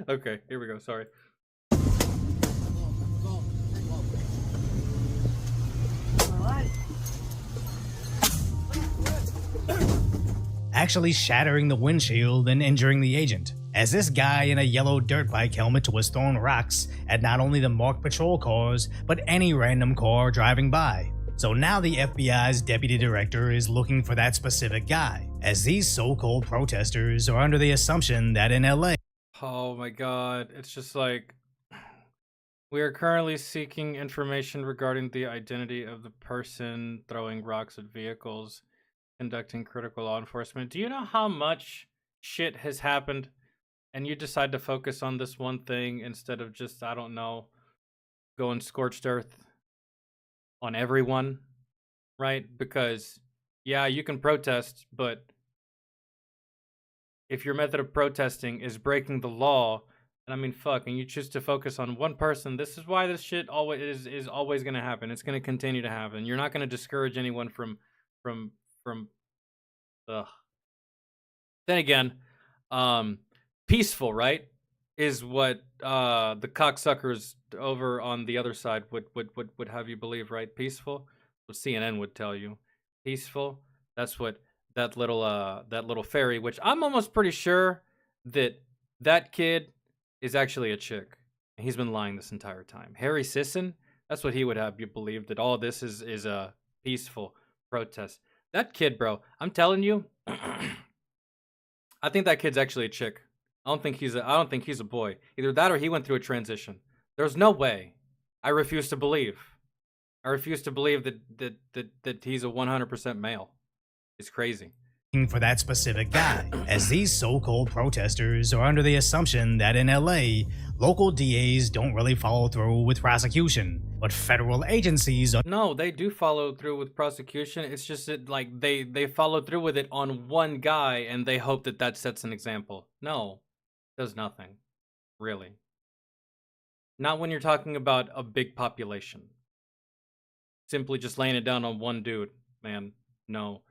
Okay, here we go, sorry. Actually shattering the windshield and injuring the agent, as this guy in a yellow dirt bike helmet was throwing rocks at not only the marked patrol cars, but any random car driving by. So now the FBI's deputy director is looking for that specific guy, as these so-called protesters are under the assumption that in LA. Oh my god, it's just like, we are currently seeking information regarding the identity of the person throwing rocks at vehicles, conducting critical law enforcement. Do you know how much shit has happened and you decide to focus on this one thing instead of just, I don't know, going scorched earth on everyone, right? Because, yeah, you can protest, but if your method of protesting is breaking the law, and I mean, fuck, and you choose to focus on one person, this is why this shit always is always going to happen. It's going to continue to happen. You're not going to discourage anyone from ugh. Then again, peaceful, right, is what the cocksuckers over on the other side would have you believe, right? Peaceful, what CNN would tell you. Peaceful, that's what that little fairy, which I'm almost pretty sure that kid is actually a chick. He's been lying this entire time. Harry Sisson, that's what he would have you believe, that all this is a peaceful protest. That kid, bro, I'm telling you, I think that kid's actually a chick. I don't think he's a boy. Either that or he went through a transition. There's no way. I refuse to believe. I refuse to believe that he's a 100% male. It's crazy. For that specific guy, as these so-called protesters are under the assumption that in LA, local DAs don't really follow through with prosecution, but federal agencies are. No, they do follow through with prosecution. It's just that, like, they follow through with it on one guy and they hope that sets an example. No, does nothing, really. Not when you're talking about a big population. Simply just laying it down on one dude, man. No.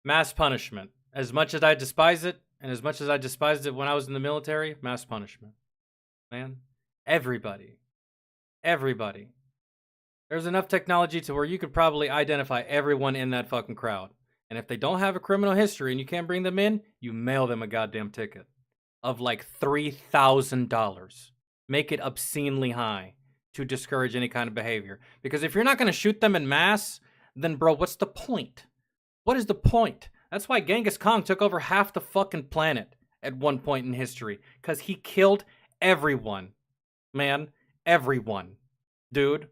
Mass punishment. As much as I despise it, and as much as I despised it when I was in the military, mass punishment. Man. Everybody. There's enough technology to where you could probably identify everyone in that fucking crowd. And if they don't have a criminal history and you can't bring them in, you mail them a goddamn ticket of like $3,000. Make it obscenely high to discourage any kind of behavior. Because if you're not going to shoot them in mass, then bro, what's the point? What is the point? That's why Genghis Khan took over half the fucking planet at one point in history. Because he killed everyone. Man, everyone. Dude.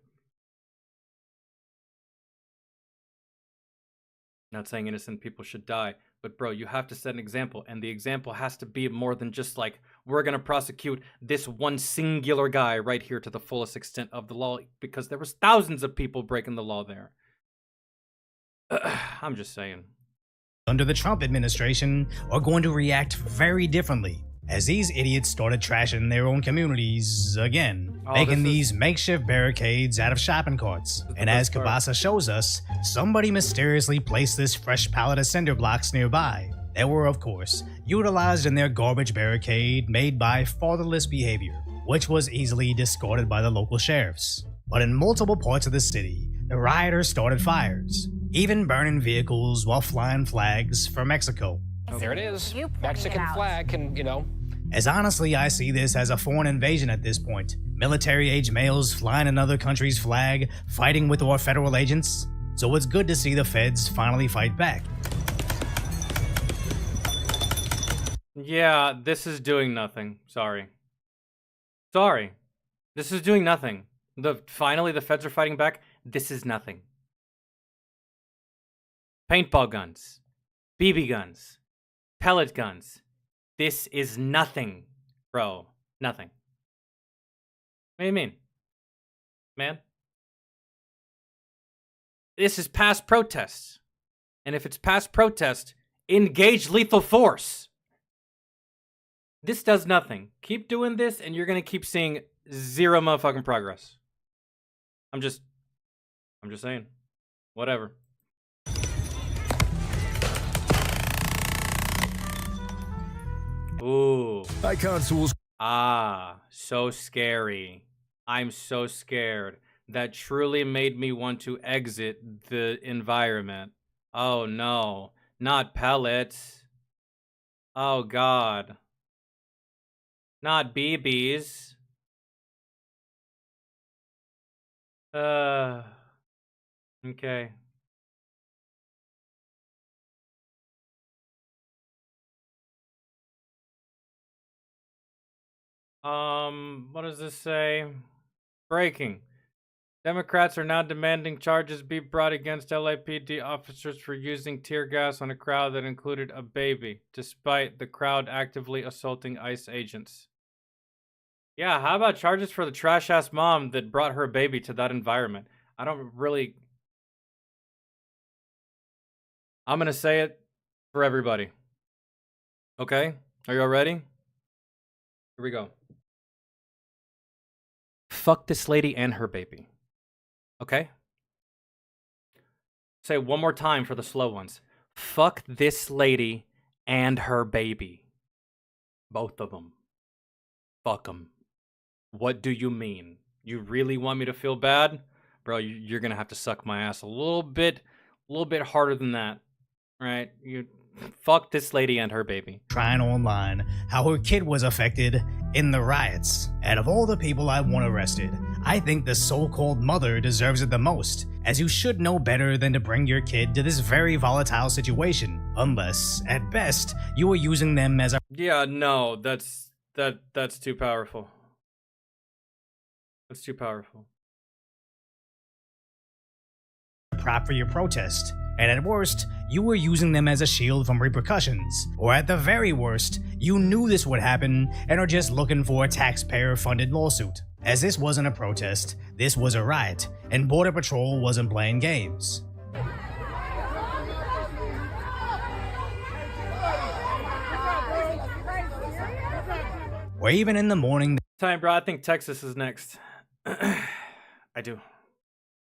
Not saying innocent people should die, But bro, you have to set an example, and the example has to be more than just like, we're gonna prosecute this one singular guy right here to the fullest extent of the law, because there was thousands of people breaking the law there. I'm just saying. Under the Trump administration are going to react very differently, as these idiots started trashing their own communities again, making these makeshift barricades out of shopping carts. And as Kabasa shows us, somebody mysteriously placed this fresh pallet of cinder blocks nearby. They were, of course, utilized in their garbage barricade made by fatherless behavior, which was easily discarded by the local sheriffs. But in multiple parts of the city, the rioters started fires, even burning vehicles while flying flags for Mexico. There it is. Mexican flag can, As honestly, I see this as a foreign invasion at this point. Military-age males flying another country's flag, fighting with our federal agents. So it's good to see the feds finally fight back. Yeah, this is doing nothing. Sorry. This is doing nothing. Finally, the feds are fighting back. This is nothing. Paintball guns. BB guns. Pellet guns. This is nothing, bro. Nothing. What do you mean? Man? This is past protests. And if it's past protest, engage lethal force. This does nothing. Keep doing this and you're going to keep seeing zero motherfucking progress. I'm just saying. Whatever. Ooh. Icon tools. Ah, so scary. I'm so scared. That truly made me want to exit the environment. Oh no, not pellets. Oh god. Not BBs. Okay. What does this say? Breaking. Democrats are now demanding charges be brought against LAPD officers for using tear gas on a crowd that included a baby, despite the crowd actively assaulting ICE agents. Yeah, how about charges for the trash-ass mom that brought her baby to that environment? I'm gonna say it for everybody. Okay? Are you all ready? Here we go. Fuck this lady and her baby. Okay? Say it one more time for the slow ones. Fuck this lady and her baby. Both of them. Fuck them. What do you mean? You really want me to feel bad? Bro, you're gonna have to suck my ass a little bit harder than that. Right? Fuck this lady and her baby. Trying online how her kid was affected in the riots. Out of all the people I want arrested, I think the so-called mother deserves it the most, as you should know better than to bring your kid to this very volatile situation, unless, at best, you are using them as a— Yeah, no, that's too powerful. That's too powerful. prop for your protest. And at worst, you were using them as a shield from repercussions. Or at the very worst, you knew this would happen and are just looking for a taxpayer-funded lawsuit. As this wasn't a protest, this was a riot, and Border Patrol wasn't playing games. Or even in the morning— Time, bro. I think Texas is next. I do.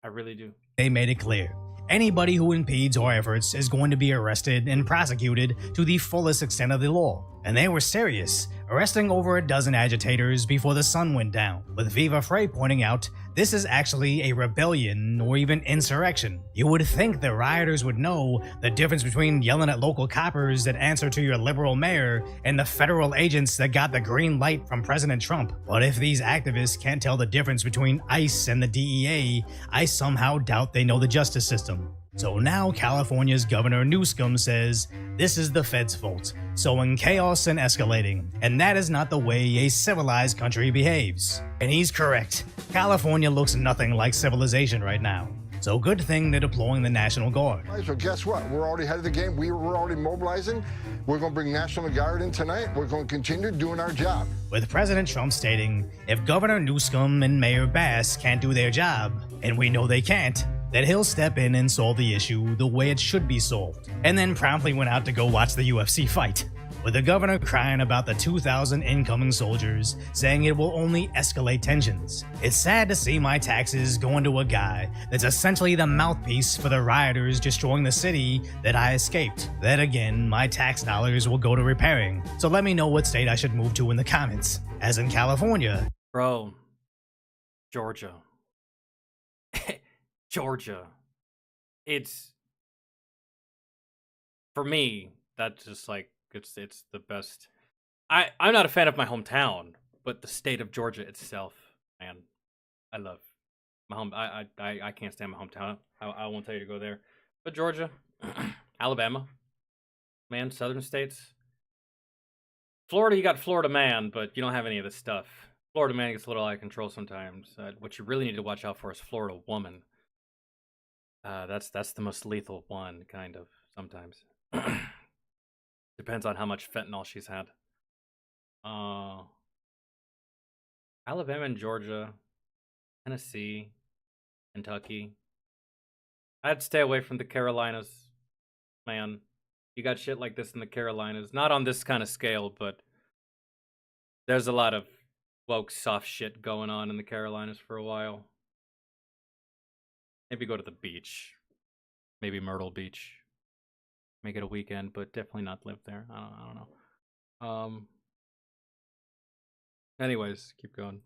I really do. They made it clear. Anybody who impedes our efforts is going to be arrested and prosecuted to the fullest extent of the law. And they were serious, arresting over a dozen agitators before the sun went down, with Viva Frey pointing out this is actually a rebellion or even insurrection. You would think the rioters would know the difference between yelling at local coppers that answer to your liberal mayor and the federal agents that got the green light from President Trump. But if these activists can't tell the difference between ICE and the DEA, I somehow doubt they know the justice system. So now California's Governor Newsom says this is the feds' fault, sowing chaos and escalating, and that is not the way a civilized country behaves. And he's correct. California looks nothing like civilization right now. So good thing they're deploying the National Guard. All right, so guess what? We're already ahead of the game. We're already mobilizing. We're going to bring National Guard in tonight. We're going to continue doing our job. With President Trump stating, if Governor Newsom and Mayor Bass can't do their job, and we know they can't, that he'll step in and solve the issue the way it should be solved. And then promptly went out to go watch the UFC fight. With the governor crying about the 2,000 incoming soldiers, saying it will only escalate tensions. It's sad to see my taxes going to a guy that's essentially the mouthpiece for the rioters destroying the city that I escaped. Then again, my tax dollars will go to repairing. So let me know what state I should move to in the comments. As in California. Bro. Georgia. Georgia. It's... For me, that's just like... It's the best. I'm not a fan of my hometown, but the state of Georgia itself, man, I love my home. I can't stand my hometown. I won't tell you to go there. But Georgia, Alabama, man, southern states. Florida, you got Florida man, but you don't have any of this stuff. Florida man gets a little out of control sometimes. What you really need to watch out for is Florida woman. That's the most lethal one, kind of, sometimes. Depends on how much fentanyl she's had. Alabama and Georgia, Tennessee, Kentucky. I'd stay away from the Carolinas, man. You got shit like this in the Carolinas. Not on this kind of scale, but there's a lot of woke soft shit going on in the Carolinas for a while. Maybe go to the beach. Maybe Myrtle Beach. Make it a weekend, but definitely not live there. I don't know. Anyways, keep going.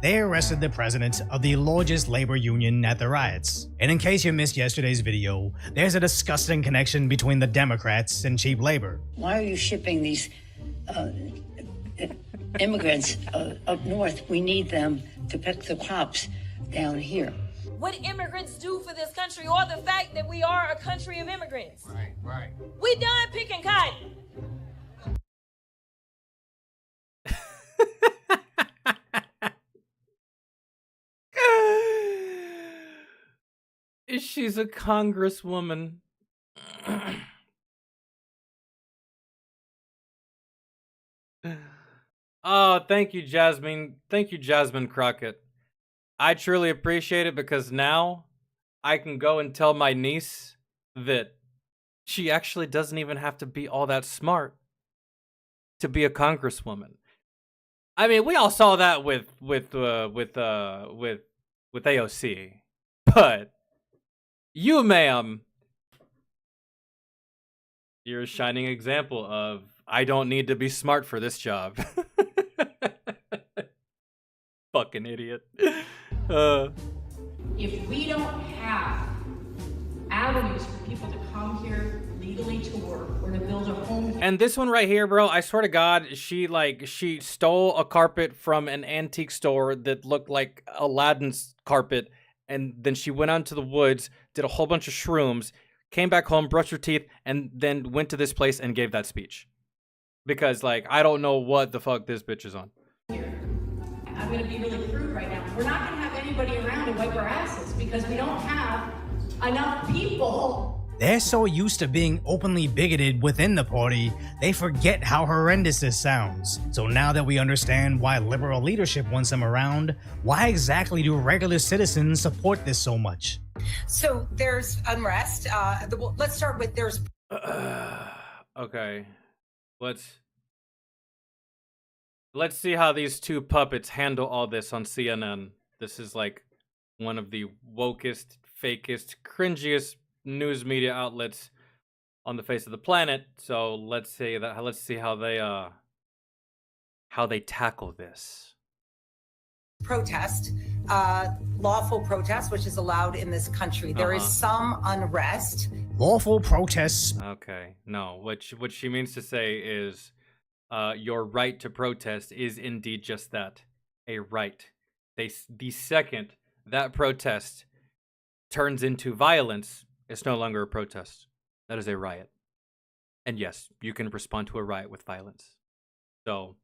They arrested the president of the largest labor union at the riots. And in case you missed yesterday's video, there's a disgusting connection between the Democrats and cheap labor. Why are you shipping these immigrants up north? We need them to pick the crops down here. What immigrants do for this country, or the fact that we are a country of immigrants. Right. We done picking cotton. She's a congresswoman. Oh, thank you, Jasmine. Thank you, Jasmine Crockett. I truly appreciate it because now I can go and tell my niece that she actually doesn't even have to be all that smart to be a congresswoman. I mean, we all saw that with AOC, but you, ma'am, you're a shining example of I don't need to be smart for this job. Fucking idiot. If we don't have avenues for people to come here legally to work or to build a home here. And this one right here, bro, I swear to God, she stole a carpet from an antique store that looked like Aladdin's carpet, and then she went out into the woods, did a whole bunch of shrooms, came back home, brushed her teeth, and then went to this place and gave that speech. Because, like, I don't know what the fuck this bitch is on. I'm going to be really crude right now. We're not going to have anybody around to wipe our asses because we don't have enough people. They're so used to being openly bigoted within the party, they forget how horrendous this sounds. So now that we understand why liberal leadership wants them around, why exactly do regular citizens support this so much? So there's unrest. Let's start with there's... Okay. Let's see how these two puppets handle all this on CNN. This is like one of the wokest, fakest, cringiest news media outlets on the face of the planet. So let's see how they tackle this. Protest, lawful protest, which is allowed in this country. There is some unrest. Lawful protests. Okay, no. What she means to say is, your right to protest is indeed just that, a right. The second that protest turns into violence, it's no longer a protest. That is a riot. And yes, you can respond to a riot with violence. So,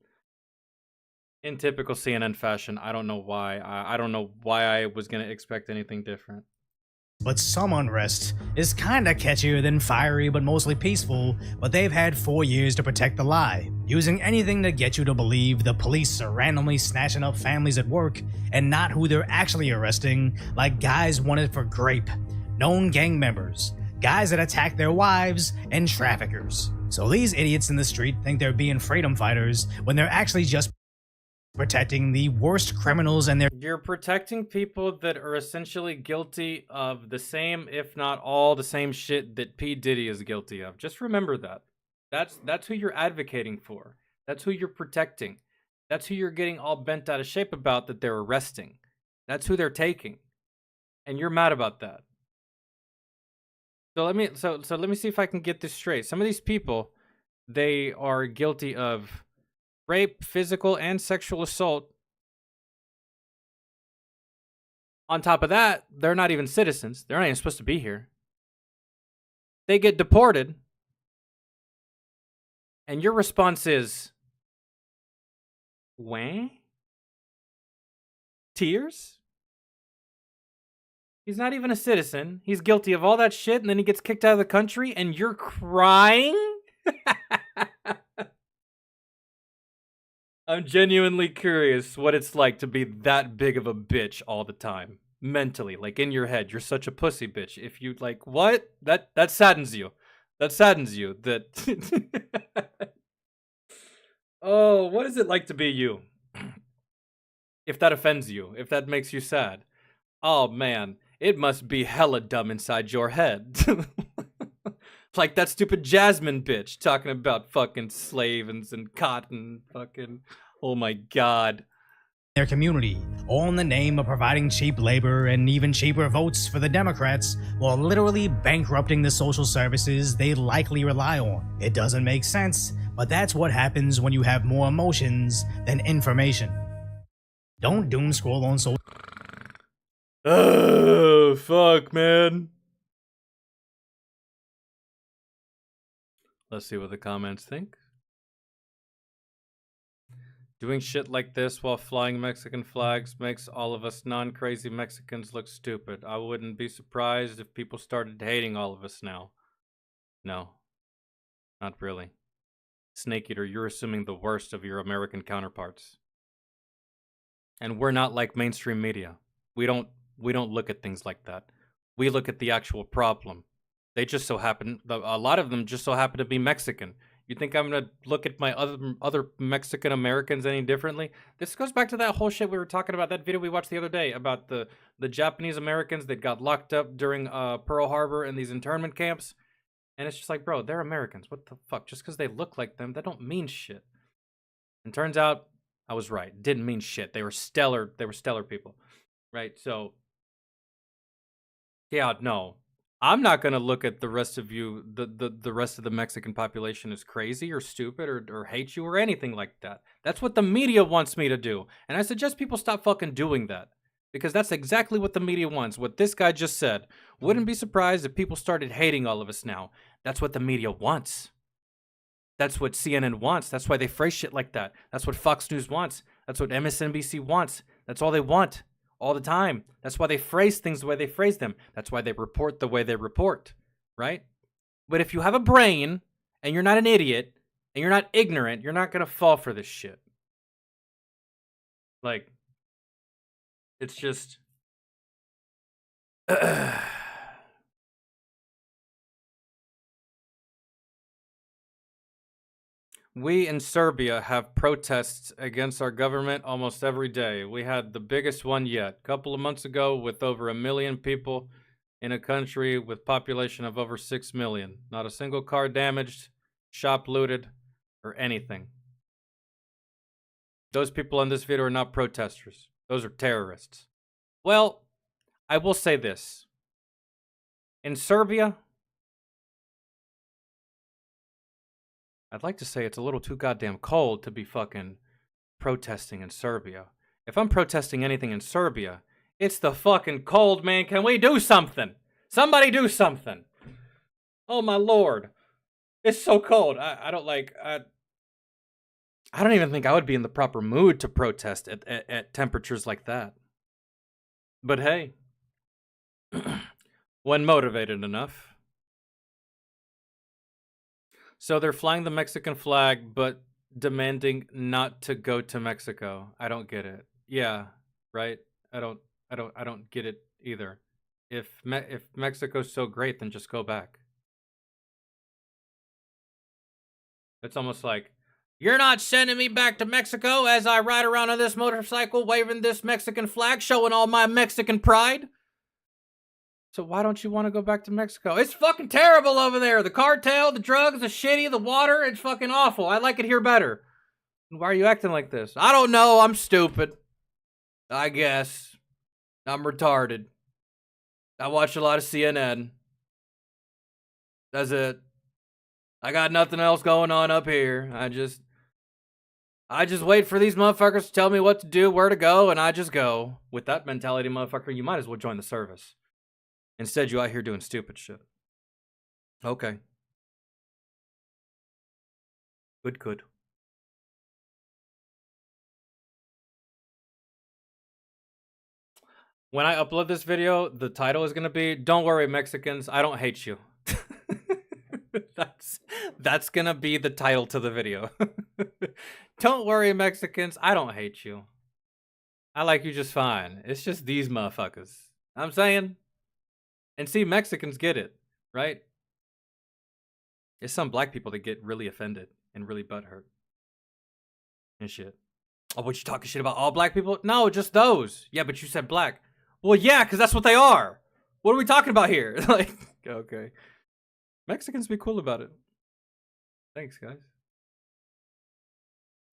in typical CNN fashion, I don't know why. I don't know why I was going to expect anything different. But some unrest is kinda catchier than fiery but mostly peaceful, but they've had 4 years to protect the lie, using anything to get you to believe the police are randomly snatching up families at work and not who they're actually arresting, like guys wanted for grape, known gang members, guys that attack their wives, and traffickers. So these idiots in the street think they're being freedom fighters when they're actually just protecting the worst criminals and their— You're protecting people that are essentially guilty of the same, if not all, the same shit that P. Diddy is guilty of. Just remember that. That's who you're advocating for. That's who you're protecting. That's who you're getting all bent out of shape about that they're arresting. That's who they're taking. And you're mad about that. So let me see if I can get this straight. Some of these people, they are guilty of rape, physical, and sexual assault. On top of that, they're not even citizens. They're not even supposed to be here. They get deported. And your response is, wah? Tears? He's not even a citizen. He's guilty of all that shit, and then he gets kicked out of the country, and you're crying? I'm genuinely curious what it's like to be that big of a bitch all the time. Mentally, like in your head, you're such a pussy bitch. If you like, what? That saddens you. That saddens you. That oh, what is it like to be you? If that offends you, if that makes you sad. Oh man, it must be hella dumb inside your head. Like that stupid Jasmine bitch talking about fucking slaves and cotton, fucking, oh my god. Their community, all in the name of providing cheap labor and even cheaper votes for the Democrats, while literally bankrupting the social services they likely rely on. It doesn't make sense, but that's what happens when you have more emotions than information. Don't doom scroll on social— Oh, fuck, man. Let's see what the comments think. Doing shit like this while flying Mexican flags makes all of us non-crazy Mexicans look stupid. I wouldn't be surprised if people started hating all of us now. No, not really. Snake Eater, you're assuming the worst of your American counterparts. And we're not like mainstream media. We don't look at things like that. We look at the actual problem. They just so happen, a lot of them just so happen to be Mexican. You think I'm gonna look at my other Mexican Americans any differently? This goes back to that whole shit we were talking about, that video we watched the other day about the Japanese Americans that got locked up during Pearl Harbor in these internment camps. And it's just like, bro, they're Americans. What the fuck? Just because they look like them, that don't mean shit. And turns out I was right. Didn't mean shit. They were stellar. They were stellar people, right? So, yeah, no. I'm not going to look at the rest of you, the rest of the Mexican population as crazy or stupid or hate you or anything like that. That's what the media wants me to do. And I suggest people stop fucking doing that. Because that's exactly what the media wants. What this guy just said. Wouldn't be surprised if people started hating all of us now. That's what the media wants. That's what CNN wants. That's why they phrase shit like that. That's what Fox News wants. That's what MSNBC wants. That's all they want. All the time. That's why they phrase things the way they phrase them. That's why they report the way they report, right? But if you have a brain and you're not an idiot and you're not ignorant, you're not going to fall for this shit. Like, it's just... We in Serbia have protests against our government almost every day. We had the biggest one yet, a couple of months ago, with over 1 million people in a country with population of over 6 million. Not a single car damaged, shop looted, or anything. Those people in this video are not protesters. Those are terrorists. Well, I will say this. In Serbia, I'd like to say it's a little too goddamn cold to be fucking protesting in Serbia. If I'm protesting anything in Serbia, it's the fucking cold, man. Can we do something? Somebody do something. Oh my lord. It's so cold. I don't like... I don't even think I would be in the proper mood to protest at temperatures like that. But hey, when motivated enough. So they're flying the Mexican flag, but demanding not to go to Mexico. I don't get it. Yeah, right. I don't get it either. If Mexico's so great, then just go back. It's almost like, you're not sending me back to Mexico as I ride around on this motorcycle waving this Mexican flag, showing all my Mexican pride. So why don't you want to go back to Mexico? It's fucking terrible over there. The cartel, the drugs, the shitty, the water, it's fucking awful. I like it here better. Why are you acting like this? I don't know. I'm stupid. I guess. I'm retarded. I watch a lot of CNN. That's it. I got nothing else going on up here. I just wait for these motherfuckers to tell me what to do, where to go, and I just go. With that mentality, motherfucker, you might as well join the service. Instead, you out here doing stupid shit. Okay. Good. When I upload this video, the title is gonna be, "Don't worry, Mexicans, I don't hate you." That's gonna be the title to the video. Don't worry, Mexicans, I don't hate you. I like you just fine. It's just these motherfuckers. I'm saying. And see, Mexicans get it, right? It's some black people that get really offended and really butthurt and shit. Oh, what, you talking shit about all black people? No, just those. Yeah, but you said black. Well, yeah, because that's what they are. What are we talking about here? Like, okay. Mexicans be cool about it. Thanks, guys.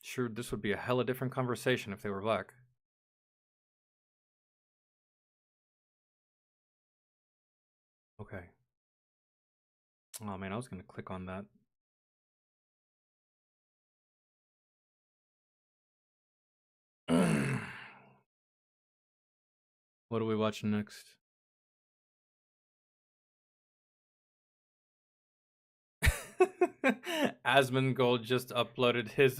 Sure, this would be a hella different conversation if they were black. Okay. Oh man, I was gonna click on that. What are we watching next? Asmongold just uploaded his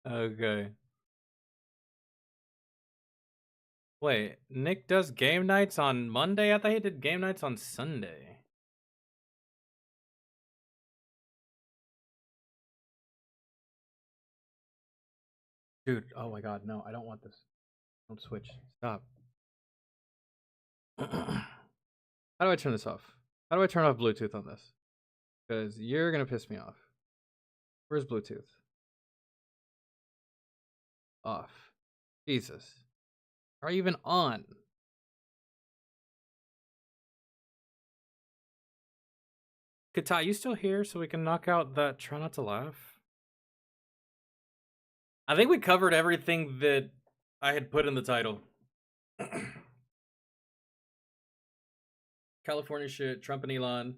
Okay. Wait, Nick does game nights on Monday? I thought he did game nights on Sunday. Dude, oh my god, no, I don't want this. Don't switch. Stop. How do I turn this off? How do I turn off Bluetooth on this? Because you're gonna piss me off. Where's Bluetooth? Off. Jesus. Are you even on? Kata, you still here so we can knock out that try not to laugh? I think we covered everything that I had put in the title. California shit, Trump and Elon.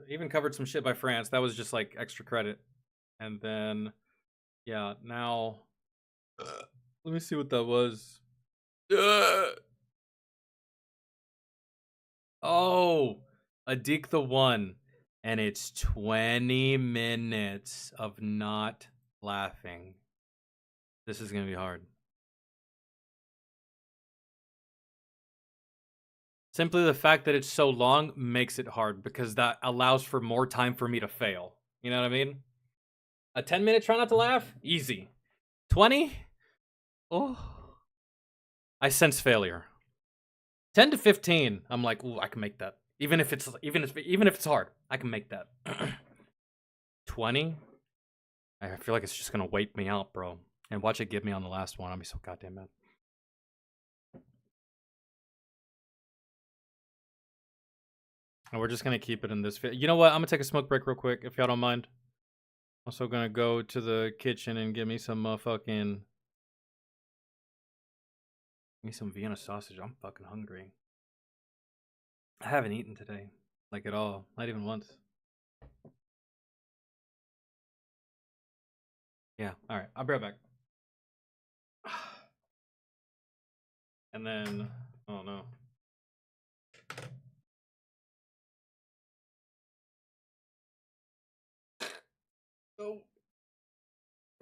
Even covered some shit by France. That was just like extra credit. And then, yeah, now, let me see what that was. Oh, Adik the One. And it's 20 minutes of not laughing. This is going to be hard. Simply the fact that it's so long makes it hard because that allows for more time for me to fail. You know what I mean? A 10-minute try not to laugh? Easy. 20? Oh. I sense failure. 10 to 15, I'm like, ooh, I can make that. Even if it's hard, I can make that. 20? I feel like it's just gonna wait me out, bro. And watch it get me on the last one. I'll be so goddamn mad. And we're just gonna keep it in this video. You know what? I'm gonna take a smoke break real quick, if y'all don't mind. Also gonna go to the kitchen and get me some Give me some Vienna sausage. I'm fucking hungry. I haven't eaten today. Like at all. Not even once. Yeah, alright. I'll be right back. And then, oh no. Oh.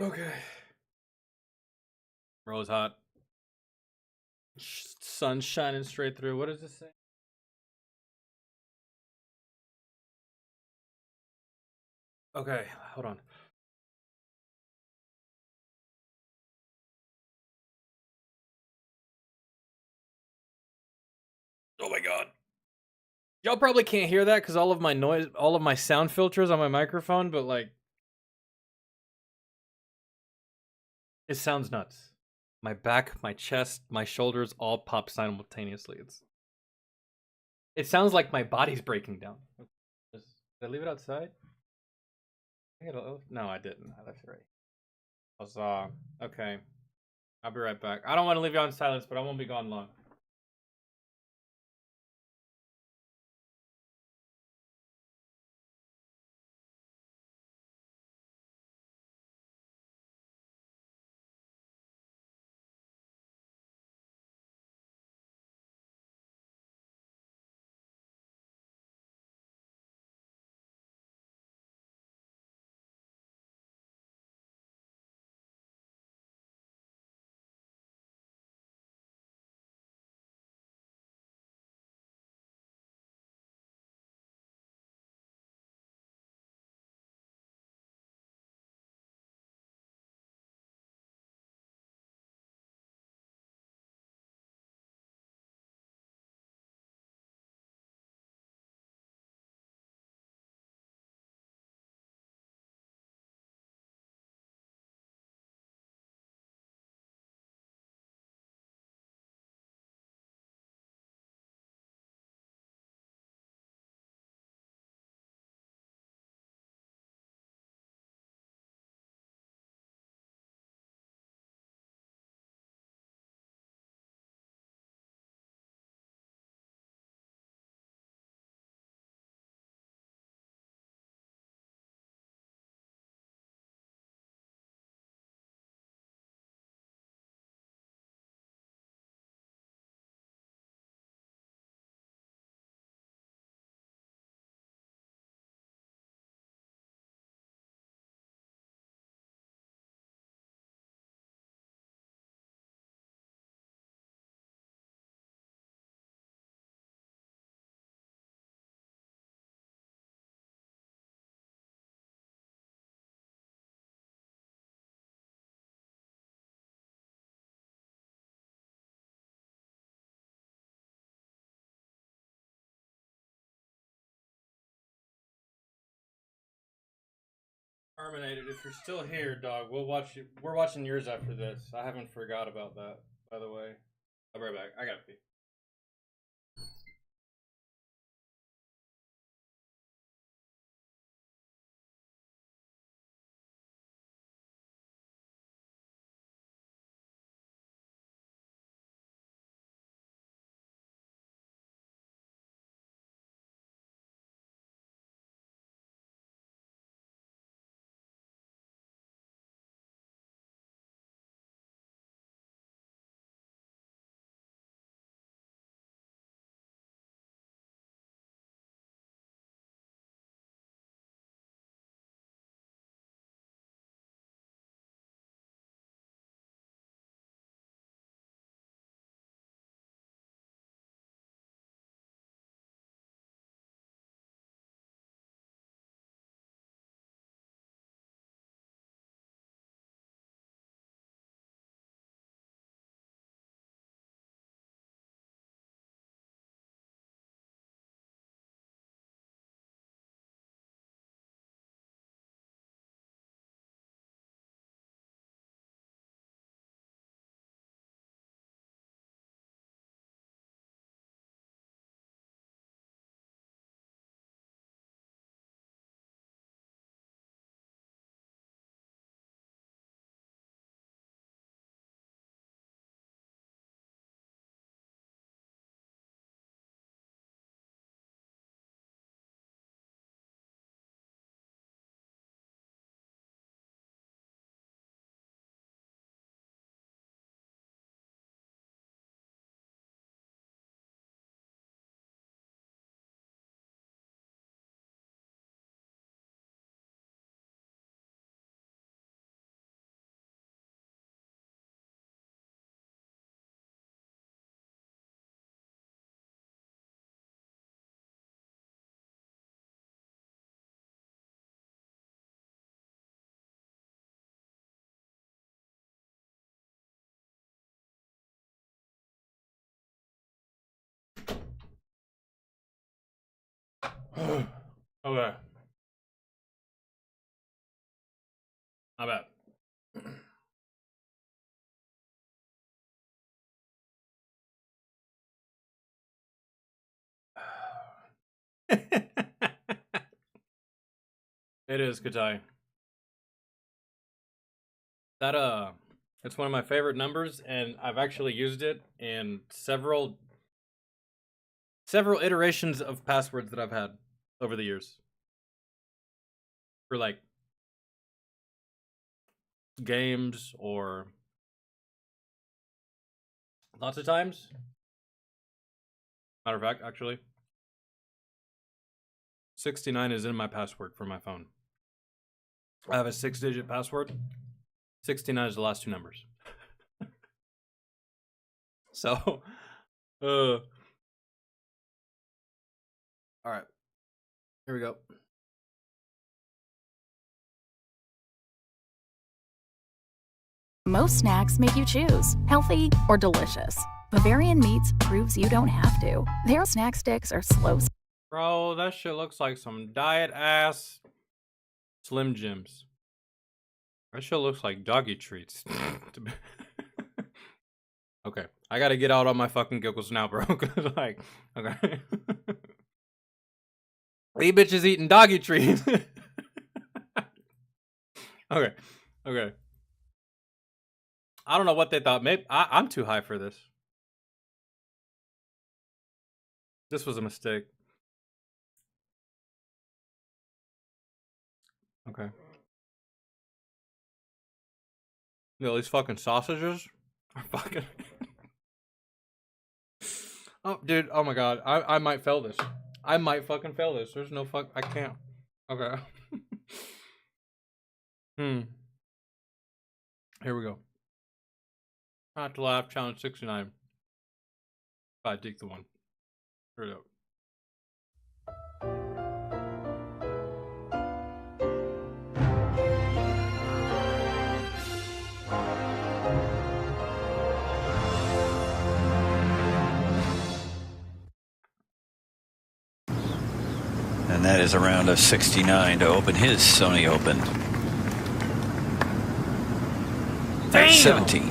Okay. Rose hot. Sun shining straight through. What does this say? Okay, hold on. Oh my god. Y'all probably can't hear that because all of my noise, all of my sound filters on my microphone, but like, it sounds nuts. My back, my chest, my shoulders all pop simultaneously. It sounds like my body's breaking down. Did I leave it outside? No, I didn't. I left it right. I was, okay. I'll be right back. I don't want to leave you on silence, but I won't be gone long. Terminated. If you're still here, dog, we'll watch you. We're watching yours after this. I haven't forgot about that, by the way. I'll be right back. I gotta pee. Okay. How about? It is Katai. That it's one of my favorite numbers, and I've actually used it in several iterations of passwords that I've had over the years. For like games or lots of times. Matter of fact, actually, 69 is in my password for my phone. I have a 6-digit password. 69 is the last two numbers. So, all right, here we go. Most snacks make you choose healthy or delicious. Bavarian Meats proves you don't have to. Their snack sticks are slow. Bro, that shit looks like some diet ass Slim Jims. That shit looks like doggy treats. Okay, I gotta get out on my fucking giggles now, bro. Like, okay. These bitches eating doggy treats. Okay, okay. I don't know what they thought. Maybe I'm too high for this. This was a mistake. Okay. Yo, these fucking sausages are fucking. Oh, dude. Oh my god. I might fail this. I might fucking fail this. There's no fuck. I can't. Okay. Here we go. Not to laugh. Challenge 69. I dig the one. Here we go. And that is a round of 69 to open his Sony Open. At 17.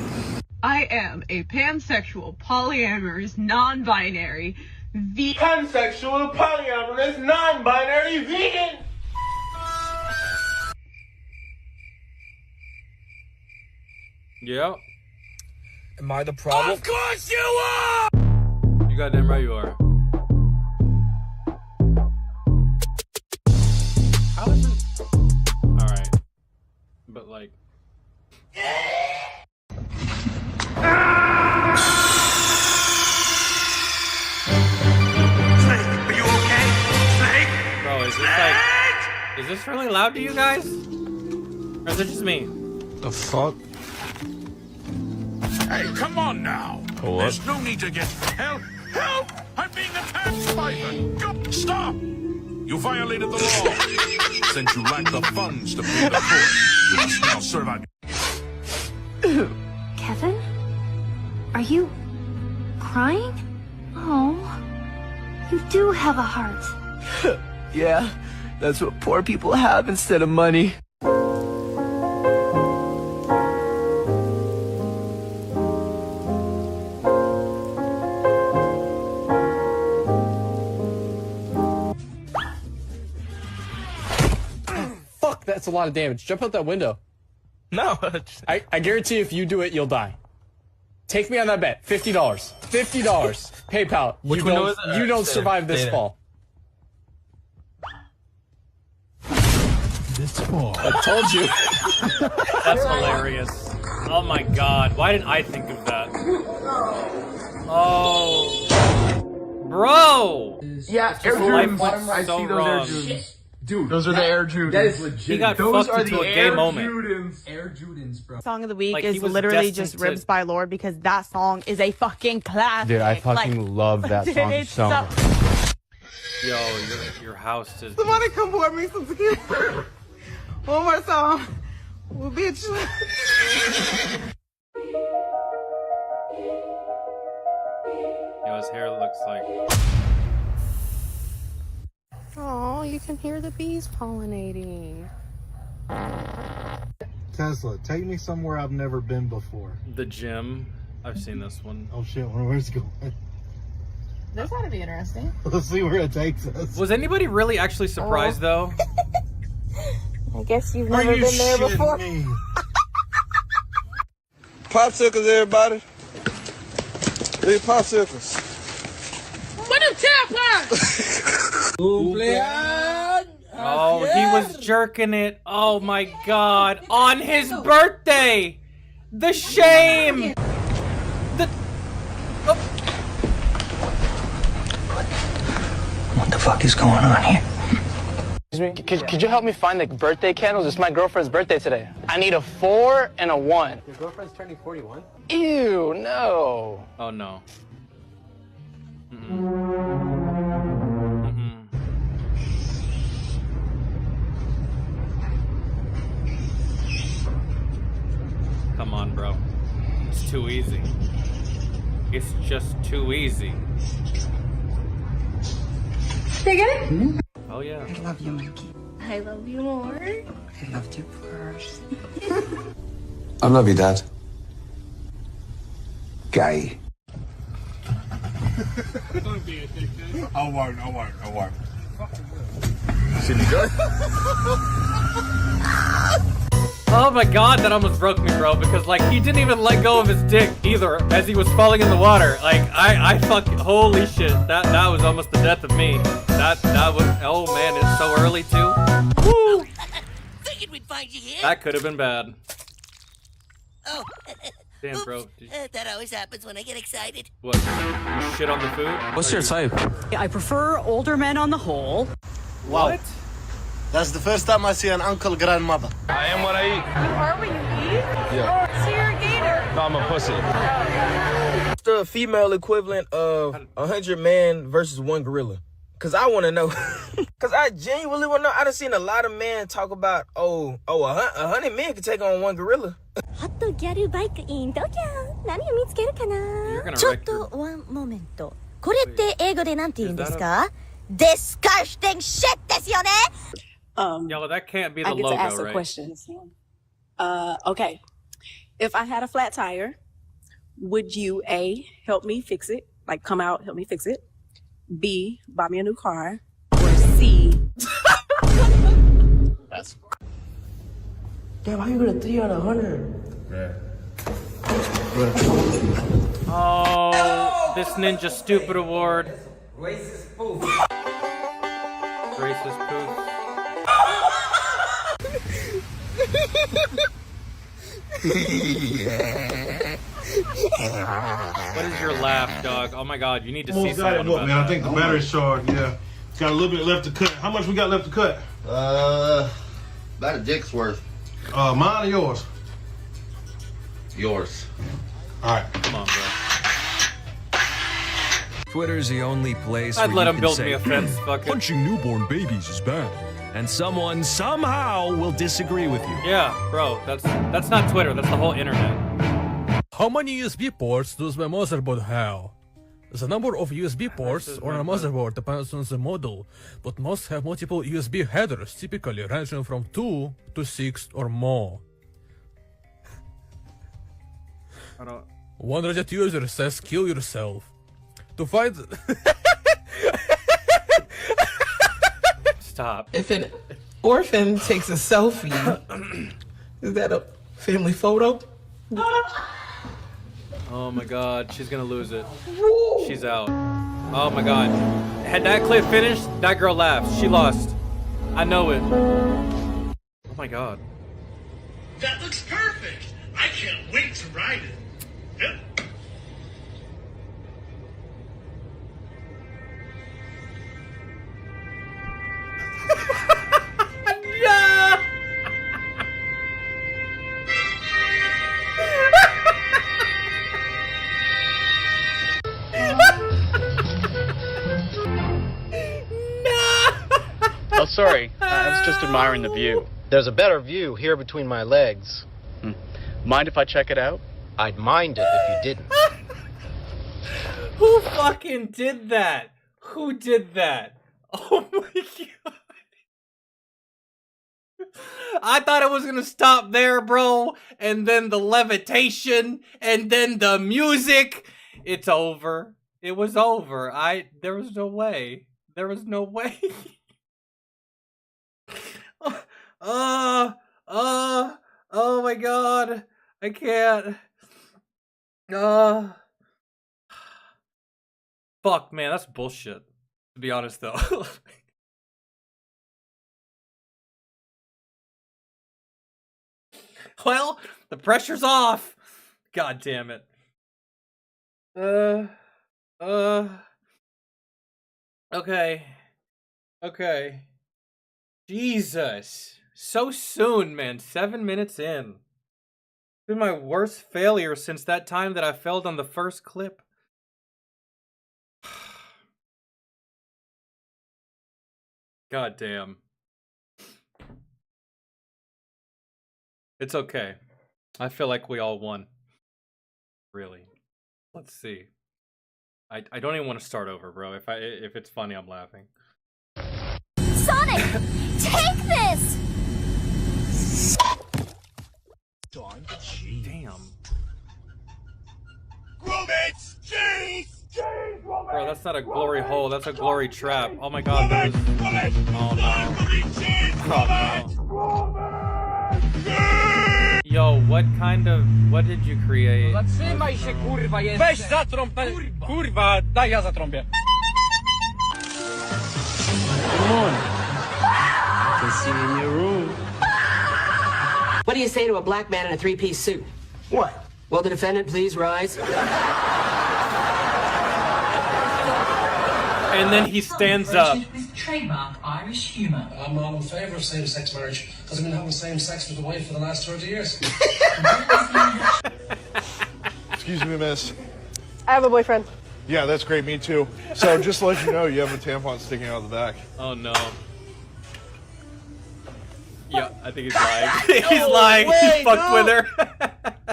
I am a pansexual, polyamorous, non-binary, Pansexual, polyamorous, non-binary, vegan! Yeah. Am I the problem? Of course you are! You goddamn right you are. How is it? Alright. But like. Snake, are you okay? Snake? Bro, is this like. Is this really loud to you guys? Or is it just me? The fuck? Hey, come on now. What? There's no need to get help. Help! I'm being attacked by them. Go, stop! You violated the law. Since you lack the funds to pay the court, you must now serve out. Kevin? Are you crying? Oh, you do have a heart. Yeah, that's what poor people have instead of money. Fuck, that's a lot of damage. Jump out that window. No. I guarantee if you do it, you'll die. Take me on that bet. $50. $50. PayPal. Which window is it? You don't survive this fall. This fall. I told you. That's hilarious. Oh my god. Why didn't I think of that? Oh. Bro! Yeah, Air Jordans. I see those Air Jordans. Dude, those are the Air Jordans. That is legit. He got those fucked are into the a gay Air moment. Jordans. Air Jordans, bro. Song of the week Like, is he was literally destined just to- Ribs by Lord because that song is a fucking classic. Dude, I fucking love that dude, song it's so much. Yo, your house is. Somebody come pour me some tequila. One more song. Well, bitch. Yo, his hair looks like. Oh, you can hear the bees pollinating. Tesla, take me somewhere I've never been before. The gym. I've seen this one. Oh shit, where's it going? This ought to be interesting. Let's see where it takes us. Was anybody really actually surprised though? I guess you've never been there before. Popsicles, everybody. Big popsicles. What a Oh, he was jerking it. Oh my god. On his birthday! The shame! What the fuck is going on here? Excuse me, could you help me find the birthday candles? It's my girlfriend's birthday today. I need a 4 and a 1. Your girlfriend's turning 41? Ew, no. Oh no. Come on, bro. It's too easy. It's just too easy. Did I get it? Oh yeah. I love you, Mikey. I love you more. I loved you first. I love you, Dad. Gay. I won't. See me go? Oh my god, that almost broke me, bro, because like he didn't even let go of his dick either as he was falling in the water. Like I fucking holy shit. That was almost the death of me. That was, oh man, it's so early too. Woo! Figured we'd find you here. That could have been bad. Oh. Damn, bro. That always happens when I get excited. What? You shit on the food? What's your type? I prefer older men on the whole. What? That's the first time I see an uncle grandmother. I am what I eat. You are what you eat? Yeah. So you're a gator. No, I'm a pussy. What's the female equivalent of 100 men versus 1 gorilla? Cause I want to know. Cause I genuinely want to know. I done seen a lot of men talk about, 100 men could take on 1 gorilla. ホットギャルバイクイン東京何を見つけるかなちょっとワンモメントこれって英語でなんて言うんですか Disgusting shit ですよね Yo, that can't be the I get logo, to ask a right? question. Okay. If I had a flat tire, would you A, help me fix it? Like come out, help me fix it? B, buy me a new car? Or C... That's... Damn, how you gonna 3 out of 100? Yeah. Oh, this Ninja Stupid Award. Racist poof. Racist poof. What is your laugh, dog? Oh my god, you need to see Almost got it, someone what, about man? that. I think the battery's charged, yeah. Got a little bit left to cut. How much we got left to cut? About a dick's worth. Mine or yours? Yours. Alright. Come on, bro. Twitter's the only place I'd where let you him can build say, me a fence, fuck it. punching newborn babies is bad. And someone somehow will disagree with you. Yeah, bro, that's not Twitter, that's the whole internet. How many USB ports does my motherboard have? The number of USB ports on a motherboard depends on the model, but most have multiple USB headers, typically ranging from 2 to 6 or more. One Reddit user says kill yourself. To find... Stop. If an orphan takes a selfie, is that a family photo? Oh my god, she's gonna lose it. She's out. Oh my god. Had that clip finished, that girl laughed. She lost. I know it. Oh my god. That looks perfect. I can't wait to ride it. Yep. Yeah. Oh, sorry. I was just admiring the view. There's a better view here between my legs. Mind if I check it out? I'd mind it if you didn't. Who fucking did that? Who did that? Oh my god. I thought it was gonna stop there, bro. And then the levitation, and then the music. It's over. It was over. There was no way. There was no way. Oh my god. I can't. Fuck, man, that's bullshit. To be honest, though. Well, the pressure's off. God damn it. Okay. Okay. Jesus. So soon, man. 7 minutes in. It's been my worst failure since that time that I failed on the first clip. God damn. It's okay. I feel like we all won. Really. Let's see. I don't even want to start over, bro. If it's funny, I'm laughing. Sonic, take this. Damn. Roommates, jeez! Bro, that's not a glory hole. That's a glory trap. Oh my god. That was... Oh no. Oh no. Yo, what did you create? Zatrzymaj się, kurwa, jest. Weź zatrąb, kurwa, daj ja zatrąbię. Good morning. I can see you in your room. What do you say to a black man in a three-piece suit? What? Will the defendant please rise? And then he stands up. With trademark Irish humor. I'm all in favor of same-sex marriage because I've been having same sex with the wife for the last 30 years. Excuse me, miss. I have a boyfriend. Yeah, that's great. Me too. So just to let you know, you have a tampon sticking out of the back. Oh no. Yeah, I think he's lying. He's lying. He fucked with her.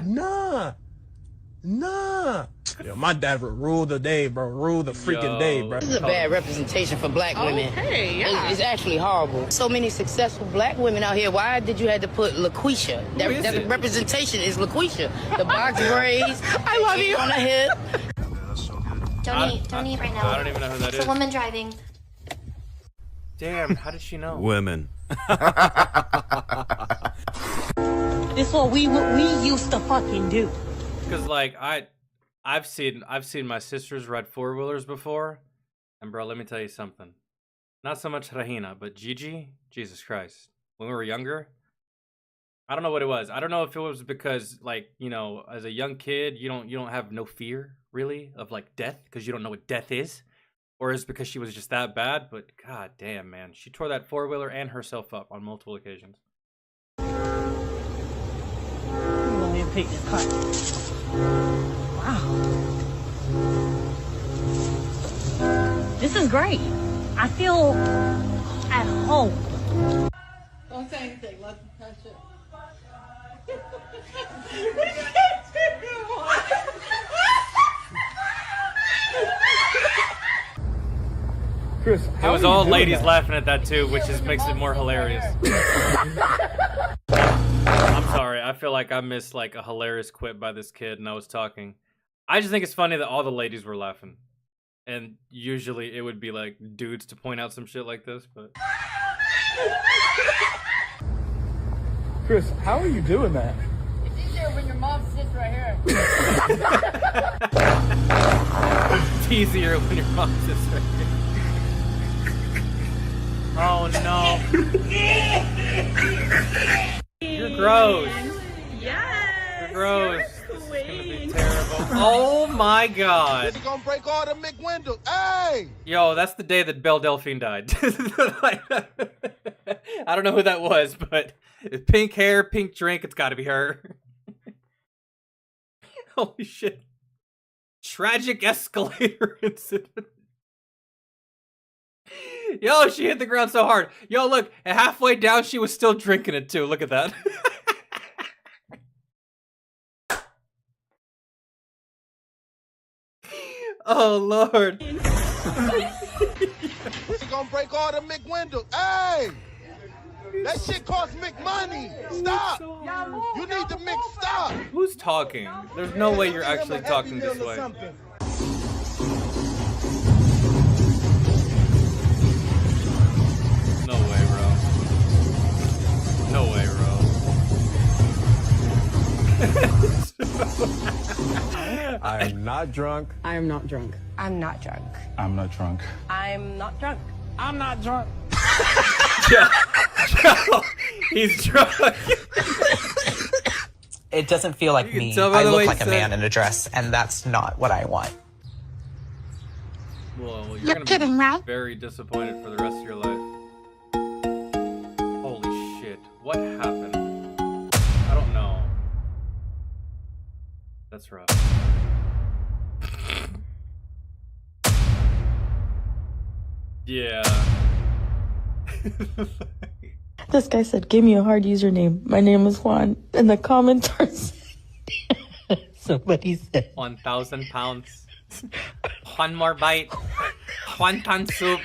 Nah. Yo, my dad would rule the day, bro. Rule the freaking day, bro. This is a bad representation for black women. Okay, yeah. It's actually horrible. So many successful black women out here. Why did you have to put LaQuisha? That representation is LaQuisha. The box braids. I love you. On the hip. Don't eat right now. I don't even know who that is. It's a woman driving. Damn, how did she know? Women. This is what we used to fucking do. Because like I've seen my sisters ride 4-wheelers before, and bro, let me tell you something. Not so much Rahina, but Gigi, Jesus Christ. When we were younger, I don't know what it was. I don't know if it was because like, you know, as a young kid, you don't have no fear really of like death because you don't know what death is, or is because she was just that bad. But god damn, man, she tore that 4-wheeler and herself up on multiple occasions. Let me pick this car. Wow. This is great. I feel at home. Don't say anything. Let them touch it. Chris, It was all ladies laughing at that too, which makes it more hilarious. I'm sorry, I feel like I missed like a hilarious quip by this kid and I was talking. I just think it's funny that all the ladies were laughing. And usually it would be like dudes to point out some shit like this, but... Chris, how are you doing that? It's easier when your mom sits right here. It's easier when your mom sits right here. Oh no. You're gross. Yes. You're gross. This is gonna be terrible. Oh my god. This is gonna break all the McWindows. Hey! Yo, that's the day that Belle Delphine died. I don't know who that was, but pink hair, pink drink, it's gotta be her. Holy shit. Tragic escalator incident. Yo, she hit the ground so hard. Yo, look, and halfway down, she was still drinking it too. Look at that. Oh, Lord. This is gonna break all the McWindows. Hey! That shit costs McMoney. Stop! You need to stop! Who's talking? There's no way you're actually talking this way. No way, bro. No way, bro. I'm not drunk. I am not drunk. I'm not drunk. I'm not drunk. I'm not drunk. I'm not drunk. Joe, he's drunk. It doesn't feel like You can me. tell by I the way look he like a said- man in a dress, and that's not what I want. Well, you're You're gonna kidding, be right? very disappointed for the rest of your life. Holy shit. What happened? I don't know. That's rough. Yeah. This guy said, give me a hard username. My name is Juan. And the comments are somebody said 1,000 pounds. One more bite. One ton soup.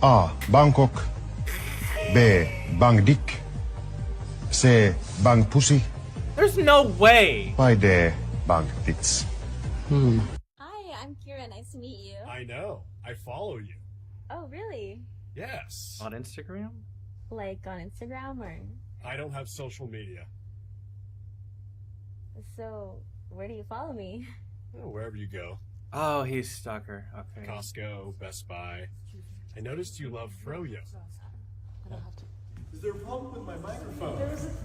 A. Bangkok. B. Bang dick. C. Bang pussy. There's no way. By D. Bang tits. Hi, I'm Kira. Nice to meet you. I know. I follow you. Oh, really? Yes. On Instagram? Like on Instagram or? I don't have social media. So, where do you follow me? Oh, wherever you go. Oh, he's stalker. Okay. Costco, Best Buy. I noticed you love Froyo. Is there a problem with my microphone?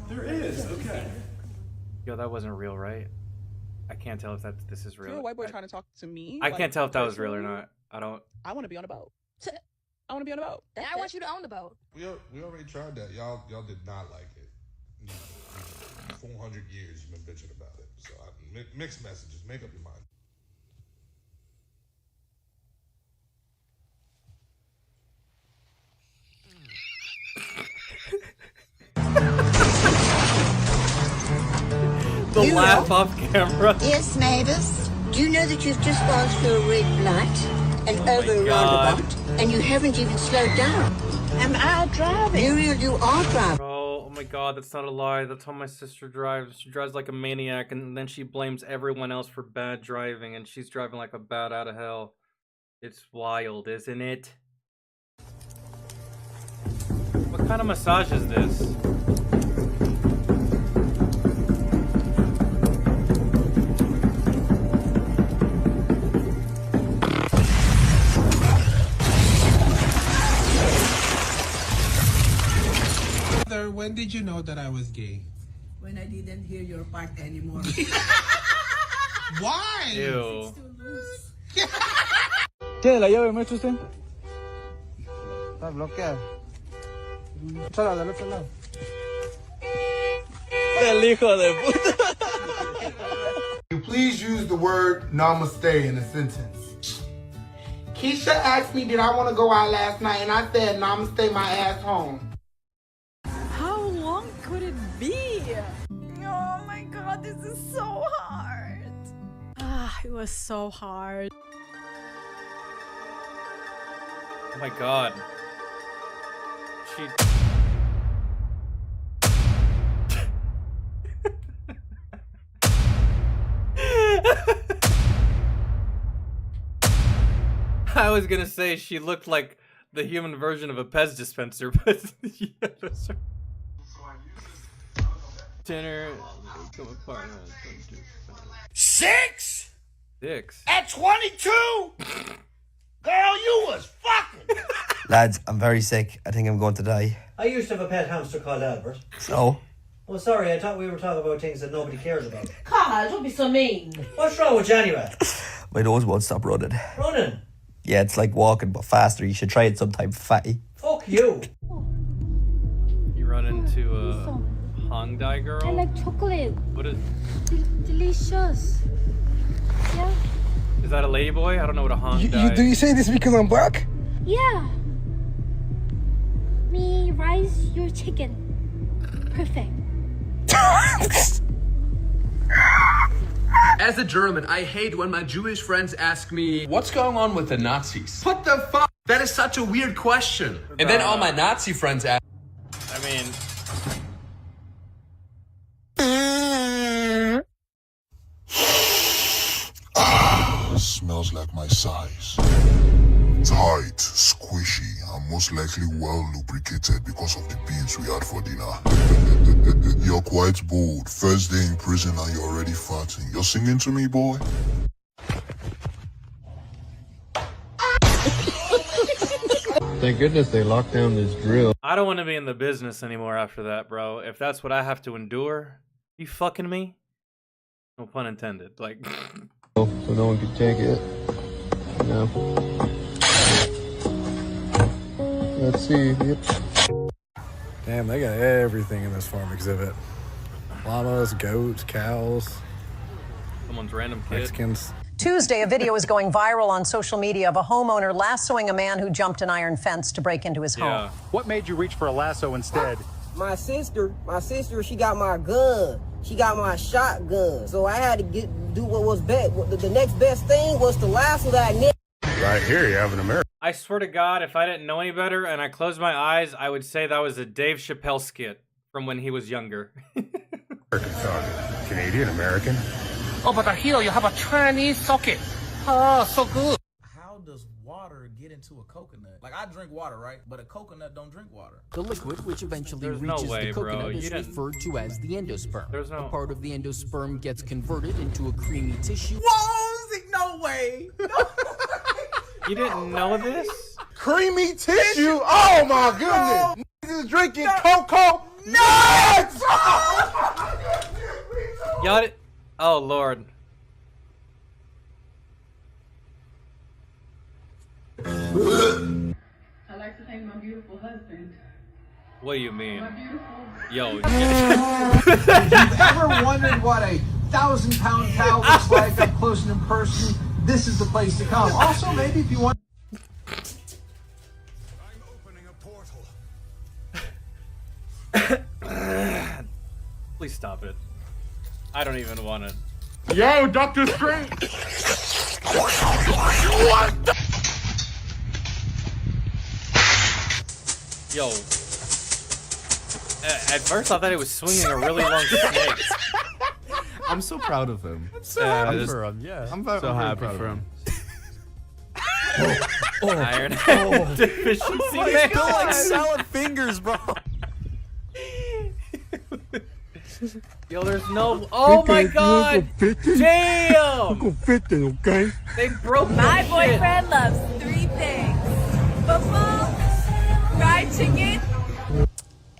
There is. Okay. Yo, that wasn't real, right? I can't tell if this is You're real. a white boy trying to talk to me. I like, can't tell if that was real or personally, not. I don't. I want to be on a boat. I want to be on a boat. I want you to own the boat. We already tried that. Y'all did not like it. 400 years you've been bitching about it. So mixed messages. Make up your mind. The laugh off camera. Yes, neighbours. Do you know that you've just gone through a red light and over a God. roundabout, and you haven't even slowed down? Am I driving? Muriel, you are driving. Bro, oh my god, that's not a lie. That's how my sister drives. She drives like a maniac, and then she blames everyone else for bad driving, and she's driving like a bat out of hell. It's wild, isn't it? What kind of massage is this? When did you know that I was gay? When I didn't hear your part anymore. Why? Ew. ¿Tiene la llave, maestro, usted? Está bloqueado. Échala del otro lado. El hijo de puta. You please use the word namaste in a sentence. Keisha asked me, did I want to go out last night? And I said, namaste my ass home. How long could it be? Oh my god, this is so hard. It was so hard. Oh my god. She... I was gonna say she looked like the human version of a Pez dispenser, but yeah, that's her. Dinner. Come apart. 6? 6. At 22? Girl, you was fucking. Lads, I'm very sick. I think I'm going to die. I used to have a pet hamster called Albert. So? Well, sorry, I thought we were talking about things that nobody cares about. Carl, don't be so mean. What's wrong with you anyway? My nose won't stop running. Running? Yeah, it's like walking, but faster. You should try it sometime, fatty. Fuck you. You run into a Hongdae girl? I like chocolate. What is... Delicious. Yeah. Is that a ladyboy? I don't know what a Hongdae... Do you say this because I'm black? Yeah. Me rice your chicken. Perfect. As a German, I hate when my Jewish friends ask me, what's going on with the Nazis? What the fuck? That is such a weird question. And then all my Nazi friends ask. I mean, smells like my size. Tight, squishy, and most likely well lubricated because of the beans we had for dinner. You're quite bold. First day in prison and you're already farting. You're singing to me, boy? Thank goodness they locked down this drill. I don't want to be in the business anymore after that, bro. If that's what I have to endure, you fucking me? No pun intended. Like, So no one could take it. No. Let's see. Yep. Damn, they got everything in this farm exhibit. Llamas, goats, cows. someone's random kid. Mexicans. Tuesday, a video is going viral on social media of a homeowner lassoing a man who jumped an iron fence to break into his home. What made you reach for a lasso instead? My sister, she got my gun. She got my shotgun. So I had to do what was best. The next best thing was to lasso that nigga. Right here, you have an American. I swear to God, if I didn't know any better and I closed my eyes, I would say that was a Dave Chappelle skit from when he was younger. Canadian American. Oh, but here you have a Chinese socket. Oh, so good. How does water get into a coconut? Like, I drink water, right? But a coconut don't drink water. The liquid, which eventually There's reaches no way, the coconut, bro. is You didn't- referred to as the endosperm. There's no- A part of the endosperm gets converted into a creamy tissue. Whoa, no way. You didn't know this? Creamy tissue? Oh my goodness. Niggas is drinking cocoa nuts! Y'all did- Oh, Lord. I like to thank my beautiful husband. What do you mean? My beautiful. Yo. If you've ever wondered what a 1,000-pound cow looks like up close and in person, this is the place to come. Also, maybe if you want. Please stop it. I don't even want to. Yo, Dr. Strange! What the? Yo. At first I thought he was swinging a really long snake. I'm so proud of him. So I'm so happy for him. Iron deficiency. I man. feel like salad fingers, bro. Yo, there's no. Oh my God! Damn! Okay. They broke My that boyfriend loves 3 things: football, fried chicken,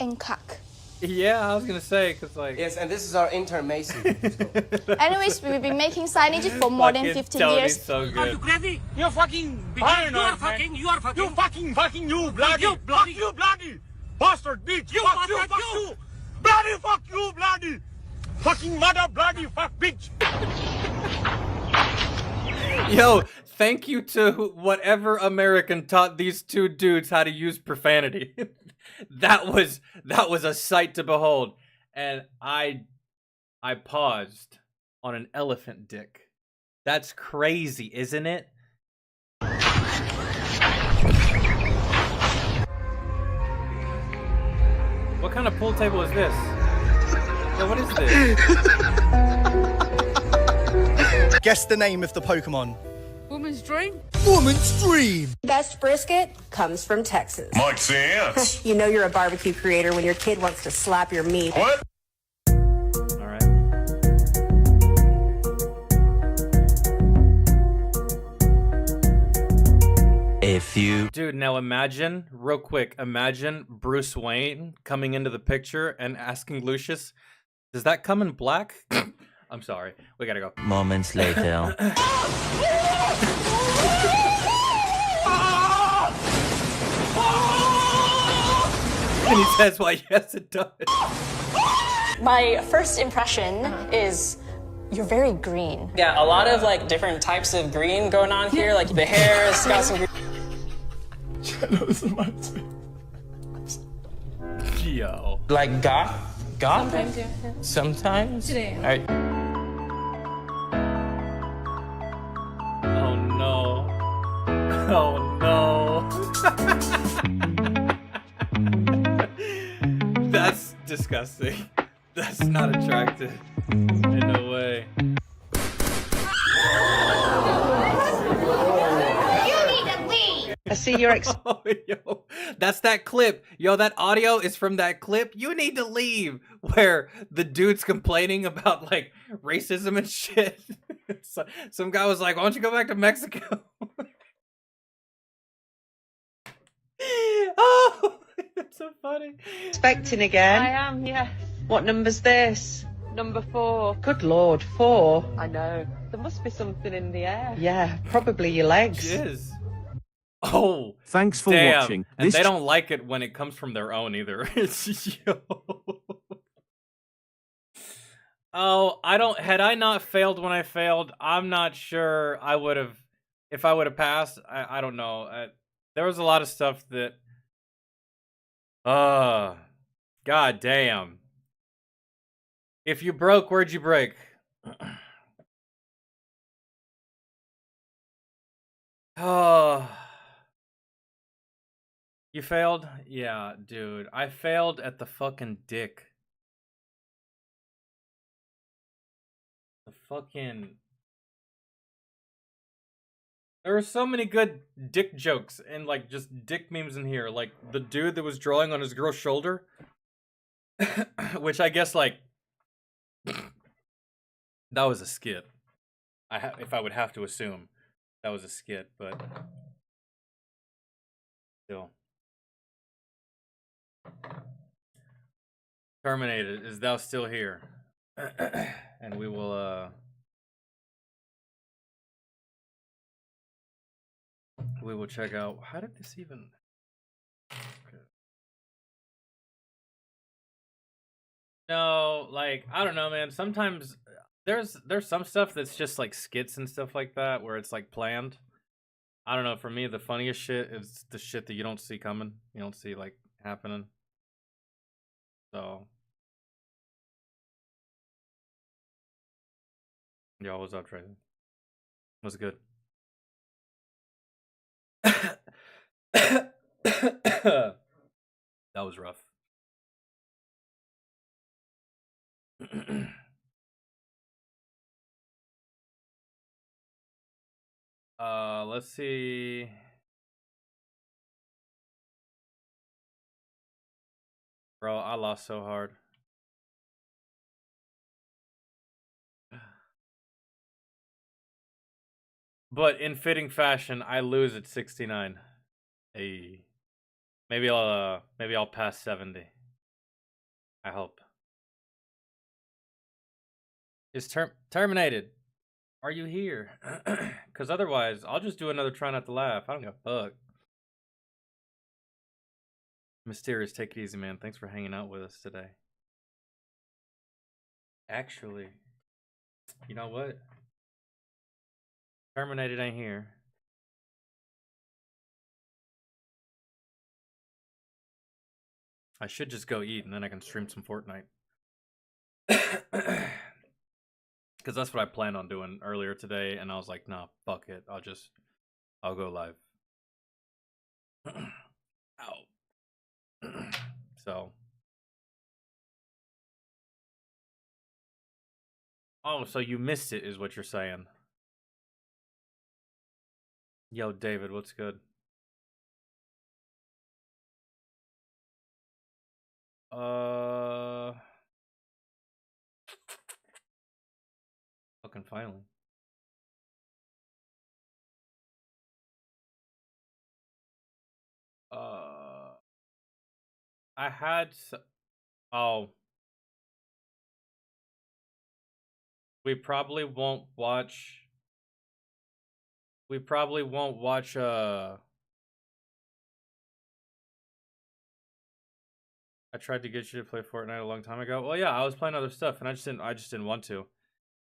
and cock. shit. Yeah, I was gonna say, cause like. Yes, and this is our intern, Macy. Anyways, we've been making signage for more than Fucking 15 Tony's years. so good. crazy? You're fucking paranoid, you are fucking you bloody, you bloody bastard bitch, you fuck you, bloody fuck you, bloody fucking mother, bloody fuck bitch. Yo, thank you to whatever American taught these two dudes how to use profanity. that was a sight to behold. And I paused on an elephant dick. That's crazy, isn't it? What kind of pool table is this? Yo, what is this? Guess the name of the Pokemon. Woman's dream? Woman's dream. Best brisket comes from Texas. Mike's ants. You know you're a barbecue creator when your kid wants to slap your meat. What? All right. A few. Dude, now imagine, real quick, imagine Bruce Wayne coming into the picture and asking Lucius, does that come in black? I'm sorry, we gotta go. Moments later. And he says, why, yes, it does. My first impression is you're very green. Yeah, a lot of like different types of green going on here. Like the hair has got some green. Yo. Like goth? Sometimes, yeah. Sometimes? Today. All right. That's disgusting. That's not attractive. In no way. I see your Oh, yo, that's that clip. Yo, that audio is from that clip. You need to leave. Where the dude's complaining about like racism and shit. Some guy was like, "Why don't you go back to Mexico?" Oh, it's so funny. expecting again. I am, yes. What number's this? Number 4. Good Lord, 4. I know. There must be something in the air. Yeah, probably your legs. Jizz. Oh, thanks for damn. watching. And they don't like it when it comes from their own either. Yo. Oh, had I not failed when I failed, I'm not sure I would have, if I would have passed, I don't know. There was a lot of stuff that, god damn. If you broke, where'd you break? Oh. You failed? Yeah, dude. I failed at the fucking dick. The fucking... There were so many good dick jokes and like just dick memes in here. Like the dude that was drawing on his girl's shoulder. Which I guess like... that was a skit. If I would have to assume that was a skit, but... Still. Terminated, is thou still here? And we will check out, how did this even, okay. No, like, I don't know, man. Sometimes there's some stuff that's just like skits and stuff like that where it's like planned. I don't know, for me the funniest shit is the shit that you don't see coming. You don't see like happening. So yo, what's up, Trey? What's good? That was rough. Let's see. Bro, I lost so hard. But in fitting fashion, I lose at 69. Hey. Maybe I'll pass 70. I hope. Is terminated. Are you here? Because otherwise, I'll just do another try not to laugh. I don't give a fuck. Mysterious, take it easy, man. Thanks for hanging out with us today. Actually, you know what? Terminated ain't here. I should just go eat and then I can stream some Fortnite. Because that's what I planned on doing earlier today, and I was like, nah, fuck it. I'll go live. Ow. So. Oh, so you missed it is what you're saying. Yo, David, what's good? Fucking finally. I had we probably won't watch I tried to get you to play Fortnite a long time ago. Well, yeah, I was playing other stuff and I just didn't want to.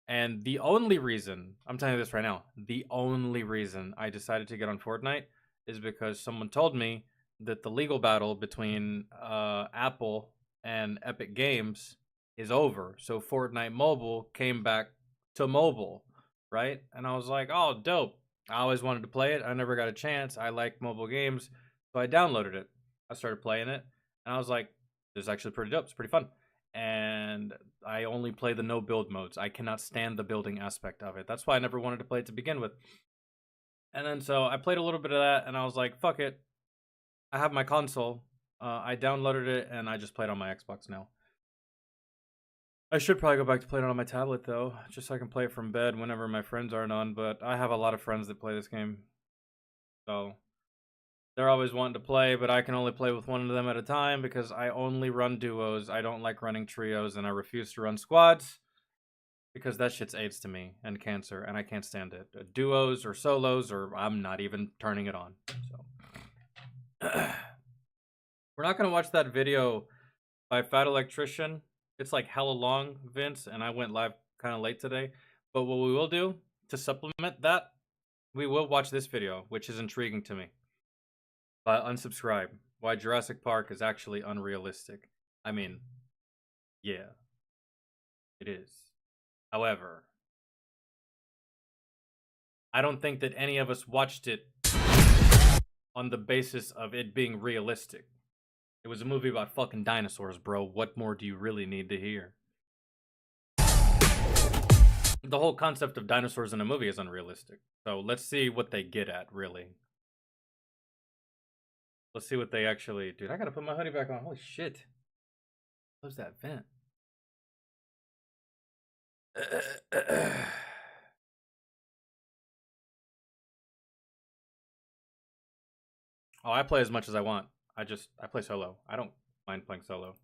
And the only reason, I'm telling you this right now, the only reason I decided to get on Fortnite is because someone told me that the legal battle between Apple and Epic Games is over. So Fortnite Mobile came back to mobile, right? And I was like, oh, dope. I always wanted to play it. I never got a chance. I like mobile games. So I downloaded it. I started playing it, and I was like, this is actually pretty dope. It's pretty fun. And I only play the no build modes. I cannot stand the building aspect of it. That's why I never wanted to play it to begin with. And then so I played a little bit of that, and I was like, fuck it. I have my console. I downloaded it, and I just played on my Xbox now. I should probably go back to playing it on my tablet, though, just so I can play it from bed whenever my friends aren't on. But I have a lot of friends that play this game. So they're always wanting to play, but I can only play with one of them at a time because I only run duos. I don't like running trios, and I refuse to run squads because that shit's AIDS to me and cancer, and I can't stand it. Duos or solos, or I'm not even turning it on. So we're not going to watch that video by Fat Electrician. It's like hella long, Vince, and I went live kind of late today. But what we will do to supplement that, we will watch this video, which is intriguing to me. Unsubscribe. Why Jurassic Park is actually unrealistic. I mean, yeah, it is. However, I don't think that any of us watched it on the basis of it being realistic. It was a movie about fucking dinosaurs, bro. What more do you really need to hear? The whole concept of dinosaurs in a movie is unrealistic. So let's see what they get at, really. Let's see what they actually... Dude, I gotta put my hoodie back on. Holy shit. Close that vent. Oh, I play as much as I want. I play solo. I don't mind playing solo.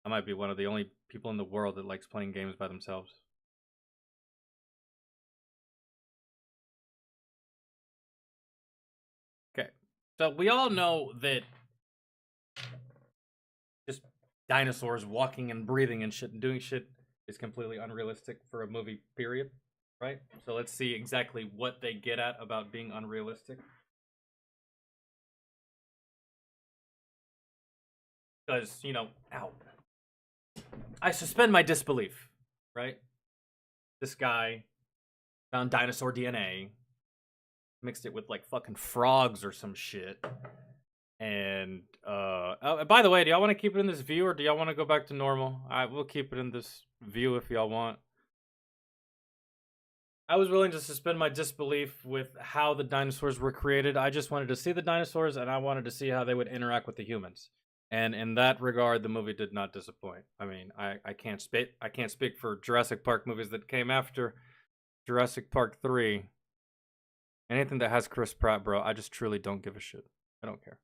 I might be one of the only people in the world that likes playing games by themselves. Okay. So we all know that just dinosaurs walking and breathing and shit and doing shit is completely unrealistic for a movie, period. Right? So let's see exactly what they get at about being unrealistic. Because, you know, ow. I suspend my disbelief, right? This guy found dinosaur DNA, mixed it with like fucking frogs or some shit. And by the way, do y'all want to keep it in this view or do y'all want to go back to normal? We'll keep it in this view if y'all want. I was willing to suspend my disbelief with how the dinosaurs were created. I just wanted to see the dinosaurs and I wanted to see how they would interact with the humans. And in that regard, the movie did not disappoint. I mean, I can't speak for Jurassic Park movies that came after Jurassic Park 3. Anything that has Chris Pratt, bro, I just truly don't give a shit. I don't care.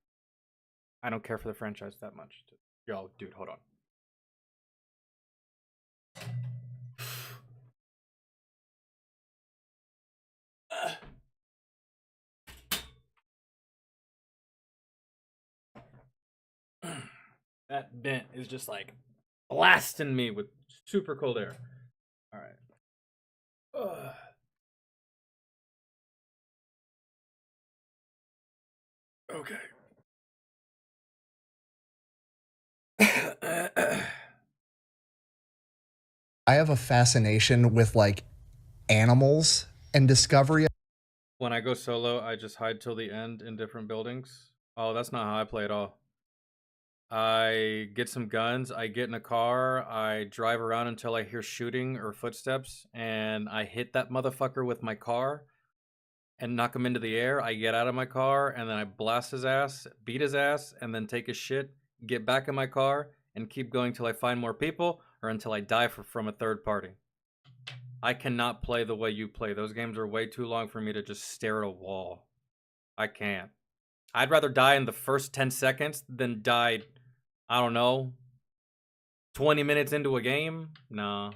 I don't care for the franchise that much. Yo, dude, hold on. That vent is just like blasting me with super cold air. All right. Okay. I have a fascination with like animals and discovery. When I go solo, I just hide till the end in different buildings. Oh, that's not how I play at all. I get some guns, I get in a car, I drive around until I hear shooting or footsteps, and I hit that motherfucker with my car and knock him into the air. I get out of my car, and then I blast his ass, beat his ass, and then take his shit, get back in my car, and keep going till I find more people or until I die from a third party. I cannot play the way you play. Those games are way too long for me to just stare at a wall. I can't. I'd rather die in the first 10 seconds than die... I don't know, 20 minutes into a game? Nah.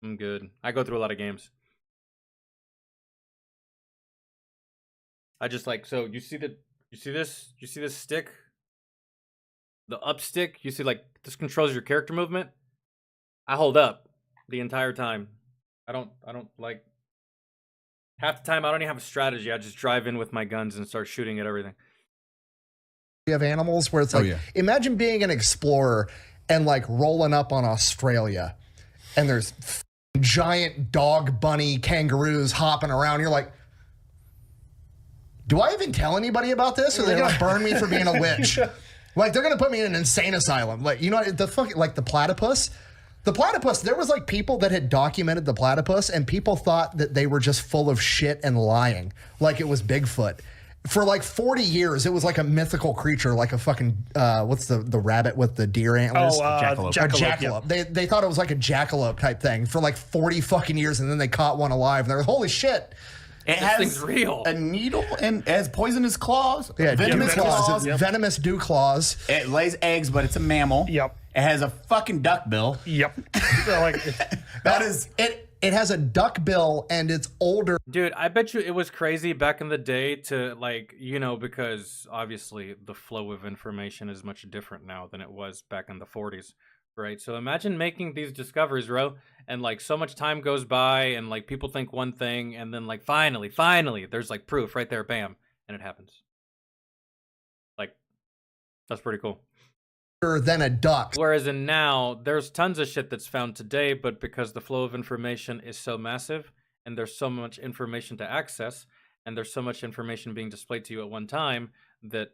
I'm good. I go through a lot of games. I just like, so you see this stick? The up stick? You see like, this controls your character movement? I hold up the entire time. I don't like, half the time I don't even have a strategy. I just drive in with my guns and start shooting at everything. Of animals where it's like, imagine being an explorer and like rolling up on Australia and there's giant dog bunny kangaroos hopping around. You're like, do I even tell anybody about this, or they're gonna burn me for being a witch? Like, they're gonna put me in an insane asylum. Like, you know, the fucking, like, the platypus. The platypus, there was like people that had documented the platypus, and people thought that they were just full of shit and lying, like it was Bigfoot. For like 40 years, it was like a mythical creature, like a fucking what's the rabbit with the deer antlers? Jackalope. Jackalope. They thought it was like a jackalope type thing for like 40 fucking years, and then they caught one alive, and they're like, holy shit. It has thing's real. A needle and it has poisonous claws. Yeah, venomous claws. Venomous dew claws. It lays eggs, but it's a mammal. Yep. It has a fucking duck bill. Yep. That is it has a duck bill, and it's older. Dude, I bet you it was crazy back in the day to, like, you know, because obviously the flow of information is much different now than it was back in the 40s, right? So imagine making these discoveries, bro, and like so much time goes by, and like people think one thing, and then like finally, there's like proof right there, bam, and it happens. Like, that's pretty cool. Than a duck. Whereas in now, there's tons of shit that's found today, but because the flow of information is so massive, and there's so much information to access, and there's so much information being displayed to you at one time, that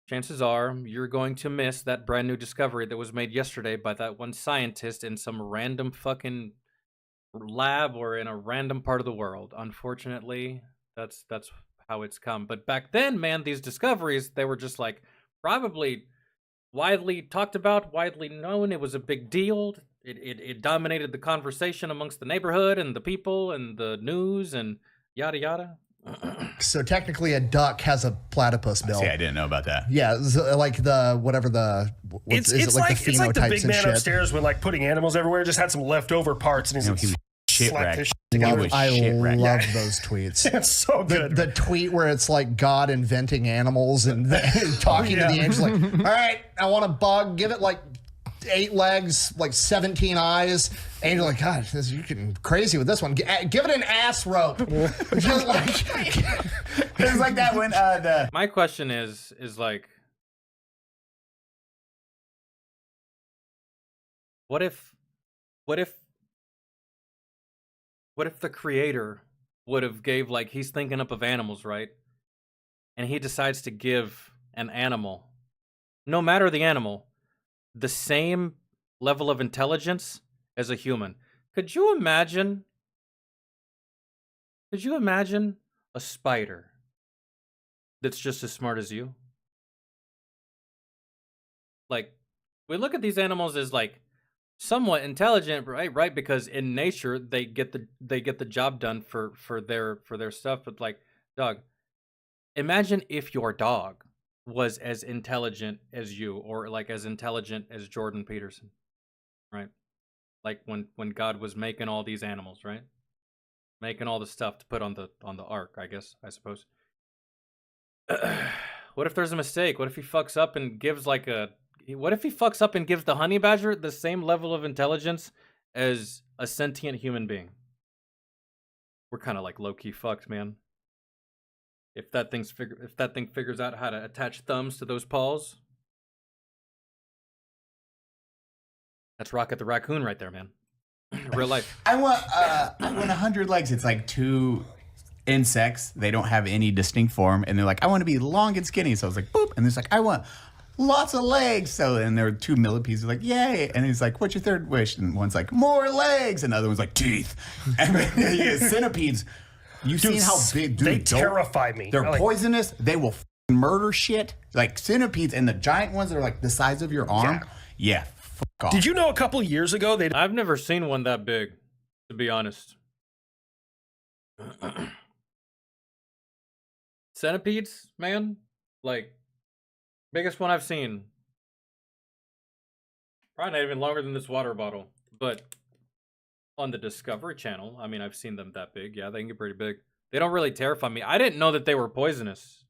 chances are you're going to miss that brand new discovery that was made yesterday by that one scientist in some random fucking lab or in a random part of the world. Unfortunately, that's how it's come. But back then, man, these discoveries, they were just like probably widely talked about, widely known. It was a big deal. It dominated the conversation amongst the neighborhood and the people and the news and yada yada. So technically, a duck has a platypus bill. See, I didn't know about that. Yeah, like the whatever the It's like the big man upstairs when like putting animals everywhere just had some leftover parts, and he's like, shit wreck. I love those tweets. It's so good. The tweet where it's like God inventing animals and talking to the angels like, all right, I want a bug, give it like 8 legs, like 17 eyes. And you're like, God, you're getting crazy with this one. Give it an ass rope. Just like, it's like that when My question is like, what if the creator would have gave, like, he's thinking up of animals, right? And he decides to give an animal, no matter the animal, the same level of intelligence as a human. Could you imagine a spider that's just as smart as you? Like, we look at these animals as like somewhat intelligent, right? Because in nature they get the job done for their stuff. But like, dog, imagine if your dog was as intelligent as you, or like as intelligent as Jordan Peterson, right? Like when God was making all these animals, right? Making all the stuff to put on the ark, I suppose. What if there's a mistake? What if he fucks up and gives the honey badger the same level of intelligence as a sentient human being? We're kind of like low-key fucked, man. If that thing figures out how to attach thumbs to those paws, that's Rocket the Raccoon right there, man. Real life. I want 100 legs. It's like 2 insects. They don't have any distinct form, and they're like, I want to be long and skinny. So I was like, boop, and it's like, I want lots of legs. So, and there were 2 millipedes. Like, yay! And he's like, what's your third wish? And one's like, more legs, and the other one's like, teeth. And centipedes. You've seen how big, dude? They terrify me. They're poisonous. They will murder shit. Like centipedes, and the giant ones that are like the size of your arm. Yeah, fuck off. Did you know a couple years ago I've never seen one that big, to be honest. Centipedes, man, like biggest one I've seen. Probably not even longer than this water bottle, but on the Discovery Channel, I mean, I've seen them that big. Yeah, they can get pretty big. They don't really terrify me. I didn't know that they were poisonous.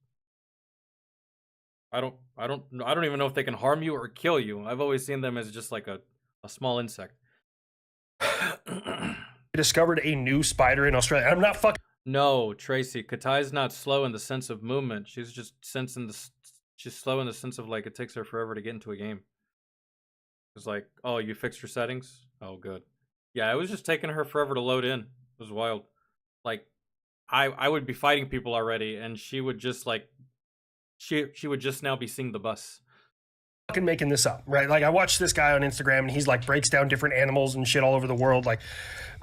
I don't even know if they can harm you or kill you. I've always seen them as just like a small insect. They discovered a new spider in Australia. I'm not fucking. No, Tracy, Katai's not slow in the sense of movement. She's just she's slow in the sense of like it takes her forever to get into a game. It's like, oh, you fixed your settings? Oh, good. Yeah, it was just taking her forever to load in. It was wild. Like, I would be fighting people already, and she would just like, she would just now be seeing the bus. Fucking making this up, right? Like I watched this guy on Instagram and he's like breaks down different animals and shit all over the world. Like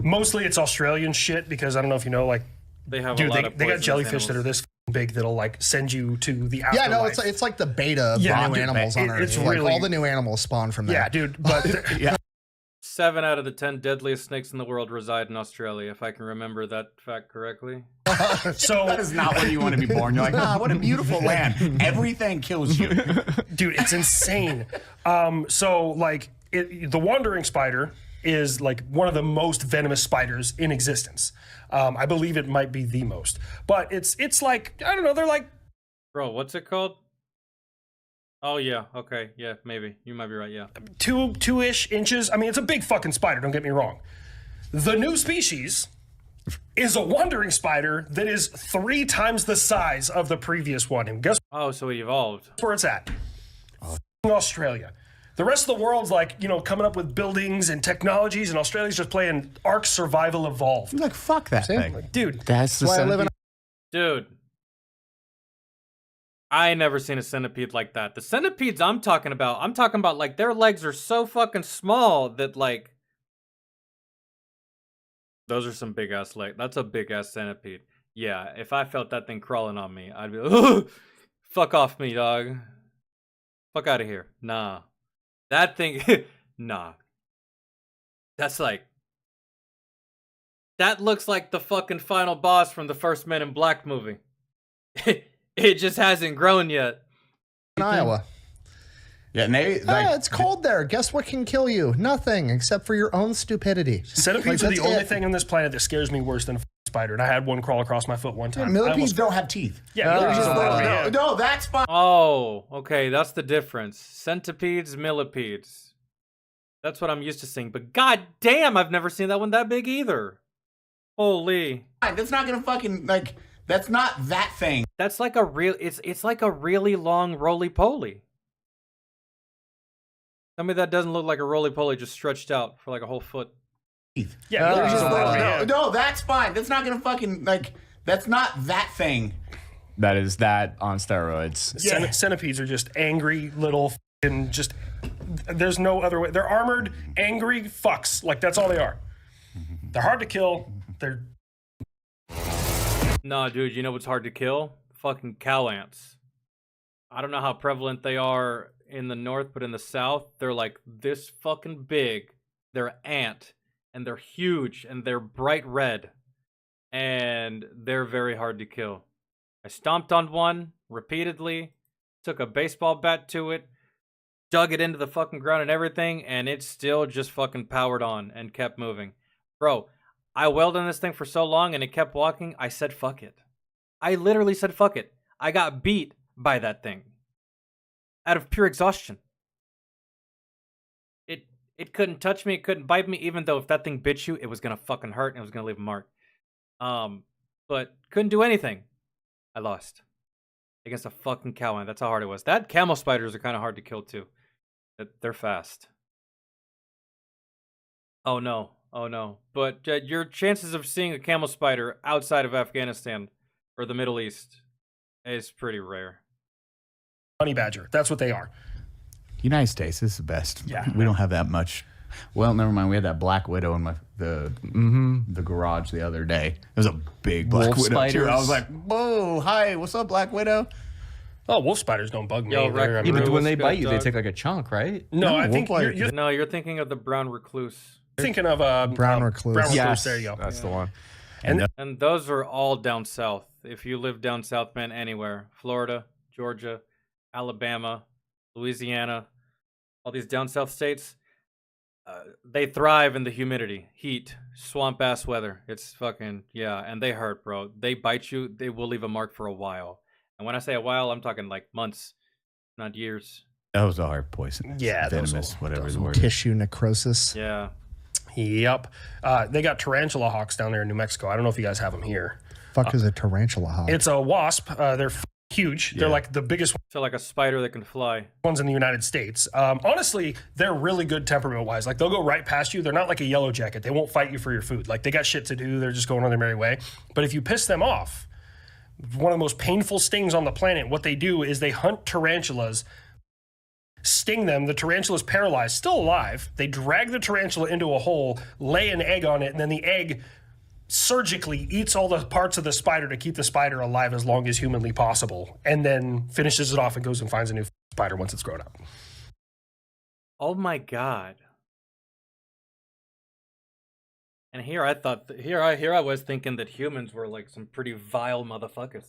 mostly it's Australian shit because I don't know if you know, like they have dude, a lot of they got jellyfish animals that are this big that'll like send you to the afterlife. Yeah, no, it's like the beta of the new animals on Earth. It's like really, all the new animals spawn from that. Yeah, dude. But yeah. 7 out of the 10 deadliest snakes in the world reside in Australia, if I can remember that fact correctly. So that is not where you want to be born. You're like, ah, what a beautiful land. Everything kills you. Dude, it's insane. So like the wandering spider is like one of the most venomous spiders in existence. I believe it might be the most. But it's like, I don't know, they're like, bro, what's it called? Oh yeah, okay, yeah, maybe. You might be right, yeah. 2-ish inches. I mean, it's a big fucking spider, don't get me wrong. The new species is a wandering spider that is 3 times the size of the previous one. And guess so it evolved. That's where it's at. Australia. The rest of the world's like, you know, coming up with buildings and technologies, and Australia's just playing Ark Survival Evolved. You're like, fuck that thing. Dude. That's the why I live in Dude. I ain't never seen a centipede like that. The centipedes I'm talking about like their legs are so fucking small that like those are some big ass legs. That's a big ass centipede. Yeah, if I felt that thing crawling on me, I'd be like, fuck off me, dog. Fuck out of here. Nah. That thing nah. That's like that looks like the fucking final boss from the first Men in Black movie. It just hasn't grown yet. In Iowa. Yeah, and they like, it's cold there. Guess what can kill you? Nothing except for your own stupidity. Centipedes are the only thing on this planet that scares me worse than a spider. And I had one crawl across my foot one time. Yeah, millipedes don't have teeth. Yeah, millipedes no, that's fine. Oh, okay, that's the difference. Centipedes, millipedes. That's what I'm used to seeing. But god damn, I've never seen that one that big either. Holy. That's not gonna fucking like. That's not that thing. That's like a real. It's like a really long roly poly. Tell me that doesn't look like a roly poly just stretched out for like a whole foot. Yeah, no, that's fine. That's not gonna fucking like. That's not that thing. That is that on steroids. Yeah. Centipedes are just angry little and just. There's no other way. They're armored, angry fucks. Like that's all they are. They're hard to kill. They're. No, dude, you know what's hard to kill? Fucking cow ants. I don't know how prevalent they are in the north, but in the south, they're like this fucking big. They're ant, and they're huge, and they're bright red, and they're very hard to kill. I stomped on one repeatedly, took a baseball bat to it, dug it into the fucking ground and everything, and it still just fucking powered on and kept moving. Bro, I welded on this thing for so long and it kept walking, I said fuck it. I literally said fuck it. I got beat by that thing. Out of pure exhaustion. It couldn't touch me, it couldn't bite me, even though if that thing bit you, it was gonna fucking hurt and it was gonna leave a mark. But couldn't do anything. I lost. Against a fucking cow ant. That's how hard it was. That camel spiders are kind of hard to kill too. They're fast. Oh no. Oh no. But your chances of seeing a camel spider outside of Afghanistan or the Middle East is pretty rare. Honey badger. That's what they are. United States is the best. Yeah. We don't have that much. Well, never mind. We had that black widow in the garage the other day. It was a big black widow too. I was like, whoa, hi, what's up, black widow? Oh, wolf spiders don't bug me. Yeah, but when they bite you, they take like a chunk, right? No, I think you're thinking of the brown recluse. Thinking of brown recluse. Brown recluse. Yes, there you go. That's the one. And those are all down south. If you live down south, man, anywhere. Florida, Georgia, Alabama, Louisiana, all these down south states, they thrive in the humidity, heat, swamp-ass weather. It's fucking, yeah, and they hurt, bro. They bite you, they will leave a mark for a while. And when I say a while, I'm talking like months, not years. That was a hard poison. Yeah. Venomous, whatever the word. Tissue necrosis. Yeah. Yep. They got tarantula hawks down there in New Mexico. I don't know if you guys have them here. Fuck is a tarantula hawk? It's a wasp. They're huge. They're like the biggest So like a spider that can fly. ones in the United States. Honestly, they're really good temperament-wise. Like, they'll go right past you. They're not like a yellow jacket. They won't fight you for your food. Like, they got shit to do. They're just going on their merry way. But if you piss them off, one of the most painful stings on the planet, what they do is they hunt tarantulas, sting them. The tarantula's paralyzed, still alive. They drag the tarantula into a hole, lay an egg on it, and then the egg surgically eats all the parts of the spider to keep the spider alive as long as humanly possible, and then finishes it off and goes and finds a new spider once it's grown up. Oh my god. And here I thought, here I was thinking that humans were like some pretty vile motherfuckers.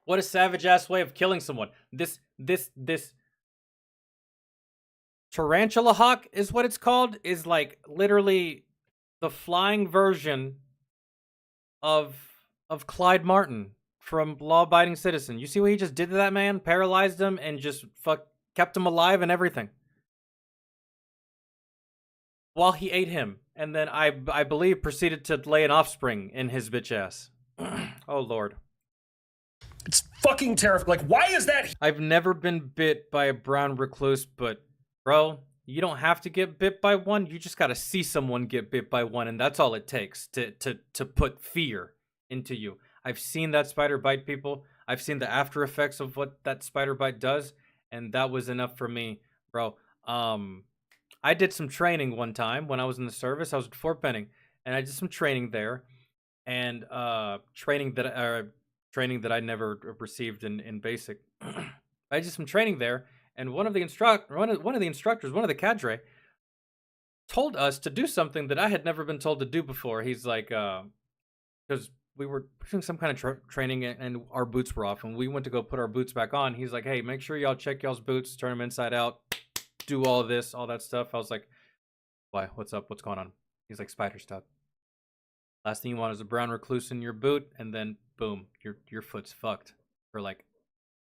What a savage ass way of killing someone. This tarantula hawk is what it's called, is like literally the flying version of Clyde Martin from Law Abiding Citizen. You see what he just did to that man? Paralyzed him and just kept him alive and everything. While he ate him. And then I believe proceeded to lay an offspring in his bitch ass. Oh lord. It's fucking terrifying. Like, why is that? I've never been bit by a brown recluse, but bro, you don't have to get bit by one. You just gotta see someone get bit by one, and that's all it takes to put fear into you. I've seen that spider bite people. I've seen the after effects of what that spider bite does, and that was enough for me, bro. I did some training one time when I was in the service. I was at Fort Benning, and I did some training there, and training that I never received in basic. I did some training there. And one of the instructors, one of the cadre, told us to do something that I had never been told to do before. He's like, because we were doing some kind of training and our boots were off, and we went to go put our boots back on. He's like, hey, make sure y'all check y'all's boots, turn them inside out, do all this, all that stuff. I was like, why? What's up? What's going on? He's like, spider stuff. Last thing you want is a brown recluse in your boot, and then boom, your foot's fucked for like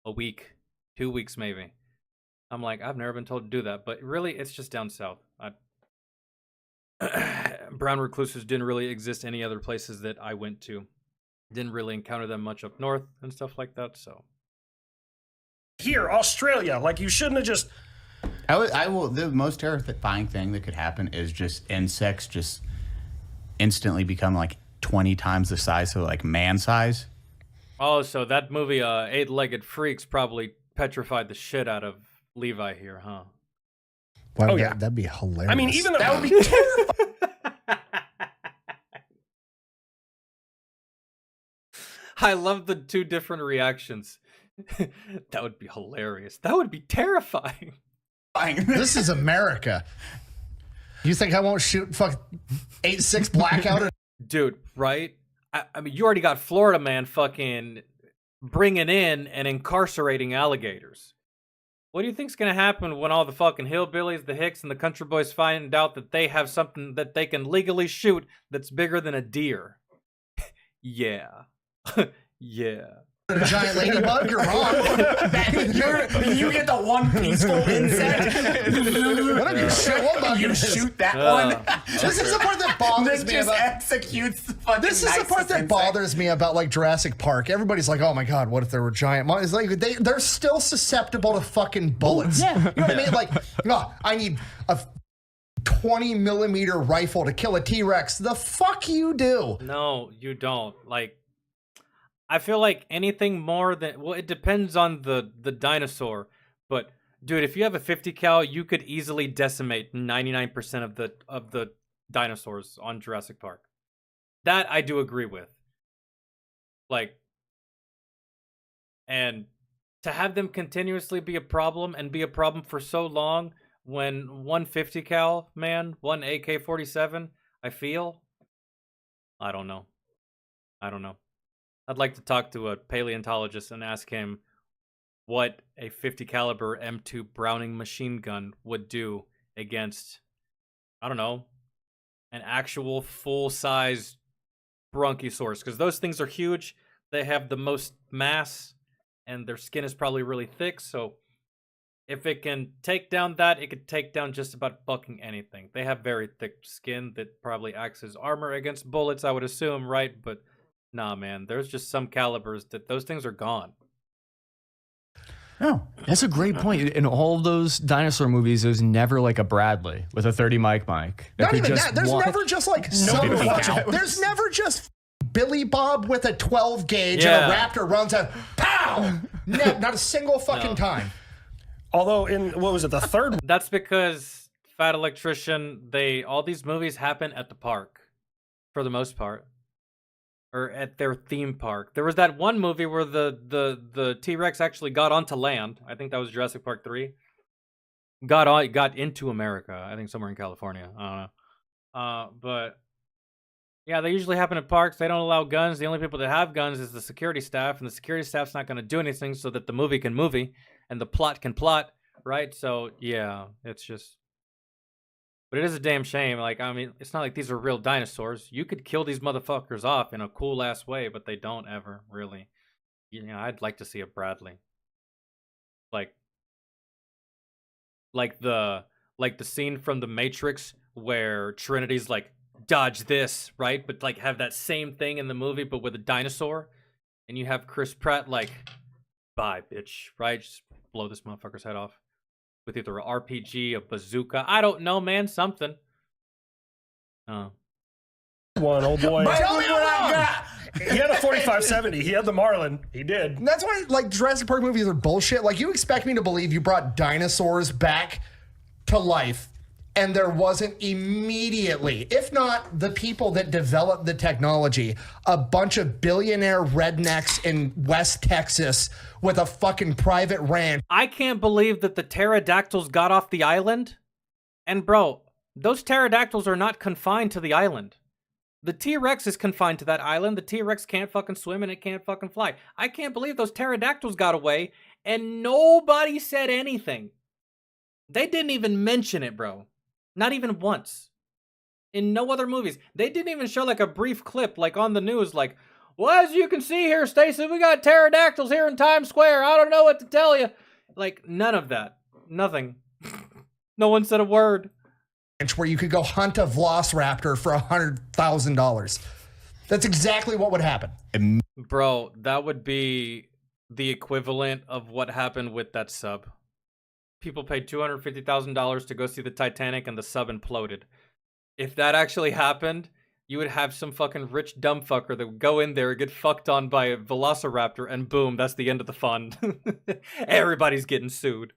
a week, 2 weeks maybe. I'm like, I've never been told to do that, but really, it's just down south. Brown recluses didn't really exist any other places that I went to. Didn't really encounter them much up north and stuff like that, so. Here, Australia, like, you shouldn't have just... The most terrifying thing that could happen is just insects just instantly become like 20 times the size, so like man size. Oh, so that movie, Eight-Legged Freaks, probably petrified the shit out of Levi here, huh? Wow, that'd be hilarious. I mean, even that would be terrifying. I love the two different reactions. That would be hilarious. That would be terrifying. This is America. You think I won't shoot 8-6 blackout? Dude, right? I mean, you already got Florida man fucking bringing in and incarcerating alligators. What do you think's gonna happen when all the fucking hillbillies, the hicks, and the country boys find out that they have something that they can legally shoot that's bigger than a deer? Yeah. Yeah. A giant ladybug, you're wrong. You get the one peaceful insect. What if you shoot one bug? You shoot that one. This is the part that bothers me about. Executes the fucking This is the part that bothers me about like Jurassic Park. Everybody's like, "Oh my god, what if there were giant monsters?" Like they're still susceptible to fucking bullets. Yeah. You know what I mean? Like, oh, I need a 20mm rifle to kill a T-Rex. The fuck you do? No, you don't. Like, I feel like anything more than, well, it depends on the dinosaur, but dude, if you have a 50 cal, you could easily decimate 99% of the dinosaurs on Jurassic Park. That I do agree with. Like, and to have them continuously be a problem and be a problem for so long, when one 50 cal man, one AK-47, I don't know. I'd like to talk to a paleontologist and ask him what a 50 caliber M2 Browning machine gun would do against, I don't know, an actual full-size Bronchiosaurus, because those things are huge. They have the most mass, and their skin is probably really thick, so if it can take down that, it could take down just about fucking anything. They have very thick skin that probably acts as armor against bullets, I would assume, right? But Nah, man. There's just some calibers that those things are gone. No, that's a great point. In all of those dinosaur movies, there's never like a Bradley with a 30 mic. Not even that. There's never just like there's never just Billy Bob with a 12 gauge and a raptor runs out. Pow! Not a single fucking time. Although in what was it, the third? That's because Fat Electrician. All these movies happen at the park, for the most part. Or at their theme park. There was that one movie where the T-Rex actually got onto land. I think that was Jurassic Park 3. Got into America. I think somewhere in California. I don't know. But yeah, they usually happen at parks. They don't allow guns. The only people that have guns is the security staff, and the security staff's not going to do anything so that the movie can movie and the plot can plot, right? So yeah, it's just. But it is a damn shame. Like, I mean, it's not like these are real dinosaurs. You could kill these motherfuckers off in a cool-ass way, but they don't ever, really. You know, I'd like to see a Bradley. Like the scene from The Matrix where Trinity's like, dodge this, right? But, like, have that same thing in the movie, but with a dinosaur. And you have Chris Pratt, like, bye, bitch, right? Just blow this motherfucker's head off. With either an RPG, a bazooka. I don't know, man. Something. One old boy. Tell me what I got. He had a 4570. He had the Marlin. He did. And that's why, like, Jurassic Park movies are bullshit. Like, you expect me to believe you brought dinosaurs back to life, and there wasn't immediately, if not the people that developed the technology, a bunch of billionaire rednecks in West Texas with a fucking private ranch. I can't believe that the pterodactyls got off the island. And bro, those pterodactyls are not confined to the island. The T-Rex is confined to that island. The T-Rex can't fucking swim and it can't fucking fly. I can't believe those pterodactyls got away and nobody said anything. They didn't even mention it, bro. Not even once. In no other movies. They didn't even show like a brief clip like on the news like, well, as you can see here, Stacy, we got pterodactyls here in Times Square. I don't know what to tell you. Like, none of that. Nothing. No one said a word. Where you could go hunt a velociraptor for $100,000. That's exactly what would happen. Bro, that would be the equivalent of what happened with that sub. People paid $250,000 to go see the Titanic and the sub imploded. If that actually happened, you would have some fucking rich dumb fucker that would go in there and get fucked on by a velociraptor and boom, that's the end of the fun. Everybody's getting sued.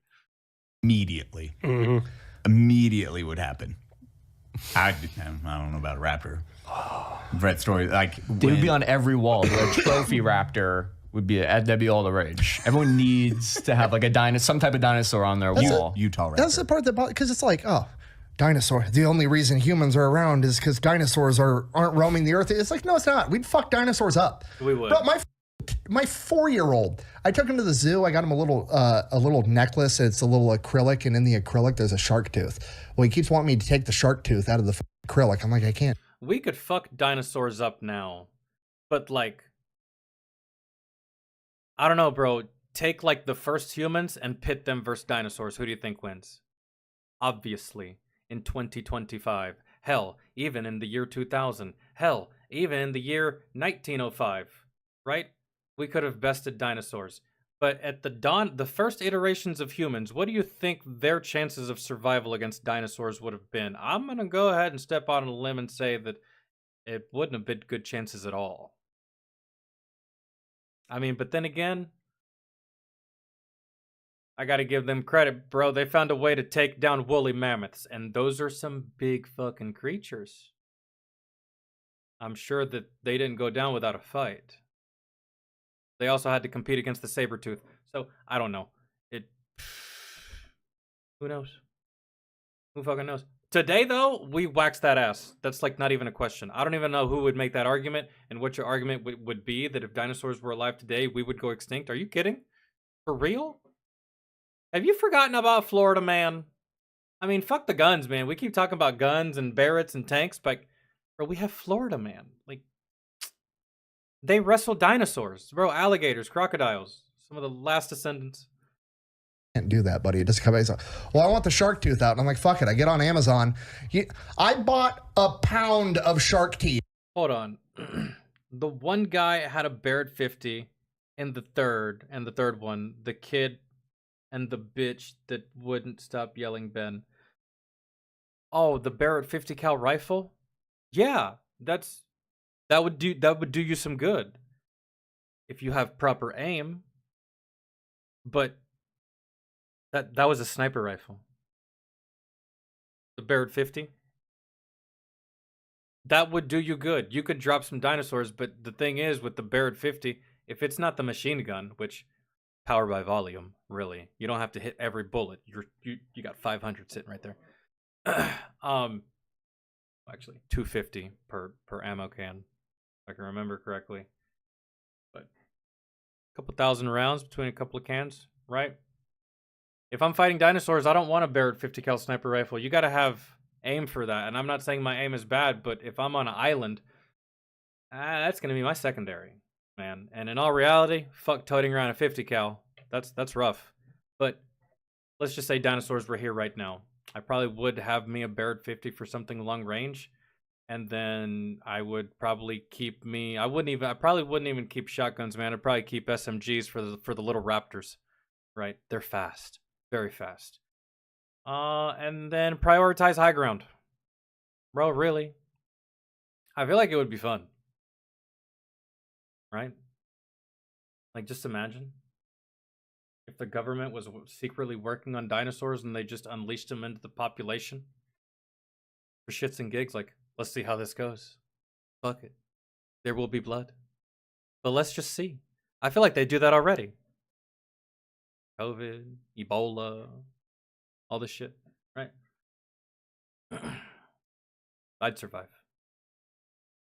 Immediately. Mm-hmm. Immediately would happen. I don't know about a raptor. Read story like they would be on every wall. The trophy raptor would be that'd be all the rage. Everyone needs to have like some type of dinosaur on their wall. Utah raptor. That's the part that because it's like, oh, dinosaur. The only reason humans are around is because dinosaurs aren't roaming the earth. It's like, no, it's not. We'd fuck dinosaurs up. We would. But my 4-year-old, I took him to the zoo. I got him a little necklace. It's a little acrylic, and in the acrylic there's a shark tooth. Well, he keeps wanting me to take the shark tooth out of the acrylic. I'm like, I can't. We could fuck dinosaurs up now, but like, I don't know, bro. Take like the first humans and pit them versus dinosaurs. Who do you think wins? Obviously, in 2025. Hell, even in the year 2000. Hell, even in the year 1905. Right? We could have bested dinosaurs. But at the first iterations of humans, what do you think their chances of survival against dinosaurs would have been? I'm going to go ahead and step out on a limb and say that it wouldn't have been good chances at all. I mean, but then again, I got to give them credit, bro. They found a way to take down woolly mammoths, and those are some big fucking creatures. I'm sure that they didn't go down without a fight. They also had to compete against the saber-tooth. So, I don't know. Who knows? Who fucking knows? Today, though, we waxed that ass. That's, like, not even a question. I don't even know who would make that argument and what your argument would be that if dinosaurs were alive today, we would go extinct. Are you kidding? For real? Have you forgotten about Florida Man? I mean, fuck the guns, man. We keep talking about guns and Barretts and tanks, but, bro, we have Florida Man. Like, they wrestle dinosaurs, bro, alligators, crocodiles, some of the last descendants. Can't do that, buddy. It just comes out. Well, I want the shark tooth out. And I'm like, fuck it. I get on Amazon. I bought a pound of shark teeth. Hold on. The one guy had a bear at 50, and the third one, the kid and the bitch that wouldn't stop yelling Ben. Oh, the bear at 50 cal rifle? Yeah, that would do you some good if you have proper aim. But that was a sniper rifle. The bear at 50? That would do you good. You could drop some dinosaurs, but the thing is with the bear at 50, if it's not the machine gun, which power by volume, really, you don't have to hit every bullet. You got 500 sitting right there. Actually 250 per ammo can, if I can remember correctly. But a couple thousand rounds between a couple of cans, right? If I'm fighting dinosaurs, I don't want a bear at 50 cal sniper rifle. You got to have aim for that. And I'm not saying my aim is bad, but if I'm on an island, that's going to be my secondary, man. And in all reality, fuck toting around a 50 cal. That's rough. But let's just say dinosaurs were here right now. I probably would have me a bear at 50 for something long range. And then I would probably keep me, I probably wouldn't even keep shotguns, man. I'd probably keep SMGs for the little raptors, right? They're fast, very fast. And then prioritize high ground. Bro, really? I feel like it would be fun. Right? Like, just imagine if the government was secretly working on dinosaurs and they just unleashed them into the population for shits and gigs. Like, let's see how this goes. Fuck it. There will be blood. But let's just see. I feel like they do that already. COVID, Ebola, all this shit, right? I'd survive.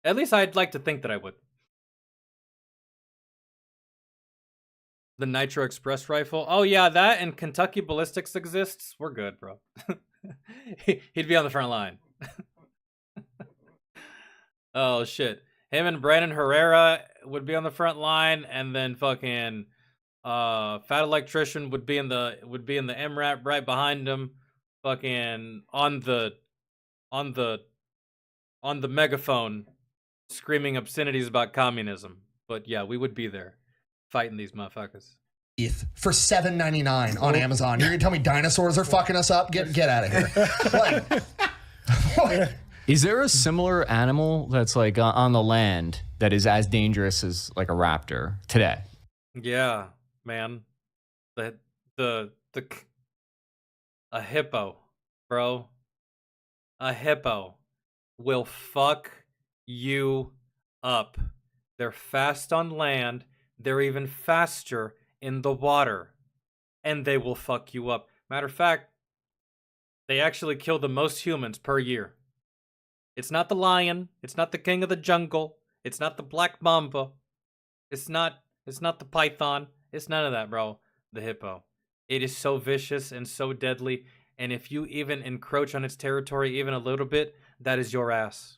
At least I'd like to think that I would. The Nitro Express rifle. Oh yeah, that and Kentucky Ballistics exists. We're good, bro. He'd be on the front line. Oh shit. Him and Brandon Herrera would be on the front line, and then fucking Fat Electrician would be in the MRAP right behind him, fucking on the megaphone screaming obscenities about communism. But yeah, we would be there fighting these motherfuckers. For $7.99 on Amazon. You're gonna tell me dinosaurs are fucking us up? Get out of here. Like, is there a similar animal that's like on the land that is as dangerous as like a raptor today? Yeah, man. A hippo, bro. A hippo will fuck you up. They're fast on land. They're even faster in the water. And they will fuck you up. Matter of fact, they actually kill the most humans per year. It's not the lion. It's not the king of the jungle. It's not the black mamba. It's not the python. It's none of that, bro. The hippo. It is so vicious and so deadly. And if you even encroach on its territory even a little bit, that is your ass.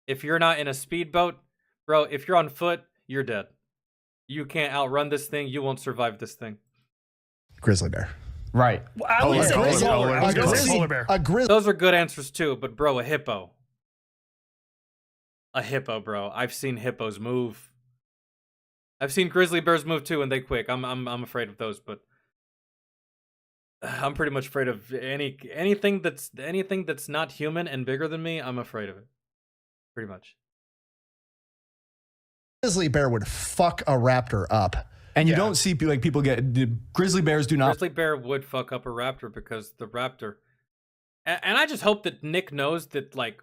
If you're not in a speedboat, bro, if you're on foot, you're dead. You can't outrun this thing. You won't survive this thing. Grizzly bear. Right. Polar bear. Those are good answers too, but bro, a hippo. A hippo, bro. I've seen hippos move. I've seen grizzly bears move too, and they quick. I'm afraid of those, but I'm pretty much afraid of anything that's not human and bigger than me. I'm afraid of it. Pretty much. Grizzly bear would fuck a raptor up. And you don't see like people get grizzly bears do not. Grizzly bear would fuck up a raptor because the raptor. And I just hope that Nick knows that, like,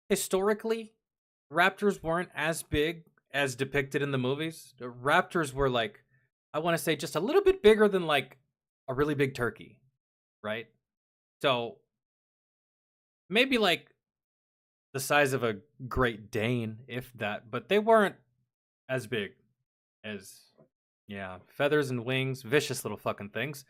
historically, raptors weren't as big as depicted in the movies. The raptors were, like, I want to say just a little bit bigger than, like, a really big turkey, right? So maybe like the size of a Great Dane, if that, but they weren't as big as, feathers and wings, vicious little fucking things.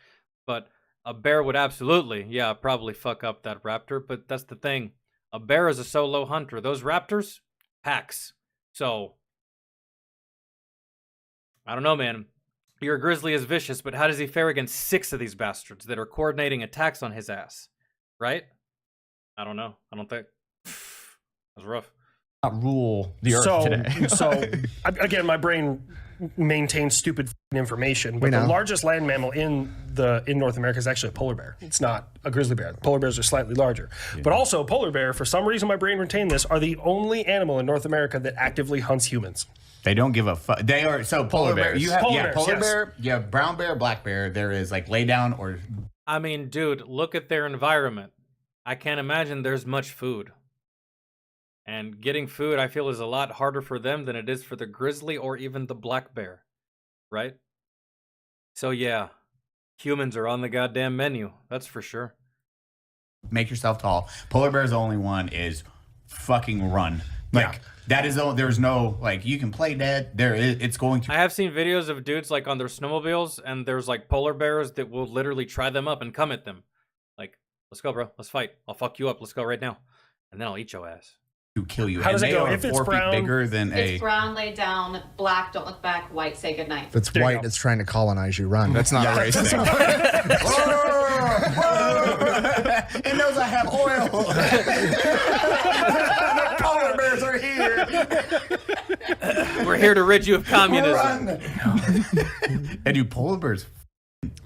But a bear would absolutely, probably fuck up that raptor. But that's the thing. A bear is a solo hunter. Those raptors, packs. So, I don't know, man. Your grizzly is vicious, but how does he fare against 6 of these bastards that are coordinating attacks on his ass? Right? I don't know. I don't think. That's rough. not rule the earth today. So again, my brain maintains stupid information, but the largest land mammal in North America is actually a polar bear. It's not a grizzly bear. Polar bears are slightly larger. But also polar bear, for some reason my brain retained this, are the only animal in North America that actively hunts humans. They don't give a fuck. They are polar bear. bears. You have Polar bears, polar yes. bear. You have brown bear, black bear. There is like lay down or. I mean, dude, look at their environment. I can't imagine there's much food. And getting food, I feel, is a lot harder for them than it is for the grizzly or even the black bear. Right? So yeah, humans are on the goddamn menu. That's for sure. Make yourself tall. Polar bear's the only one is fucking run. Like that is there's no like you can play dead. It's going to. I have seen videos of dudes like on their snowmobiles, and there's like polar bears that will literally try them up and come at them. Like, let's go, bro. Let's fight. I'll fuck you up. Let's go right now, and then I'll eat your ass. To kill you. How does it go? Are If it's 4 brown, feet bigger than It's brown, lay down, black, don't look back, white, say goodnight. If it's white, it's trying to colonize you. Run. That's not a race thing. It knows I have oil. The polar bears are here. We're here to rid you of communism. And you polar bears.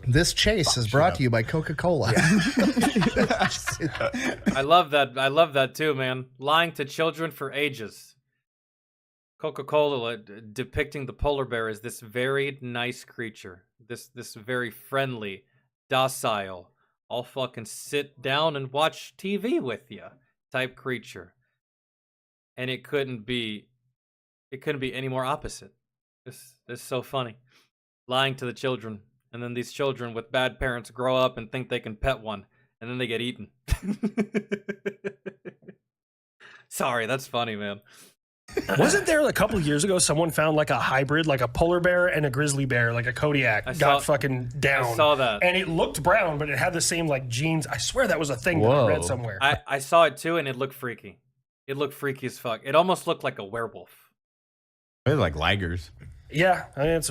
This chase is brought to you by Coca-Cola. I love that. I love that too, man. Lying to children for ages. Coca-Cola depicting the polar bear as this very nice creature. This very friendly, docile, I'll fucking sit down and watch TV with you type creature. And it couldn't be any more opposite. This is so funny. Lying to the children. And then these children with bad parents grow up and think they can pet one, and then they get eaten. Sorry, that's funny, man. Wasn't there a couple of years ago someone found like a hybrid, like a polar bear and a grizzly bear, like a Kodiak, got fucking down. I saw that. And it looked brown, but it had the same like genes. I swear that was a thing that I read somewhere. I saw it too, and it looked freaky. It looked freaky as fuck. It almost looked like a werewolf. They're like ligers. Yeah, I mean,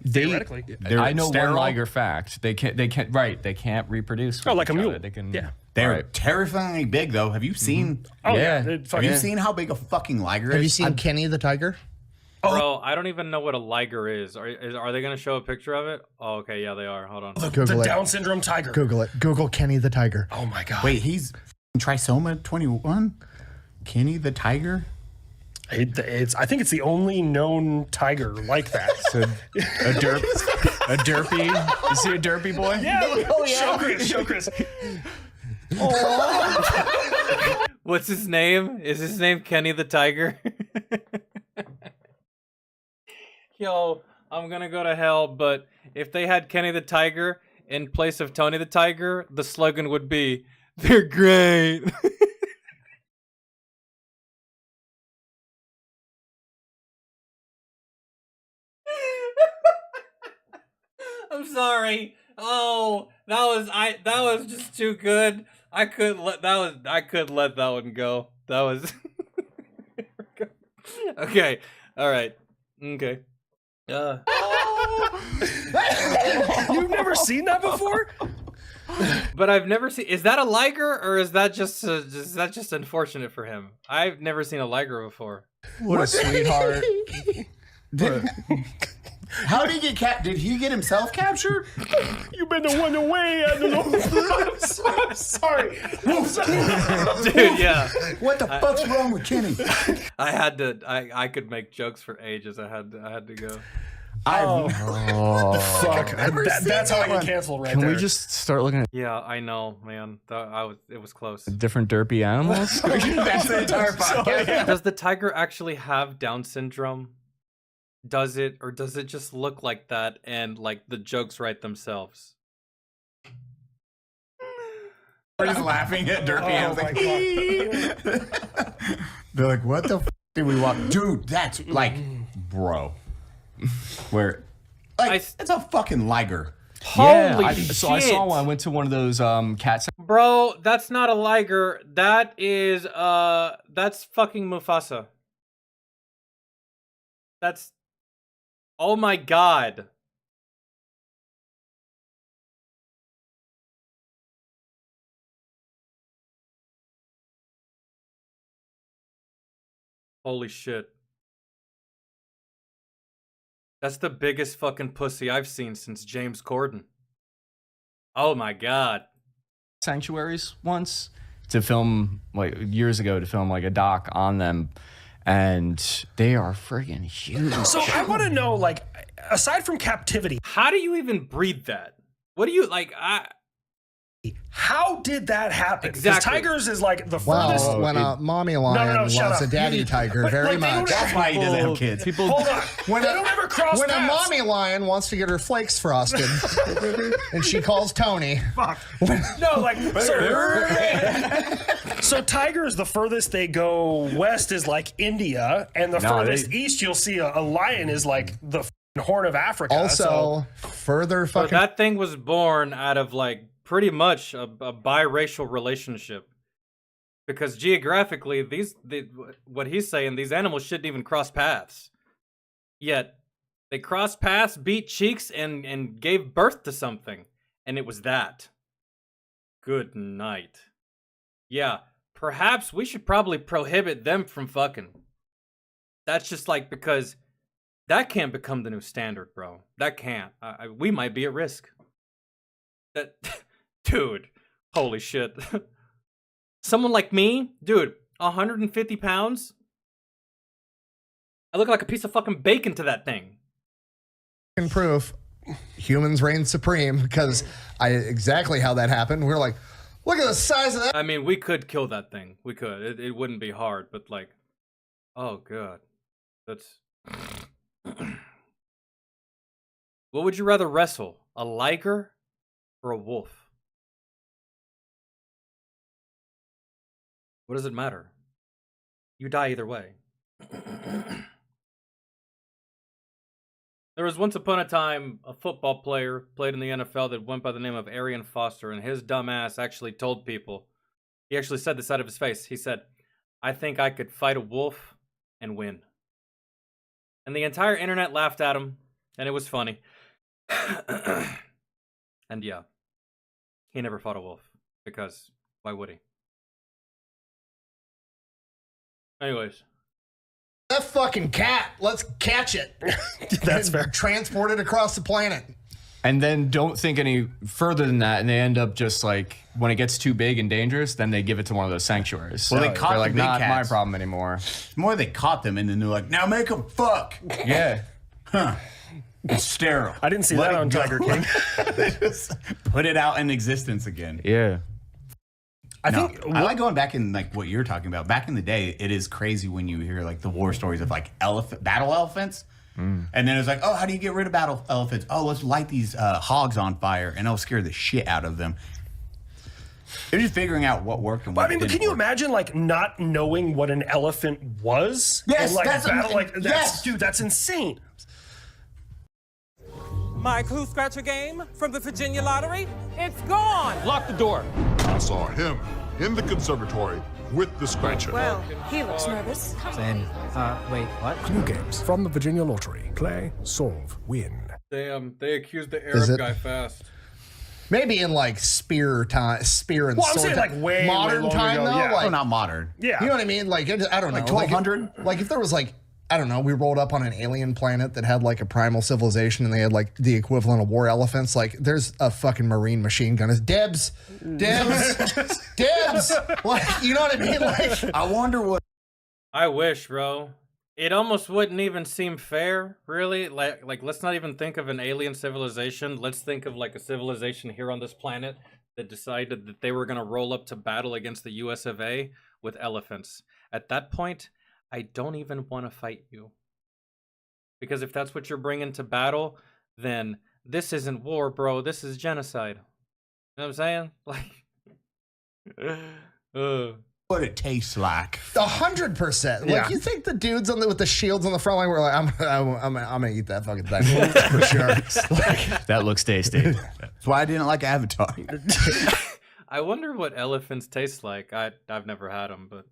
theoretically. I know one Liger fact. They can't reproduce. With like a each mule. other. They can. Yeah. They're terrifyingly big, though. Have you seen? Oh yeah. Have you seen how big a fucking liger is? Have you seen Kenny the tiger? Bro, I don't even know what a liger is. Are they going to show a picture of it? Oh, okay, yeah, they are. Hold on. The Down syndrome tiger. Google it. Google Kenny the tiger. Oh my god. Wait, he's Trisoma 21? Kenny the tiger? I think it's the only known tiger like that. So a derpy. Is he a derpy boy? Yeah. Show Chris. What's his name? Is his name Kenny the Tiger? Yo, I'm gonna go to hell, but if they had Kenny the Tiger in place of Tony the Tiger, the slogan would be, "They're great." I'm sorry. Oh, that was just too good. I couldn't let that one go. That was okay. All right. Okay. You've never seen that before? But I've never seen. Is that a liger, or is that just unfortunate for him? I've never seen a liger before. What a sweetheart. How did he get Did he get himself captured? You better run away. I don't know. I'm sorry. Dude, yeah. What the fuck's wrong with Kenny? I had to. I could make jokes for ages. I had to go. Fuck. That's how I get canceled right Can there. we just start looking at Yeah, I know, man. It was close. different derpy animals? That's the entire podcast. Does the tiger actually have Down syndrome? Does it, or does it just look like that and like the jokes write themselves? We're just laughing at derpy animals. Like, they're like, what the f did we walk? Dude, that's like, bro. Where, like, it's a fucking liger. Holy shit. So I saw one. I went to one of those cats. Bro, that's not a liger. That is that's fucking Mufasa. That's, oh my god. Holy shit. That's the biggest fucking pussy I've seen since James Corden. Oh my god. Sanctuaries once to film, like years ago, to film like a doc on them, and they are friggin' huge. So I want to know, like, aside from captivity, how do you even breed that? What do you like? How did that happen? Because Exactly. tigers is like the furthest. Well, when a mommy lion shut loves up. a daddy tiger But, very like, they don't much. That's why he doesn't have kids. Hold on. When They don't ever cross when a paths. mommy lion wants to get her flakes frosted, and she calls Tony. Fuck. No, like so tigers, the furthest they go west is like India, and the furthest east you'll see a lion is like the Horn of Africa. Also, further So fucking. that thing was born out of like pretty much a biracial relationship. Because geographically, what he's saying, these animals shouldn't even cross paths. Yet they crossed paths, beat cheeks, and gave birth to something. And it was that. Good night. Yeah, perhaps we should probably prohibit them from fucking. That's just like, because that can't become the new standard, bro. That can't. We might be at risk. That, dude, holy shit. Someone like me, dude, 150 pounds? I look like a piece of fucking bacon to that thing. Proof humans reign supreme, because exactly how that happened. We're like, look at the size of that. I mean, we could kill that thing. We could. It wouldn't be hard, but like, oh god. That's... What would you rather wrestle? A liger or a wolf? What does it matter? You die either way. There was once upon a time a football player played in the NFL that went by the name of Arian Foster, and his dumb ass actually told people, he actually said this out of his face, he said, I think I could fight a wolf and win. And the entire internet laughed at him, and it was funny. And yeah, he never fought a wolf, because why would he? Anyways. That fucking cat, let's catch it. That's fair. Transport it across the planet. And then don't think any further than that, and they end up just like, when it gets too big and dangerous, then they give it to one of those sanctuaries. Well, they caught they're the like, big not cats. my problem anymore. It's more they caught them and then they're like, now make them fuck. Yeah. Huh. It's sterile. I didn't see Let that it on go. Tiger King. They just put it out in existence again. Yeah. I think I like going back in like what you're talking about. Back in the day, it is crazy when you hear like the war stories of like battle elephants. And then it's like, oh, how do you get rid of battle elephants? Oh, let's light these hogs on fire, and it'll scare the shit out of them. They're just figuring out what worked and what I mean, but didn't can you work. imagine like not knowing what an elephant was? Yes, and, like, that's battle, like that's, yes. dude, that's insane. My clue scratcher game from the Virginia Lottery, it's gone. Lock the door. I saw him in the conservatory with the scratcher. Well, he looks nervous. Wait, what? Clue games from the Virginia Lottery. Play, solve, win. Damn, they accused the Is Arab it? guy fast. Maybe in like spear and Well, I'm sword saying, time. like, way modern longer time ago, though. yeah. Like, Oh, not modern. Yeah. you know what I mean? Like I don't know, Like 1200? Like if there was like, I don't know, we rolled up on an alien planet that had like a primal civilization and they had like the equivalent of war elephants. Like there's a fucking marine machine gun. It's Debs. Like, you know what I mean? Like, I wonder what. I wish, bro. It almost wouldn't even seem fair, really. Like let's not even think of an alien civilization. Let's think of like a civilization here on this planet that decided that they were going to roll up to battle against the US of A with elephants. At that point, I don't even want to fight you. Because if that's what you're bringing to battle, then this isn't war, bro. This is genocide. You know what I'm saying? Like, What it tastes like. 100%. Like Yeah. you think the dudes with the shields on the front line were like, I'm gonna eat that fucking thing for sure. Like, That looks tasty. That's why I didn't like Avatar. I wonder what elephants taste like. I've never had them, but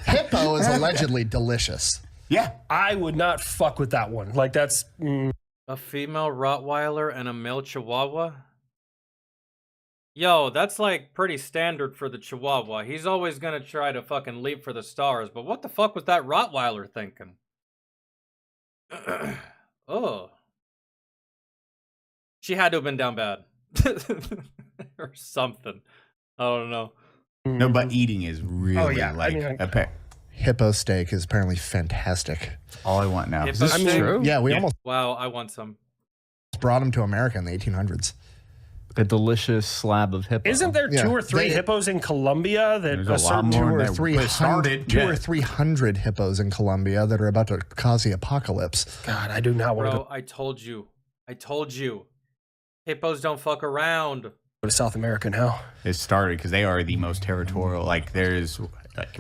hippo is allegedly delicious. Yeah. I would not fuck with that one. Like that's a female Rottweiler and a male Chihuahua. Yo, that's like pretty standard for the Chihuahua. He's always gonna try to fucking leap for the stars, but what the fuck was that Rottweiler thinking? Oh. She had to have been down bad. Or something. I don't know. No, but eating is really Hippo steak is apparently fantastic. All I want now. Hippo Is this steak? true? Yeah, we almost Wow, I want some. brought them to America in the 1800s. A delicious slab of hippo. Isn't there two or three hippos in Colombia that There's a lot certain more Two or that three was started. two Yeah. or 300 hippos in Colombia that are about to cause the apocalypse. God, I do not want to Bro, I told you. I told you. Hippos don't fuck around. go to South America now. It started because they are the most territorial. Like there's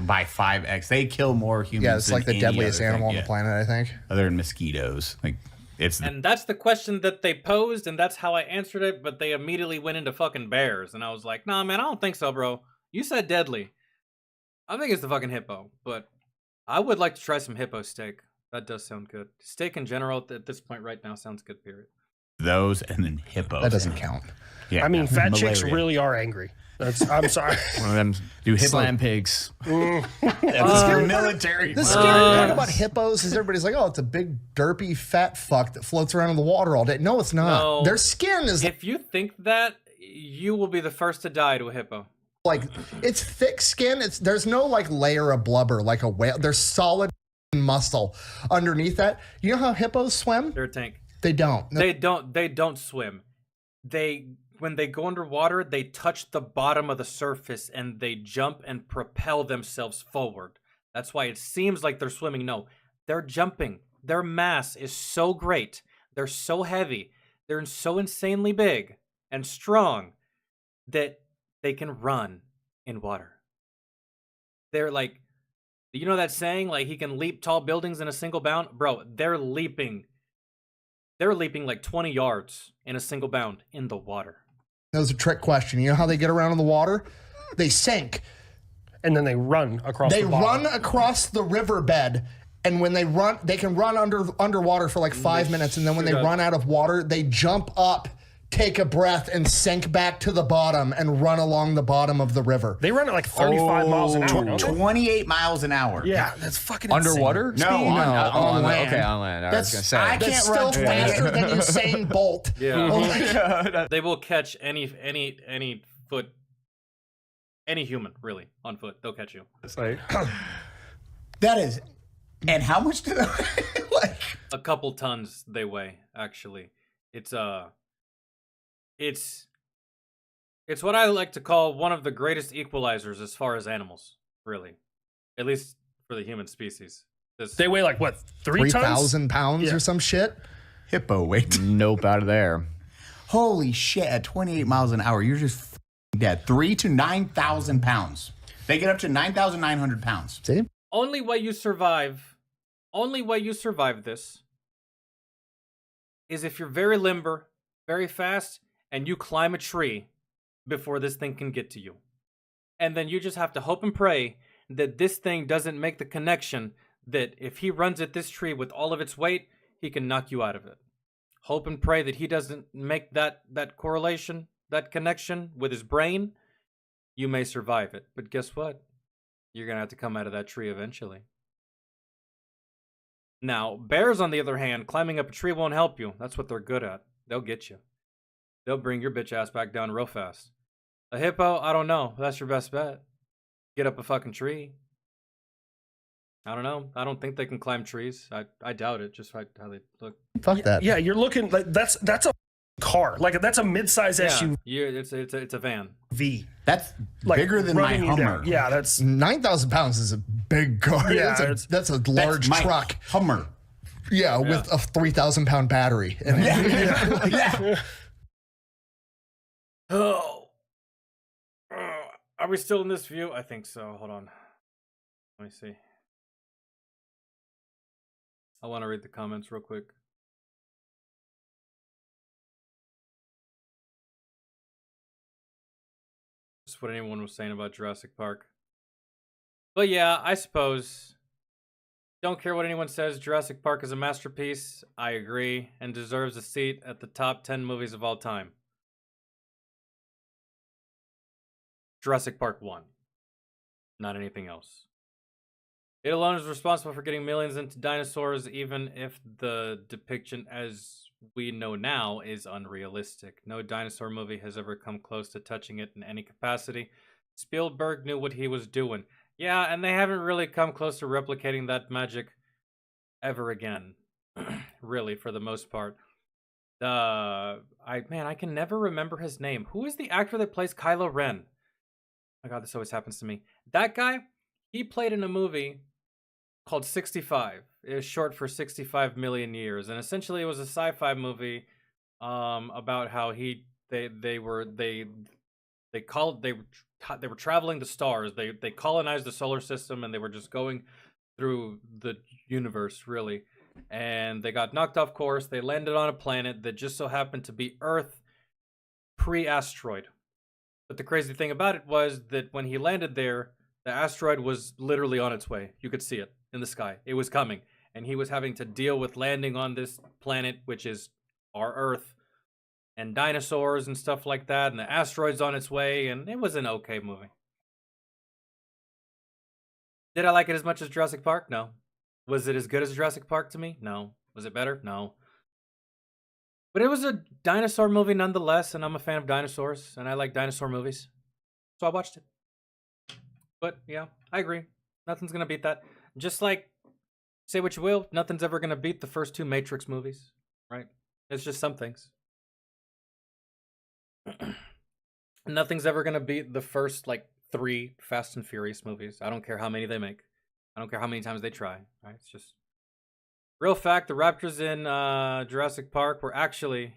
by 5x, they kill more humans. Yeah, it's like the than any deadliest other animal on thing. the planet, I think. Other than mosquitoes, like it's And that's the question that they posed, and that's how I answered it, but they immediately went into fucking bears. And I was like, nah, man, I don't think so, bro. You said deadly. I think it's the fucking hippo, but I would like to try some hippo steak. That does sound good. Steak in general at this point right now sounds good, period. those and then hippos. That doesn't count. Yeah, I mean, fat malaria. chicks really are angry. I'm sorry. One of them Do hippo- slam pigs. That's military. The scary part about hippos is everybody's like, oh, it's a big, derpy, fat fuck that floats around in the water all day. No, it's not. No. Their skin is If you think that, you will be the first to die to a hippo. like, it's thick skin. There's no like layer of blubber like a whale. There's solid muscle underneath that. You know how hippos swim? They're a tank. They don't. They don't swim. When they go underwater, they touch the bottom of the surface and they jump and propel themselves forward. That's why it seems like they're swimming. No, they're jumping. Their mass is so great. They're so heavy. They're so insanely big and strong that they can run in water. They're like, you know that saying, like he can leap tall buildings in a single bound? Bro, they're leaping like 20 yards in a single bound in the water. That was a trick question. You know how they get around in the water? They sink. And then they run across They the bottom. run across the riverbed, and when they run, they can run underwater for like 5 minutes, and then when they run out of water, they jump up, take a breath, and sink back to the bottom and run along the bottom of the river. They run at like 35 miles an hour. don't they? 28 miles an hour. Yeah, that's fucking Underwater? No, speed? on land. Okay, on land. I was That's- gonna say. I That's can't still run faster than Usain Bolt. Yeah. Oh my God. They will catch any foot, any human really on foot. They'll catch you. It's like, That is. And how much do they like? A couple tons they weigh. Actually, it's what I like to call one of the greatest equalizers as far as animals. Really, at least for the human species. They weigh like what, 3 tons? 3,000 pounds Yeah. or some shit. Hippo weight. nope, out of there. Holy shit! At 28 miles an hour, you're just f***ing dead. 3 to 9,000 pounds. They get up to 9,900 pounds. See? Only way you survive this is if you're very limber, very fast, and you climb a tree before this thing can get to you. And then you just have to hope and pray that this thing doesn't make the connection that if he runs at this tree with all of its weight, he can knock you out of it. Hope and pray that he doesn't make that correlation, that connection with his brain. You may survive it. But guess what? You're going to have to come out of that tree eventually. Now, bears, on the other hand, climbing up a tree won't help you. That's what they're good at. They'll get you. They'll bring your bitch ass back down real fast. A hippo, I don't know. That's your best bet. Get up a fucking tree. I don't know. I don't think they can climb trees. I doubt it, just how they look. Fuck that. Yeah, you're looking like that's a car. Like that's a mid-size SUV. Yeah, it's a van. That's Like, bigger than my running you down. Hummer. Yeah, that's 9,000 pounds is a big car. Yeah, that's a large my truck. Hummer. Yeah, with a 3,000 pound battery. And Yeah. Oh. Are we still in this view? I think so. Hold on. Let me see. I want to read the comments real quick. Just what anyone was saying about Jurassic Park. But yeah, I suppose. Don't care what anyone says. Jurassic Park is a masterpiece. I agree. And deserves a seat at the top 10 movies of all time. Jurassic Park 1, not anything else. It alone is responsible for getting millions into dinosaurs, even if the depiction as we know now is unrealistic. No dinosaur movie has ever come close to touching it in any capacity. Spielberg knew what he was doing. Yeah, and they haven't really come close to replicating that magic ever again. Really, for the most part. I can never remember his name. Who is the actor that plays Kylo Ren? Oh my god, this always happens to me. That guy, he played in a movie called 65. It was short for 65 million years, and essentially it was a sci-fi movie about how they were traveling to stars. They colonized the solar system, and they were just going through the universe, really. And they got knocked off course. They landed on a planet that just so happened to be Earth pre-asteroid. But the crazy thing about it was that when he landed there, the asteroid was literally on its way. You could see it in the sky. It was coming. And he was having to deal with landing on this planet, which is our Earth, and dinosaurs and stuff like that, and the asteroid's on its way, and it was an okay movie. Did I like it as much as Jurassic Park? No. Was it as good as Jurassic Park to me? No. Was it better? No. But it was a dinosaur movie nonetheless, and I'm a fan of dinosaurs, and I like dinosaur movies. So I watched it. But yeah, I agree. Nothing's gonna beat that. Just like, say what you will, nothing's ever gonna beat the first 2 Matrix movies, right? It's just some things. Nothing's ever gonna beat the first, like, 3 Fast and Furious movies. I don't care how many they make. I don't care how many times they try. Right? It's just real fact. The raptors in Jurassic Park were actually,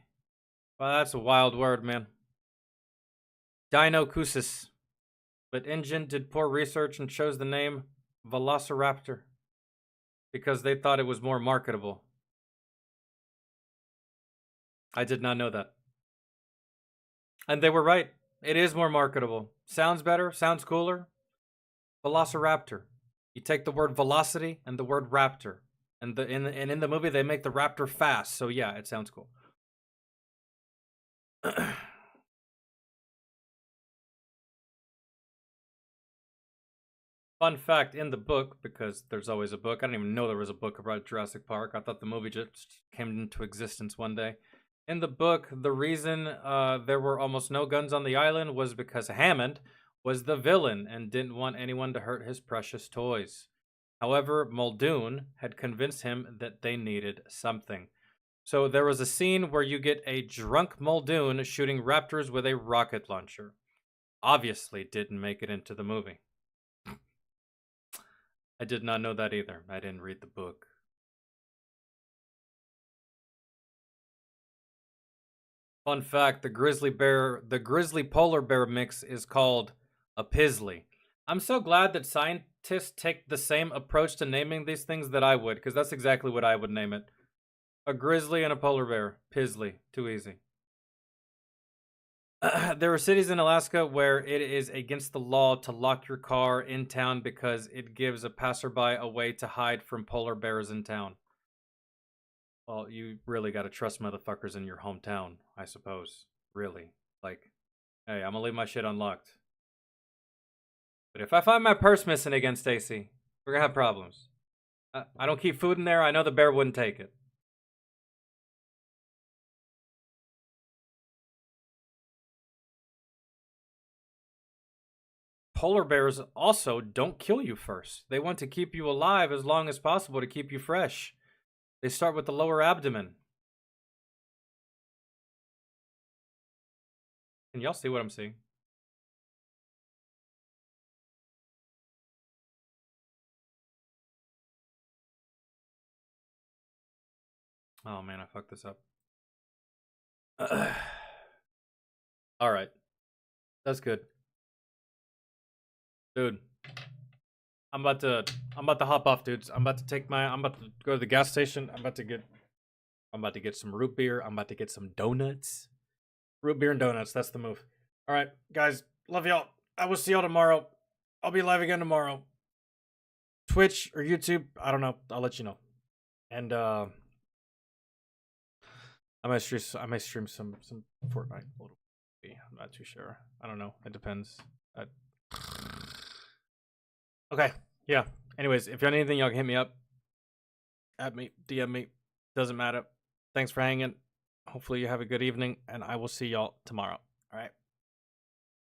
well, that's a wild word, man. Dinocusis. But InGen did poor research and chose the name Velociraptor because they thought it was more marketable. I did not know that. And they were right. It is more marketable. Sounds better, sounds cooler. Velociraptor. You take the word velocity and the word raptor. And in the movie they make the raptor fast. So yeah, it sounds cool. Fun fact, in the book, because there's always a book. I didn't even know there was a book about Jurassic Park. I thought the movie just came into existence one day. In the book, the reason there were almost no guns on the island was because Hammond was the villain and didn't want anyone to hurt his precious toys. However, Muldoon had convinced him that they needed something. So there was a scene where you get a drunk Muldoon shooting raptors with a rocket launcher. Obviously didn't make it into the movie. I did not know that either. I didn't read the book. Fun fact, the grizzly polar bear mix is called a pizzly. I'm so glad that scientists take the same approach to naming these things that I would, because that's exactly what I would name it. A grizzly and a polar bear. Pizzly. Too easy. There are cities in Alaska where it is against the law to lock your car in town because it gives a passerby a way to hide from polar bears in town. Well, you really gotta trust motherfuckers in your hometown, I suppose. Really. Like, hey, I'm gonna leave my shit unlocked. But if I find my purse missing again, Stacy, we're gonna have problems. I don't keep food in there. I know the bear wouldn't take it. Polar bears also don't kill you first. They want to keep you alive as long as possible to keep you fresh. They start with the lower abdomen. Can y'all see what I'm seeing? Oh man, I fucked this up. All right. That's good. Dude. I'm about to hop off, dudes. I'm about to go to the gas station. I'm about to get some root beer. I'm about to get some donuts. Root beer and donuts, that's the move. All right, guys, love y'all. I will see y'all tomorrow. I'll be live again tomorrow. Twitch or YouTube, I don't know. I'll let you know. And I might stream some Fortnite. I'm not too sure. I don't know. It depends. Okay, yeah. Anyways, if you have anything, y'all can hit me up. Add me, DM me. Doesn't matter. Thanks for hanging. Hopefully you have a good evening, and I will see y'all tomorrow. All right.